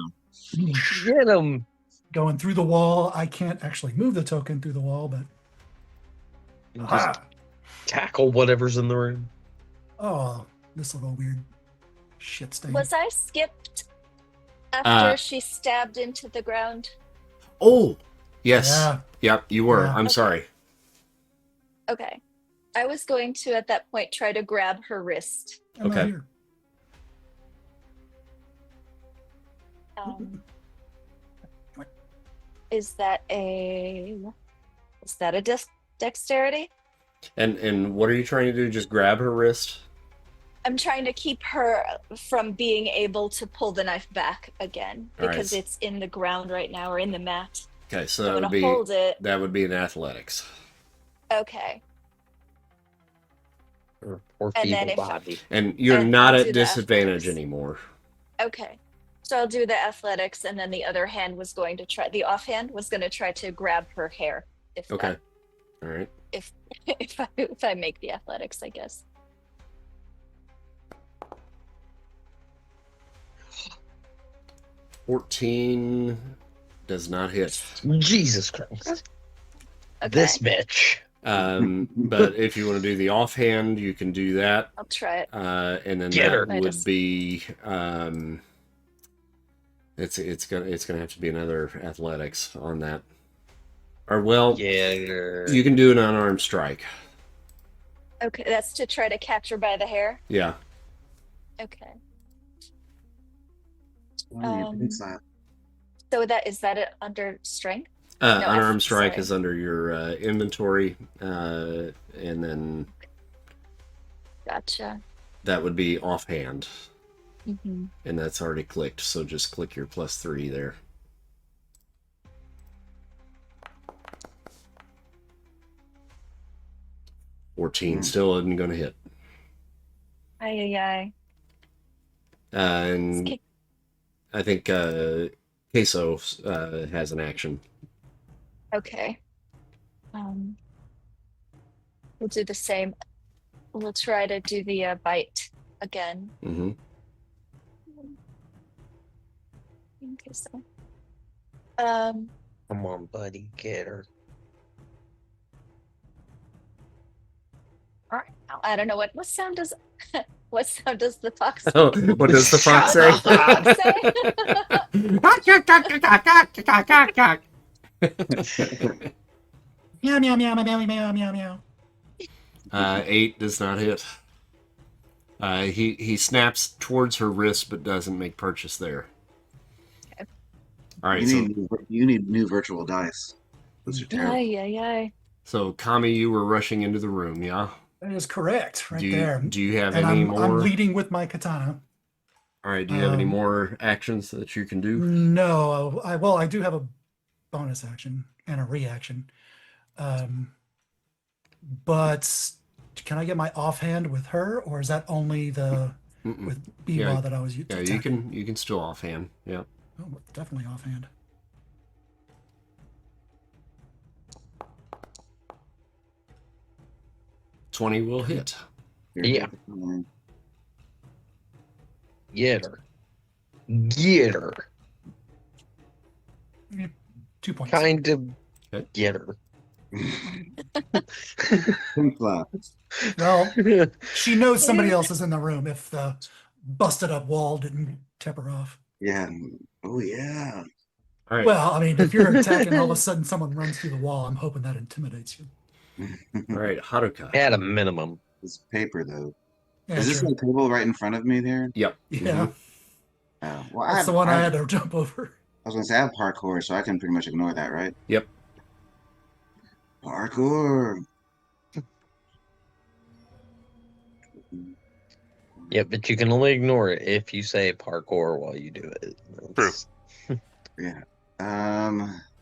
Get him. Going through the wall. I can't actually move the token through the wall, but Just tackle whatever's in the room. oh, this little weird shit stain. Was I skipped after she stabbed into the ground? Oh, yes. Yeah. Yep, you were. Yeah. I'm sorry. Okay. I was going to, at that point, try to grab her wrist. I'm not Okay. here. Is that a dexterity? And what are you trying to do? Just grab her wrist? I'm trying to keep her from being able to pull the knife back again All right. because it's in the ground right now or in the mat. Okay, so I'm that gonna would be hold it. that would be an athletics. Okay. Or And then feeble if- body. And you're And not I'll at do the disadvantage athletics. anymore. Okay. So I'll do the athletics, and then the other hand was going to try. The offhand was going to try to grab her hair. If Okay. that, All right. if if I make the athletics, I guess. 14 does not hit. Jesus Christ. Okay. This bitch. But if you want to do the offhand, you can do that. I'll try it. And then Get her. that would be it's gonna have to be another athletics on that. Or well, Yeah. you can do an unarmed strike. Okay, that's to try to catch her by the hair. Yeah. Okay. Pimp slap. So is that it under strength? Unarmed strike sorry. is under your inventory, and then Gotcha. that would be offhand, Mm-hmm. and that's already clicked. So just click your +3 there. $14 still isn't going to hit. Aye. And I think Queso has an action. Okay. We'll do the same. We'll try to do the bite again. Mm-hmm. Okay, so. Come on, buddy. Get her. All right. I don't know what sound does what sound does the fox Oh, what does the fox say? Meow meow meow meow meow meow meow meow. 8 does not hit. He snaps towards her wrist, but doesn't make purchase there. Okay. All right, You need new virtual dice. Those are terrible. Ay, ay, ay. so Kami, you were rushing into the room, yeah? That is correct, right Do you, there. do you have And any I'm more? leading with my katana. All right, do you have any more actions that you can do? No, I do have a bonus action and a reaction. But can I get my offhand with her, or is that only the Mm-mm. with Biwa Yeah, that I was Yeah, attacking? you can still offhand. Yeah. Oh, definitely offhand. $20 will hit. Yeah. Get her. Get her. 2 points. Kind of Okay. get her. Pink flap. Well, she knows somebody else is in the room if the busted up wall didn't tip her off. Yeah. Oh yeah. All right. Well, I mean, if you're attacking, all of a sudden someone runs through the wall, I'm hoping that intimidates you. All right, Haruka. At a minimum. It's paper though. Yeah, Is this true. the table right in front of me there? Yep. Yeah, Well, that's the one I had to jump over. I was gonna say I have parkour, so I can pretty much ignore that, right? Yep. Parkour. Yeah, but you can only ignore it if you say parkour while you do it. True. Yeah.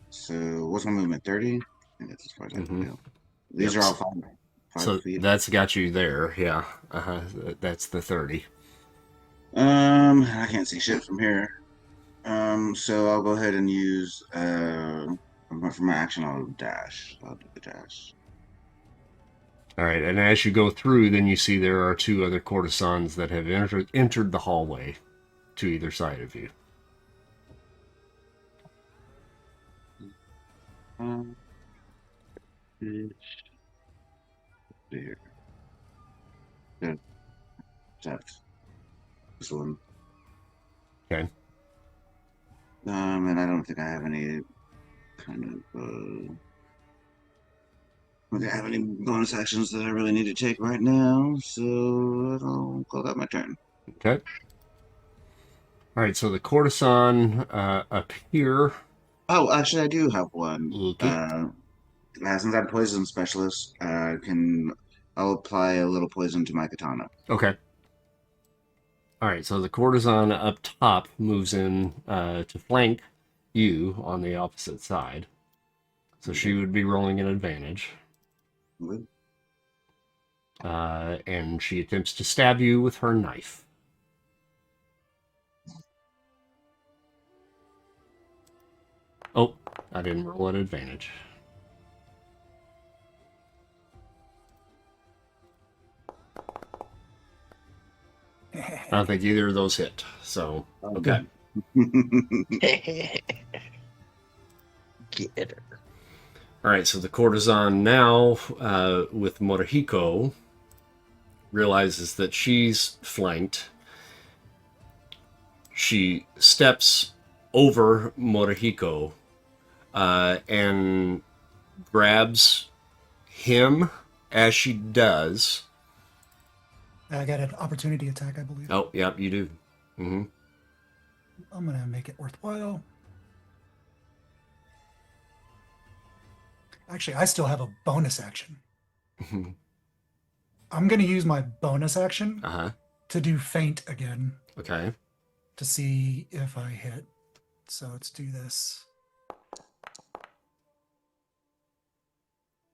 So what's my movement? 30? I think that's as far as I can go. These Yep. are all 5 So feet. that's got you there. Yeah. That's the 30. I can't see shit from here. So I'll go ahead and use for my action. I'll dash. I'll do the dash. All right, and as you go through, then you see there are 2 other courtesans that have entered the hallway to either side of you. There. Good. That's this one. Okay. And I don't think I have any kind of I don't think I have any bonus actions that I really need to take right now, so I'll call that my turn. Okay. All right, so the courtesan up here. Oh, actually, I do have one. Okay. Since I'm poison specialist, I'll apply a little poison to my katana. Okay. All right, so the courtesan up top moves in to flank you on the opposite side. So she would be rolling an advantage. Good. And she attempts to stab you with her knife. Oh, I didn't roll an advantage. I don't think either of those hit. So, okay. Get her. All right, so the courtesan now, with Morihiko, realizes that she's flanked. She steps over Morihiko and grabs him. As she does, I got an opportunity attack, I believe. oh, yep, you do. Mm-hmm. I'm going to make it worthwhile. Actually, I still have a bonus action. I'm going to use my bonus action to do feint again. Okay. To see if I hit. So let's do this.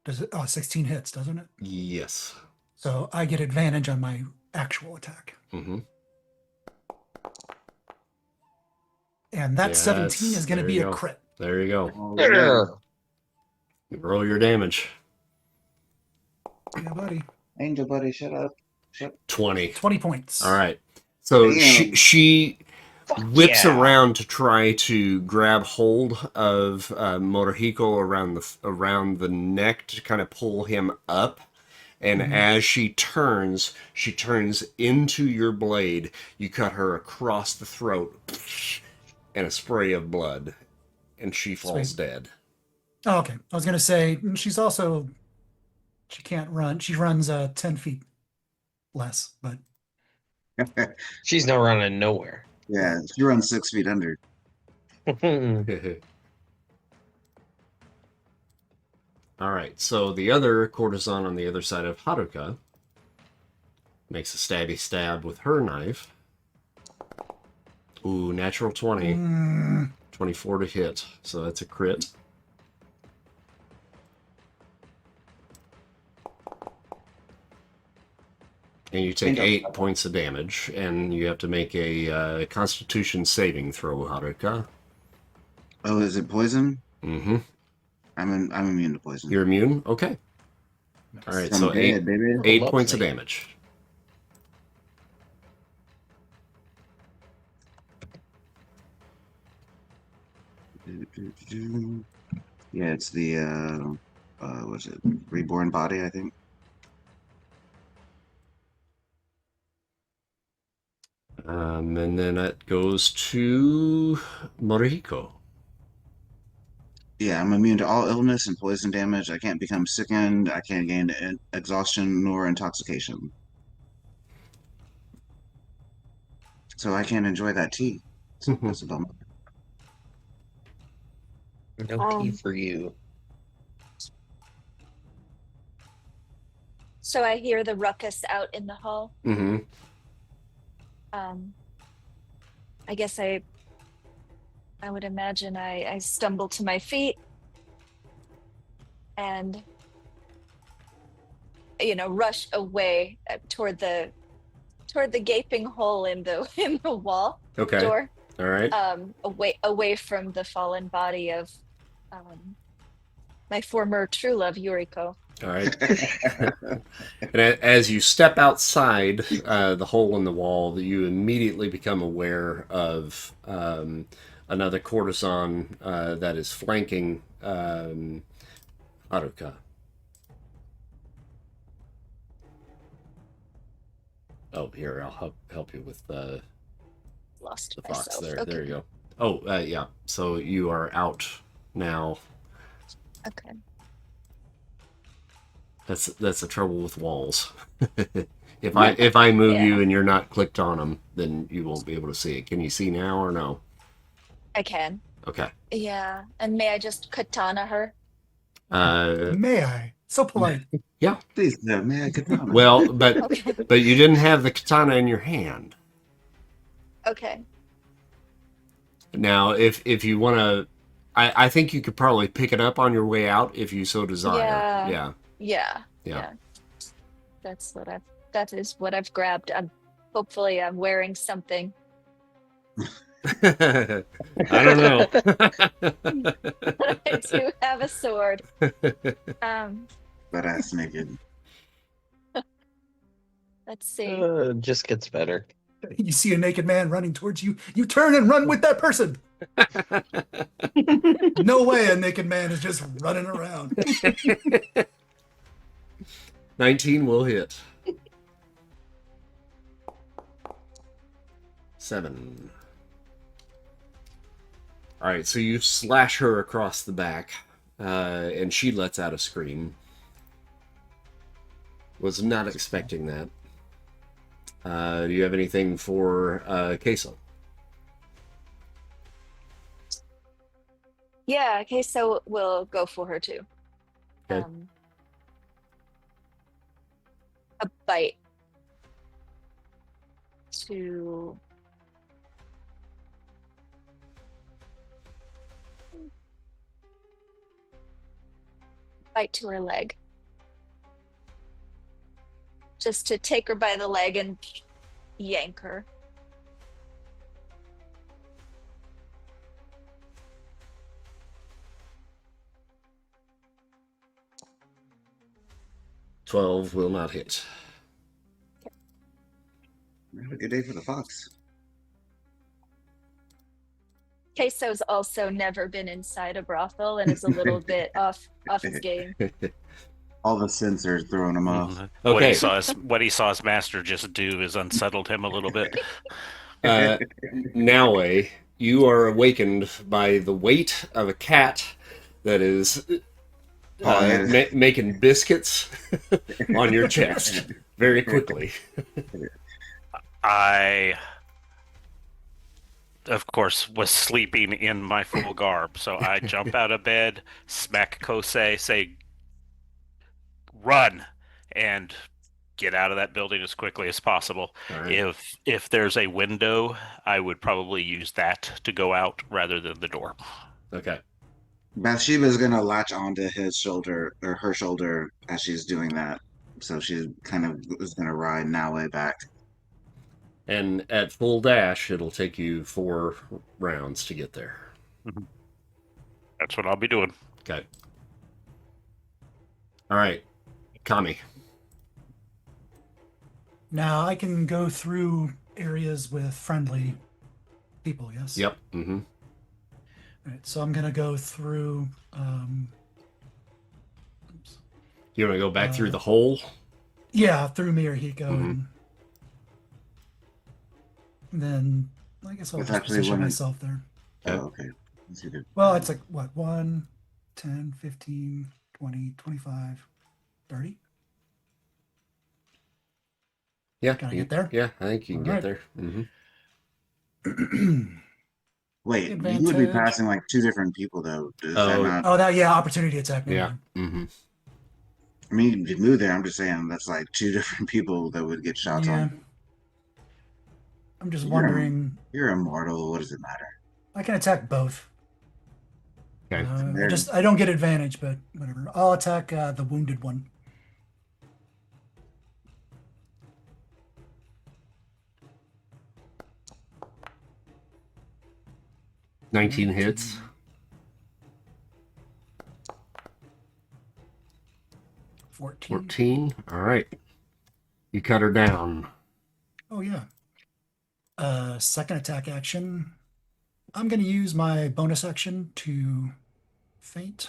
Does it? Oh, 16 hits, doesn't it? Yes. So I get advantage on my actual attack. Mm-hmm. And that 17 is going to be a crit. There you go. Oh, Yeah. Roll your damage. Yeah, buddy. Angel buddy, shut up. 20. 20 points. All right. So Damn. she whips yeah. around to try to grab hold of Morihiko around the neck to kind of pull him up. And as she turns into your blade. You cut her across the throat, and a spray of blood, and she falls dead. Oh, okay. I was going to say, she's also She can't run. She runs 10 feet less, but She's not running nowhere. Yeah, she runs 6 feet under. All right, so the other courtesan on the other side of Haruka makes a stabby stab with her knife. Ooh, natural 20. 24 to hit, so that's a crit. And you take 8 points of damage, and you have to make a Constitution saving throw, Haruka. Oh, is it poison? Mm-hmm. I'm immune to poison. You're immune? Okay. All right, I'm so dead, baby. 8 Lovely. points of damage. Yeah, it's the what's it? Reborn body, I think. And then that goes to Morihiko. Yeah, I'm immune to all illness and poison damage. I can't become sickened. I can't gain exhaustion nor intoxication. So I can't enjoy that tea. That's a bummer. No tea for you. So I hear the ruckus out in the hall. Mm-hmm. I guess I would imagine I stumble to my feet and rush away toward the gaping hole in the wall Okay. door. All right. Away from the fallen body of my former true love Yuriko. All right. And as you step outside the hole in the wall, you immediately become aware of another courtesan that is flanking Haruka. Oh, here, I'll help you with the Lost fox myself. there. Okay. There you go. Oh, yeah. So you are out now. Okay. That's the trouble with walls. If I move you and you're not clicked on them, then you won't be able to see it. Can you see now or no? I can. Okay. Yeah. And may I just katana her? may I? So polite. Yeah. Please, may I katana? Well, but Okay. but you didn't have the katana in your hand. Okay. Now, if you want to, I think you could probably pick it up on your way out if you so desire. Yeah. Yeah. That is what I've grabbed. Hopefully I'm wearing something. I don't know. I do have a sword. But ass naked. Let's see. It just gets better. You see a naked man running towards you. You turn and run with that person. No way a naked man is just running around. 19 will hit. 7. All right, so you slash her across the back, and she lets out a scream. Was not expecting that. Do you have anything for Queso? Yeah, okay, so we'll go for her too. Okay. A bite to her leg. Just to take her by the leg and yank her. $12 will not hit. Have a good day for the fox. Queso's also never been inside a brothel and is a little bit off his game. All the sensors throwing him off. Okay. What he saw his master just do is unsettled him a little bit. Naue, you are awakened by the weight of a cat that is making biscuits on your chest very quickly. I, of course, was sleeping in my full garb, so I jump out of bed, smack Kosei, say, run, and get out of that building as quickly as possible. All right. If there's a window, I would probably use that to go out rather than the door. Okay. Bathsheba's gonna latch onto his shoulder or her shoulder as she's doing that. So she kind of is gonna ride Naue back. And at full dash, it'll take you 4 rounds to get there. That's what I'll be doing. Okay. All right. Kami. Now I can go through areas with friendly people, yes? Yep. Mm-hmm. All right, so I'm going to go through... oops. You want to go back through the hole? Yeah, through Mirahiko. Mhm. And then I guess I'll That's just actually position one- myself there. Oh, okay. That's good. Well, it's like, what, 1, 10, 15, 20, 25, 30? Yeah. Can I get there? Yeah, I think you can All get right. there. Mm-hmm. Wait, you would be Advantage. passing like 2 different people though. Is that Oh. not? Oh, that, yeah, opportunity attack. never Yeah. mind. Mm-hmm. I mean, if you move there, I'm just saying that's like 2 different people that would get shots Yeah. on. I'm just You're- wondering, You're immortal. What does it matter? I can attack both. Okay. I don't get advantage, but whatever. I'll attack the wounded one. Nineteen hits. 14. 14. All right. You cut her down. Oh, yeah. Second attack action. I'm going to use my bonus action to faint.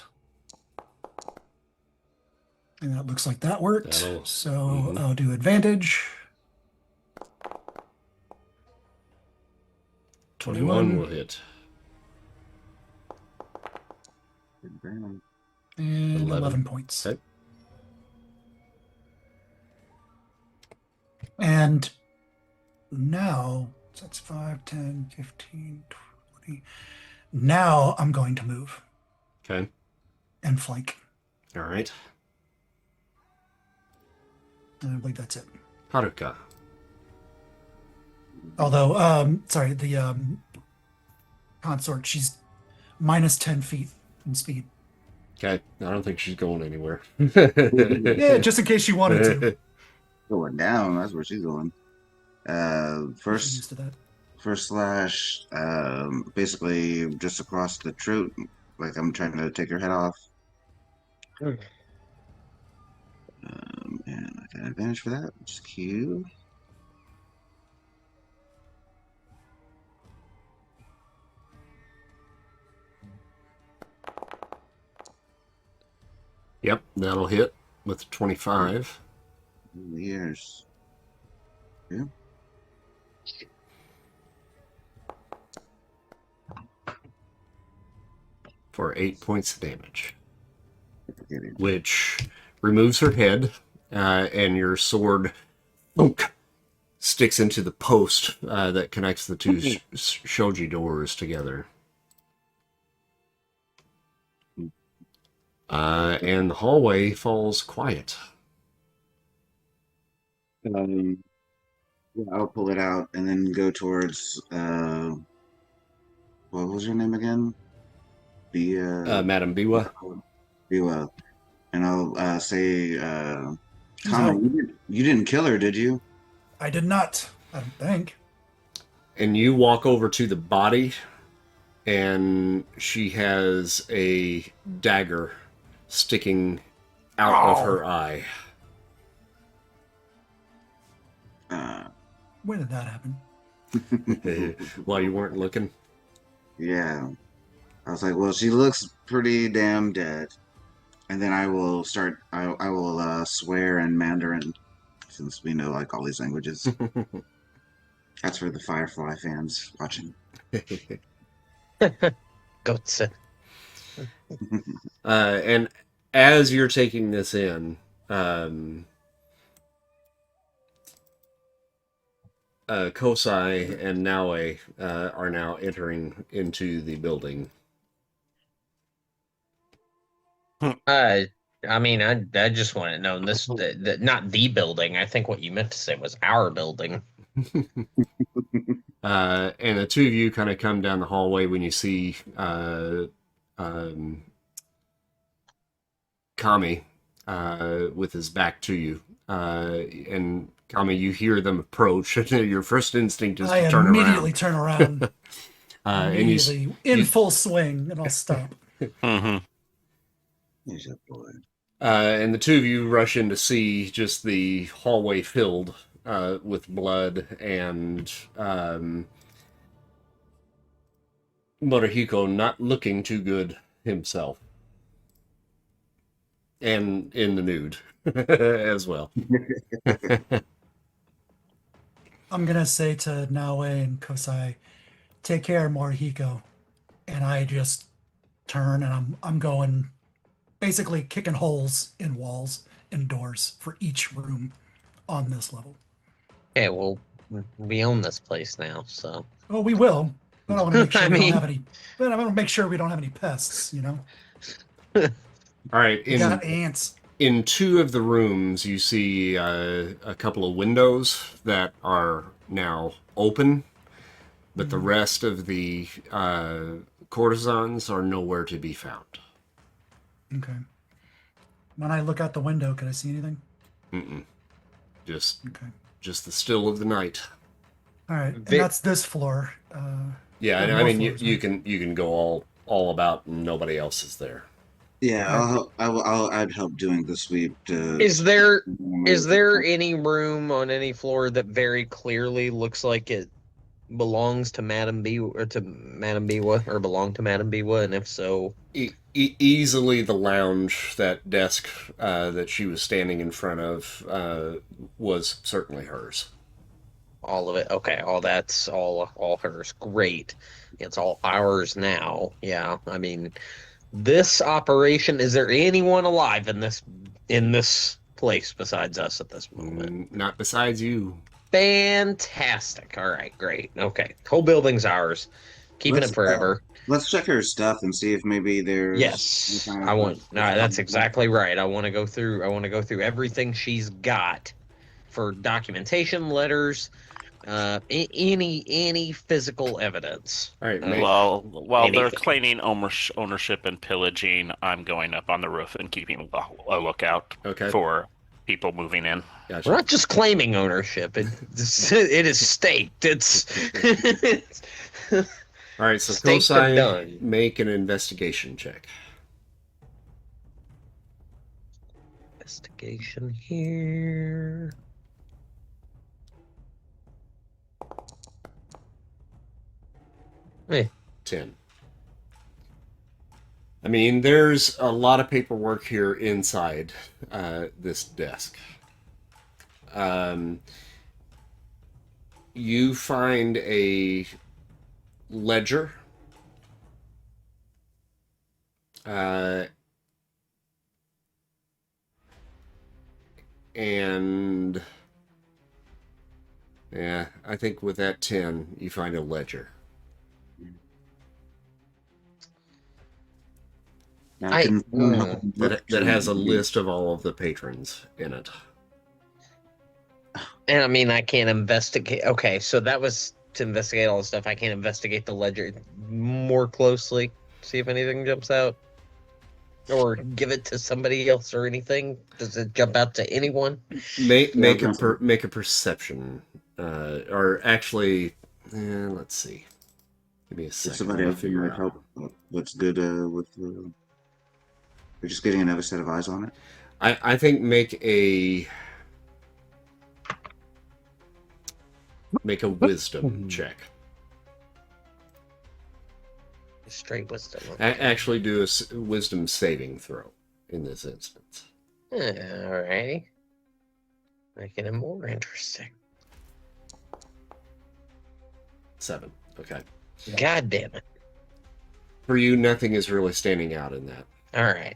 And that looks like that worked. That'll- So mhm. I'll do advantage. 21 will hit. And 11. 11 points. Okay. And now, so that's 5, 10, 15, 20. Now I'm going to move Okay. and flank. All right. And I believe that's it. Haruka. Although, sorry, the consort, she's minus 10 feet in speed. Okay. I don't think she's going anywhere. Yeah, just in case she wanted to. Going down. That's where she's going. She's First used to that. first slash. Basically just across the throat. Like I'm trying to take her head off. Okay. And I got advantage for that, which is cute. Yep, that'll hit with 25 Years. Yeah. for 8 points of damage, Get it. which removes her head, and your sword thunk, sticks into the post that connects the two shoji doors together. And the hallway falls quiet. Yeah, I'll pull it out and then go towards what was her name again? Madame Biwa. Biwa. And I'll say She's Kama, out. you didn't kill her, did you? I did not, I don't think. And you walk over to the body, and she has a dagger sticking out of her eye. When did that happen? While you weren't looking. Yeah. I was like, well, she looks pretty damn dead. And then I will start I will swear in Mandarin, since we know like all these languages. That's for the Firefly fans watching. Gotcha. And as you're taking this in, Kosai and Naue are now entering into the building. I mean, I just want to know this, not the building. I think what you meant to say was our building. And the two of you kind of come down the hallway when you see Kami with his back to you. And Kami, you hear them approach. Your first instinct is to turn around. I immediately turn around. Immediately, and in full swing, and I'll stop. Mm-hmm. He's a boy. And the two of you rush in to see just the hallway filled with blood and Morihiko not looking too good himself. And in the nude as well. I'm gonna say to Naue and Kosai, take care, Morihiko. And I just turn and I'm going basically kicking holes in walls and doors for each room on this level. Okay, well, we own this place now, so. Oh, we will. But I want to make sure I we mean- don't have any. But I want to make sure we don't have any pests. You know, All right. we got ants. In two of the rooms, you see a couple of windows that are now open, but the rest of the courtesans are nowhere to be found. Okay. When I look out the window, can I see anything? Mm-mm. Just Okay. the still of the night. All right. And Vic- that's this floor. Yeah, There I are mean, more floors, you right? can go all about, and nobody else is there. Yeah, I'd help doing the sweep. Is there any room on any floor that very clearly looks like it belongs to Madame Biwa or belong to Madame Biwa, and if so, Easily the lounge, that desk that she was standing in front of, was certainly hers. all of it? Okay, all that's all hers. Great. It's all ours now. Yeah, I mean, this operation. Is there anyone alive in this place besides us at this moment? Not besides you. Fantastic. All right, great. Okay, whole building's ours. Keeping Let's, it forever. Let's check her stuff and see if maybe there's Yes, some kind I of, want. No, that's exactly right. I want to go through. I want to go through everything she's got for documentation, letters, any physical evidence. All right, Well, while they're anything. claiming ownership and pillaging, I'm going up on the roof and keeping a lookout Okay. for people moving in. Gotcha. We're not just claiming ownership. It is staked. It's All right, so staked and Kosai, done. make an investigation check. Investigation here. Eh, 10. I mean, there's a lot of paperwork here inside this desk. You find a ledger. And yeah, I think with that 10, you find a ledger. I can That has a list of all of the patrons in it. And I mean, I can't investigate. Okay, so that was to investigate all the stuff. I can't investigate the ledger more closely, see if anything jumps out, or give it to somebody else or anything. Does it jump out to anyone? Make a perception, or actually, let's see. Give me a If second. somebody I'll else figure might out. help. What's good with we're just getting another set of eyes on it. I think make a wisdom check. Straight wisdom. Actually, do a wisdom saving throw in this instance. Alrighty. Making it more interesting. 7. Okay. God damn it. For you, nothing is really standing out in that. Alright.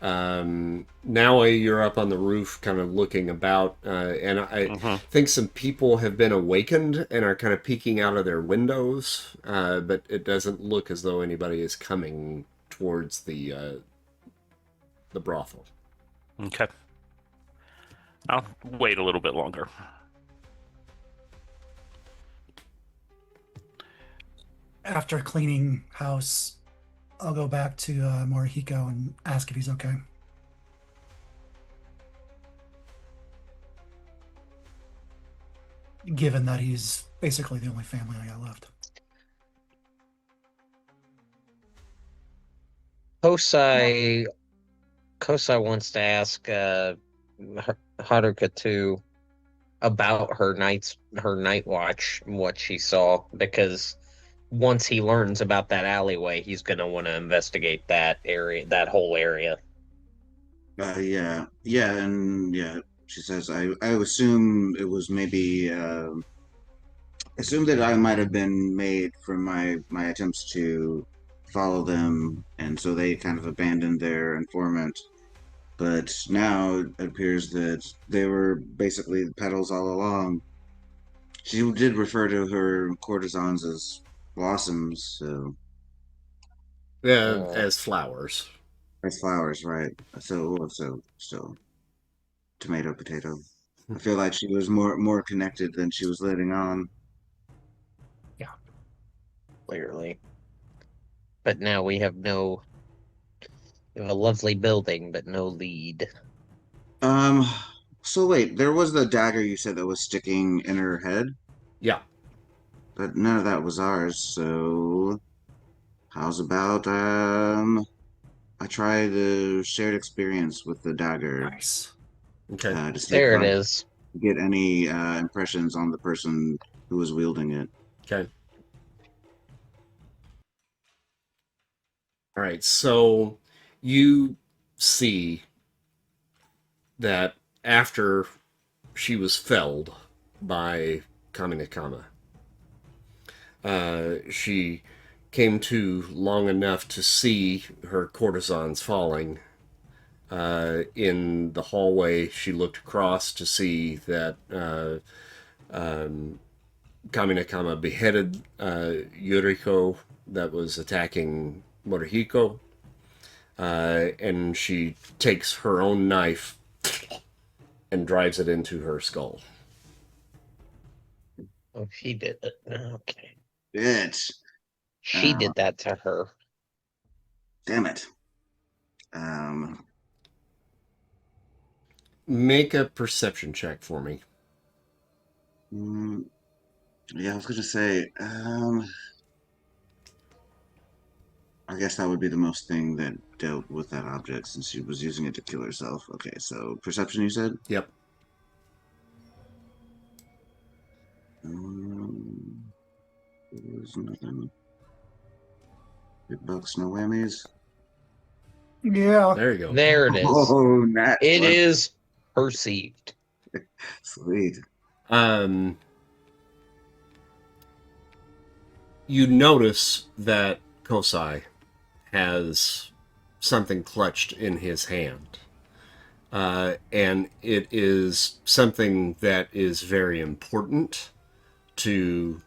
Now you're up on the roof, kind of looking about, and I think some people have been awakened and are kind of peeking out of their windows, but it doesn't look as though anybody is coming towards the brothel. Okay. I'll wait a little bit longer. After cleaning house, I'll go back to Morihiko and ask if he's okay. Given that he's basically the only family I got left. Kosai wants to ask Haruka too about her night watch, what she saw, because once he learns about that alleyway, he's gonna want to investigate that area, that whole area. Yeah, and she says, I assume it was maybe, assume that I might have been made from my attempts to follow them, and so they kind of abandoned their informant. But now it appears that they were basically the petals all along. She did refer to her courtesans as blossoms, so Yeah, as flowers. as flowers, right? So still tomato potato. I feel like she was more connected than she was letting on. Yeah. Clearly. But now we have a lovely building, but no lead. So wait, there was the dagger you said that was sticking in her head, Yeah. but none of that was ours. So how's about I try the shared experience with the dagger Nice. Okay. to see There if it I is. get any impressions on the person who was wielding it. Okay. All right. So you see that after she was felled by Kaminakama, she came to long enough to see her courtesans falling. In the hallway, she looked across to see that Kaminakama beheaded Yuriko that was attacking Morihiko, and she takes her own knife and drives it into her skull. Oh, she did it. Okay. Bitch. She did that to her. Damn it. Make a perception check for me. Yeah, I was gonna say, I guess that would be the most thing that dealt with that object since she was using it to kill herself. Okay, so perception, you said? Yep. There's nothing. Big bucks, no whammies. Yeah. There you go. There it is. Oh, nat It one. is perceived. Sweet. You notice that Kosai has something clutched in his hand. And it is something that is very important to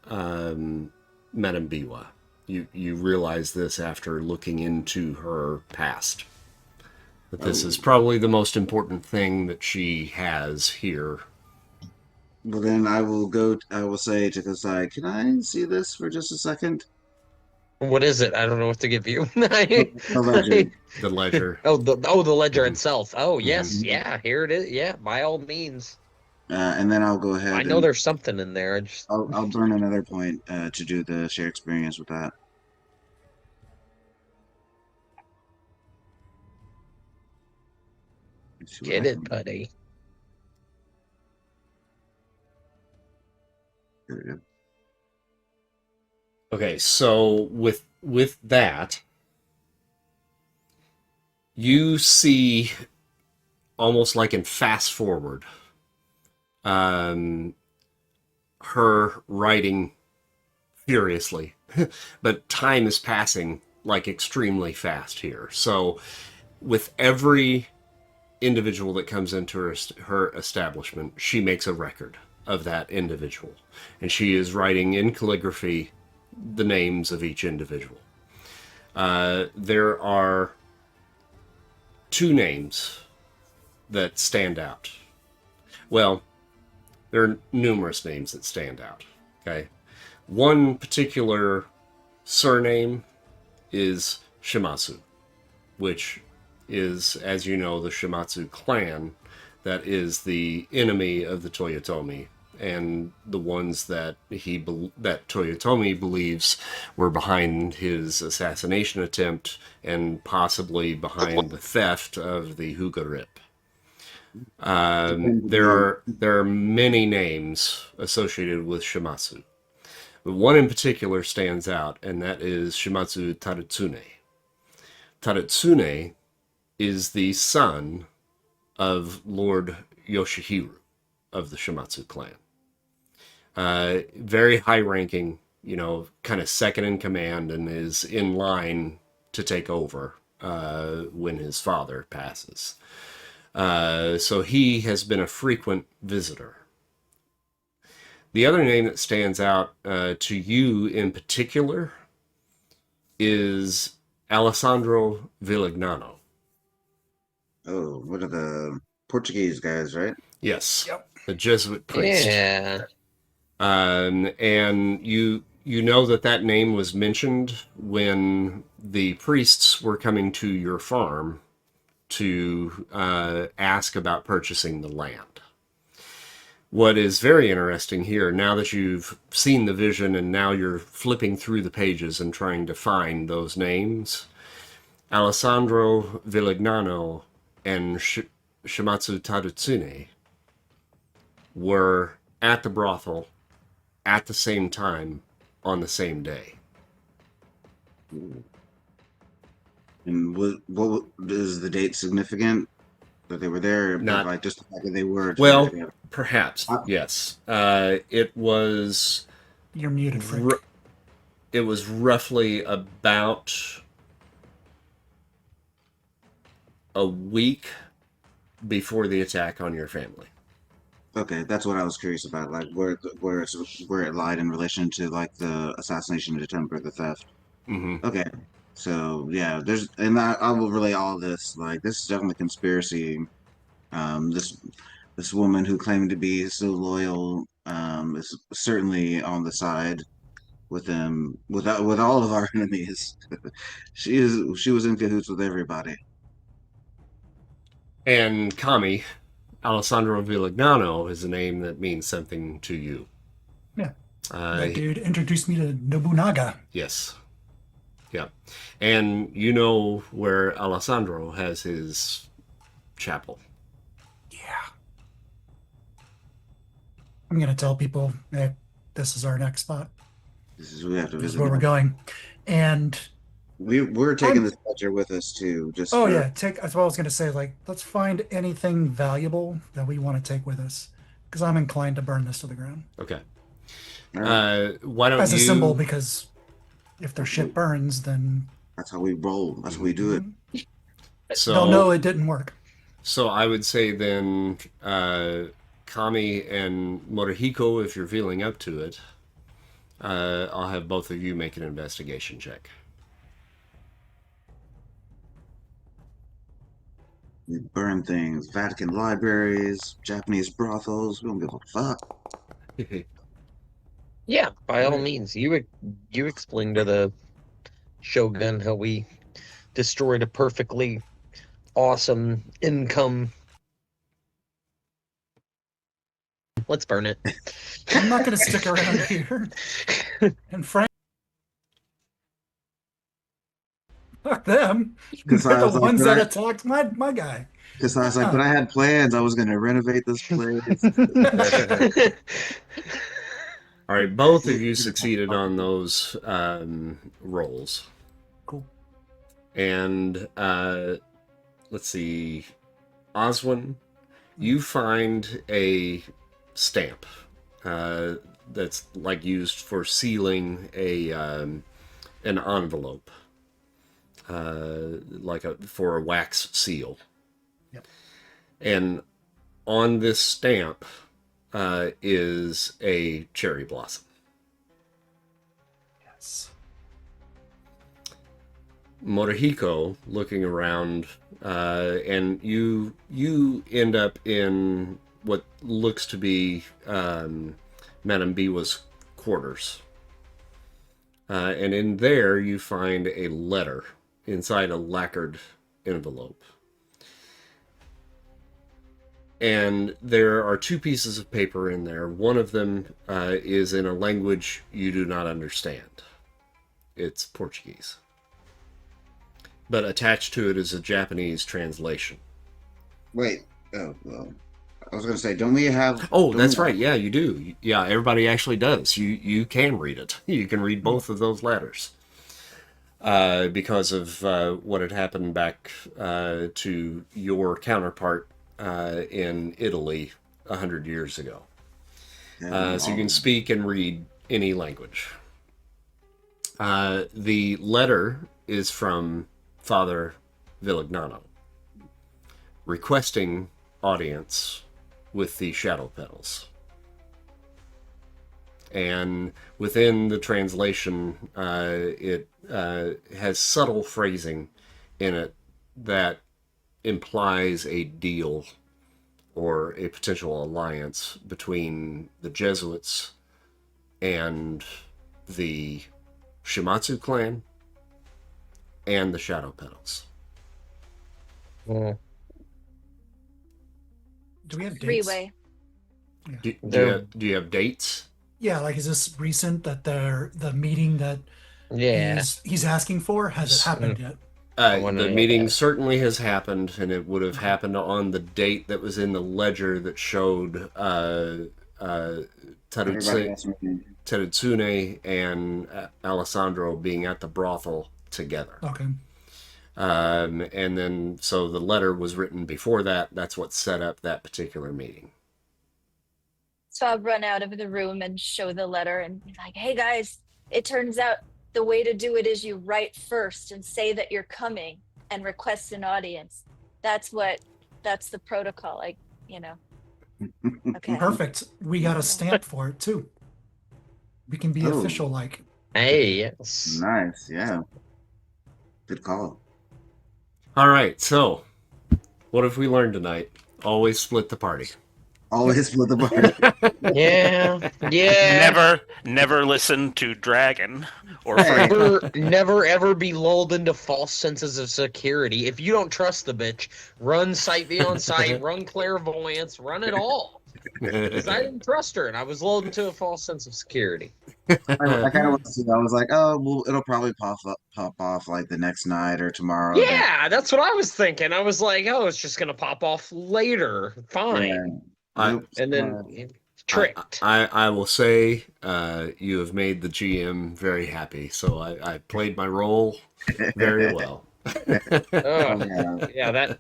Madame Biwa. You realize this after looking into her past. That this is probably the most important thing that she has here. Well, then I will say to Kasai, can I see this for just a second? What is it? I don't know what to give you. The ledger. The ledger. The ledger Mhm. itself. Oh, yes. Mhm. Yeah, here it is. Yeah, by all means. And then I'll go ahead I know and there's something in there. I'll burn another point to do the share experience with that. Let's see what Get I it, can- buddy. There we go. Okay, so with that, you see almost like in fast forward, her writing furiously, but time is passing like extremely fast here. So with every individual that comes into her establishment, she makes a record of that individual. And she is writing in calligraphy the names of each individual. There are 2 names that stand out. Well, there are numerous names that stand out. Okay. One particular surname is Shimatsu, which is, as you know, the Shimatsu clan that is the enemy of the Toyotomi, and the ones that that Toyotomi believes were behind his assassination attempt and possibly behind the theft of the Huga Rip. There are many names associated with Shimatsu, but one in particular stands out, and that is Shimatsu Tadatsune. Tadatsune is the son of Lord Yoshihiru of the Shimatsu clan. Very high-ranking, kind of second in command, and is in line to take over when his father passes. So he has been a frequent visitor. The other name that stands out to you in particular is Alessandro Villagnano. Oh, what are the Portuguese guys, right? Yes. Yep. The Jesuit priest. Yeah. And you know that name was mentioned when the priests were coming to your farm to ask about purchasing the land. What is very interesting here, now that you've seen the vision and now you're flipping through the pages and trying to find those names, Alessandro Villagnano and Shimatsu Tadatsune were at the brothel at the same time on the same day. And what is the date significant that they were there? Not like just the fact that they were. well, together? perhaps yes. It was. You're muted, Frank. It was roughly about a week before the attack on your family. Okay, that's what I was curious about, like where it lied in relation to like the assassination attempt or the theft. Mm-hmm. Okay, so yeah, I will relay all this. Like this is definitely conspiracy. This woman who claimed to be so loyal is certainly on the side with them with all of our enemies. She was in cahoots with everybody. And Kami, Alessandro Villagnano, is a name that means something to you. Yeah. That dude introduced me to Nobunaga. Yes. Yeah. And you know where Alessandro has his chapel. Yeah. I'm going to tell people, hey, this is our next spot. We have to This is visit. where we're going. And we're taking this ledger with us too. That's what I was going to say. Like, let's find anything valuable that we want to take with us, because I'm inclined to burn this to the ground. Okay. Right. Why don't as you... a symbol, because if their ship burns, then that's how we roll. That's how we do it. So they'll know it didn't work. So I would say then, Kami and Morihiko, if you're feeling up to it, I'll have both of you make an investigation check. We burn things, Vatican libraries, Japanese brothels. We don't give a fuck. Yeah, by all means, you explain to the Shogun how we destroyed a perfectly awesome income. Let's burn it. I'm not going to stick around here. And Frank, fuck them. They're the ones that attacked my guy. Because I was like, but I had plans. I was going to renovate this place. All right, both of you succeeded on those rolls. Cool. And let's see, Oswin, you find a stamp that's like used for sealing an envelope. for a wax seal. Yep. And on this stamp is a cherry blossom. Yes. Morihiko, looking around, and you end up in what looks to be Madame Biwa's quarters. And in there you find a letter inside a lacquered envelope. And there are 2 pieces of paper in there. One of them is in a language you do not understand. It's Portuguese. But attached to it is a Japanese translation. Wait. Oh, well. I was going to say, don't we have... Oh, don't that's we- right. Yeah, you do. Yeah, everybody actually does. You can read it. You can read both of those letters. Because of what had happened back to your counterpart in Italy 100 years ago. So you can speak and read any language. The letter is from Father Villagnano, requesting audience with the Shadow Petals. And within the translation, it has subtle phrasing in it that implies a deal or a potential alliance between the Jesuits and the Shimatsu clan and the Shadow Petals. Mm. Do we have dates? Three-way. Do you have dates? Yeah, like is this recent that the meeting that Yeah. he's asking for, has it happened yet? The meeting certainly has happened, and it would have happened on the date that was in the ledger that showed Terutsune and Alessandro being at the brothel together. Okay. And then, so the letter was written before that. That's what set up that particular meeting. So I'll run out of the room and show the letter and be like, hey guys, it turns out the way to do it is you write first and say that you're coming and request an audience. That's the protocol. Okay. Perfect. We got a stamp for it too. We can be official like. Hey, yes. Nice, yeah. Good call. All right, so what have we learned tonight? Always split the party. Always split the party. Yeah. Never listen to Dragon or Hey. Never ever be lulled into false senses of security. If you don't trust the bitch, run sight beyond sight, run clairvoyance, run it all. Because I didn't trust her, and I was lulled into a false sense of security. I kind of want to see. I was like, oh, well, it'll probably pop off like the next night or tomorrow. Yeah, that's what I was thinking. I was like, oh, it's just gonna pop off later. Fine. Yeah. And then tricked. I will say you have made the GM very happy, so I played my role very well. Yeah,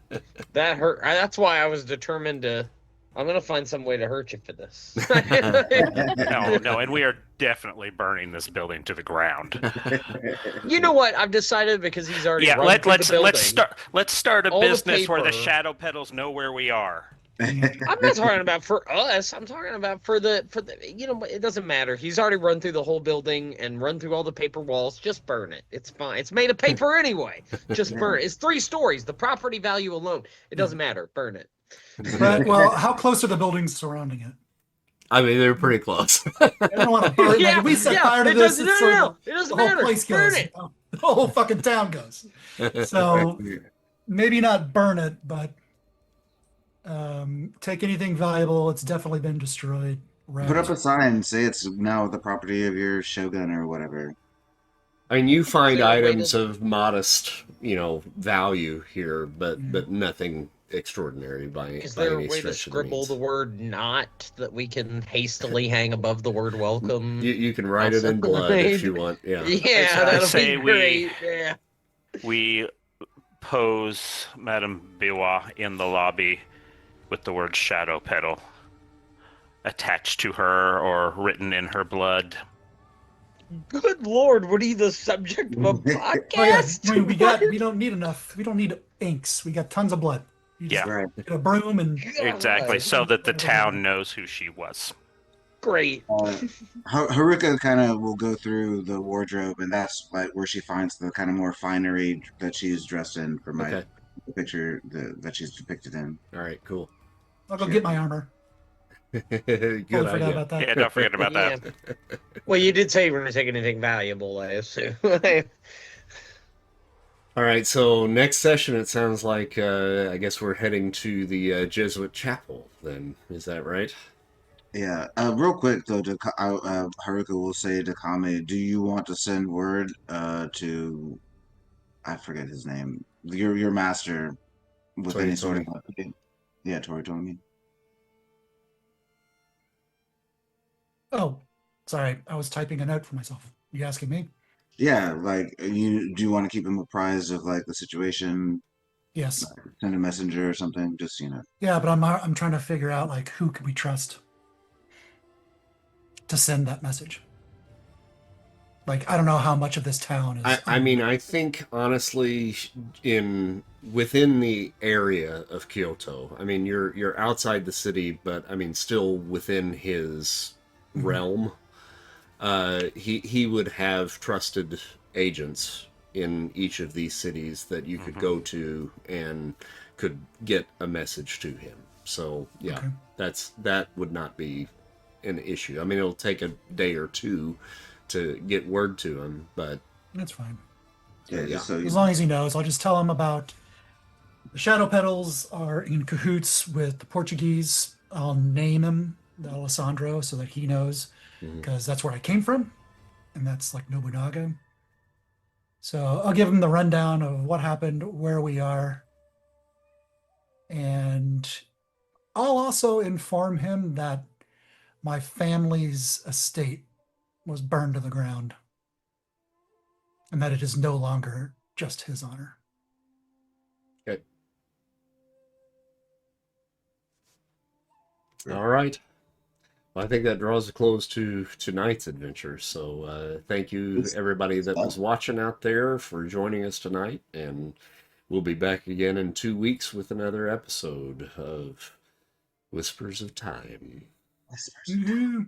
that hurt. That's why I was determined to. I'm gonna find some way to hurt you for this. No, and we are definitely burning this building to the ground. You know what? I've decided because he's already. Yeah, run through the building. let's start a All the business where the paper. Shadow Petals know where we are. I'm not talking about for us. I'm talking about for the. It doesn't matter. He's already run through the whole building and run through all the paper walls. Just burn it. It's fine. It's made of paper anyway. Just burn it. It's 3 stories. The property value alone. It doesn't matter. Burn it. But well, how close are the buildings surrounding it? I mean, they're pretty close. I don't want to burn. Yeah, if we set yeah, fire to it this, doesn't- it's no, sort no, of- it doesn't the whole matter. place Burn goes. it. The whole fucking town goes. So maybe not burn it, but take anything valuable. It's definitely been destroyed. Put up a sign, say it's now the property of your shogun or whatever. I mean, you find there a way items to- of modest, value here, but nothing extraordinary by Is there a any way to stretch of scribble means. the word "not" that we can hastily hang above the word "welcome"? You can write it in blood if you want. Yeah. Yeah, I that'll say be we- great. Yeah. We pose Madame Biwa in the lobby with the word Shadow Petal attached to her or written in her blood. Good Lord, what are you, the subject of a Oh, yeah. Oh yeah, podcast? we don't need enough. We don't need inks. We got tons of blood. You just Yeah, Right. get a broom and exactly. God, So that the Whatever they town want. knows who she was. great. Haruka kind of will go through the wardrobe, and that's like where she finds the kind of more finery that she's dressed in for my Okay. the picture that she's depicted in. All right. Cool. I'll go She get my armor. Good Totally forgot idea. about that. Yeah, don't forget about Yeah. that. Well, you did say you were going to take anything valuable, I assume. All right. So next session, it sounds like I guess we're heading to the Jesuit chapel. Then is that right? Yeah. Real quick though, Haruka will say to Kame, "Do you want to send word to I forget his name, your master with any sort of Tony. update?" Yeah, Toritomi. Oh, sorry. I was typing a note for myself. You asking me? Yeah, like you want to keep him apprised of like the situation, Yes. send a messenger or something, just Yeah, but I'm trying to figure out like who can we trust to send that message. Like I don't know how much of this town is. I mean, I think honestly, in within the area of Kyoto, I mean, you're outside the city, but I mean, still within his Mhm. realm. He would have trusted agents in each of these cities that you could Mhm. go to and could get a message to him. So yeah, Okay. that would not be an issue. I mean, it'll take a day or two to get word to him, but That's fine. yeah, yeah. just so you As know. long as he knows, I'll just tell him about the Shadow Petals are in cahoots with the Portuguese. I'll name him the Alessandro so that he knows Mhm. because that's where I came from, and that's like Nobunaga. So I'll give him the rundown of what happened, where we are, and I'll also inform him that my family's estate was burned to the ground and that it is no longer just his honor. Okay. All right. Well, I think that draws a close to tonight's adventure. So thank you, It's everybody that was fun. watching out there, for joining us tonight. And we'll be back again in 2 weeks with another episode of Whispers of Time. Whispers. Woohoo!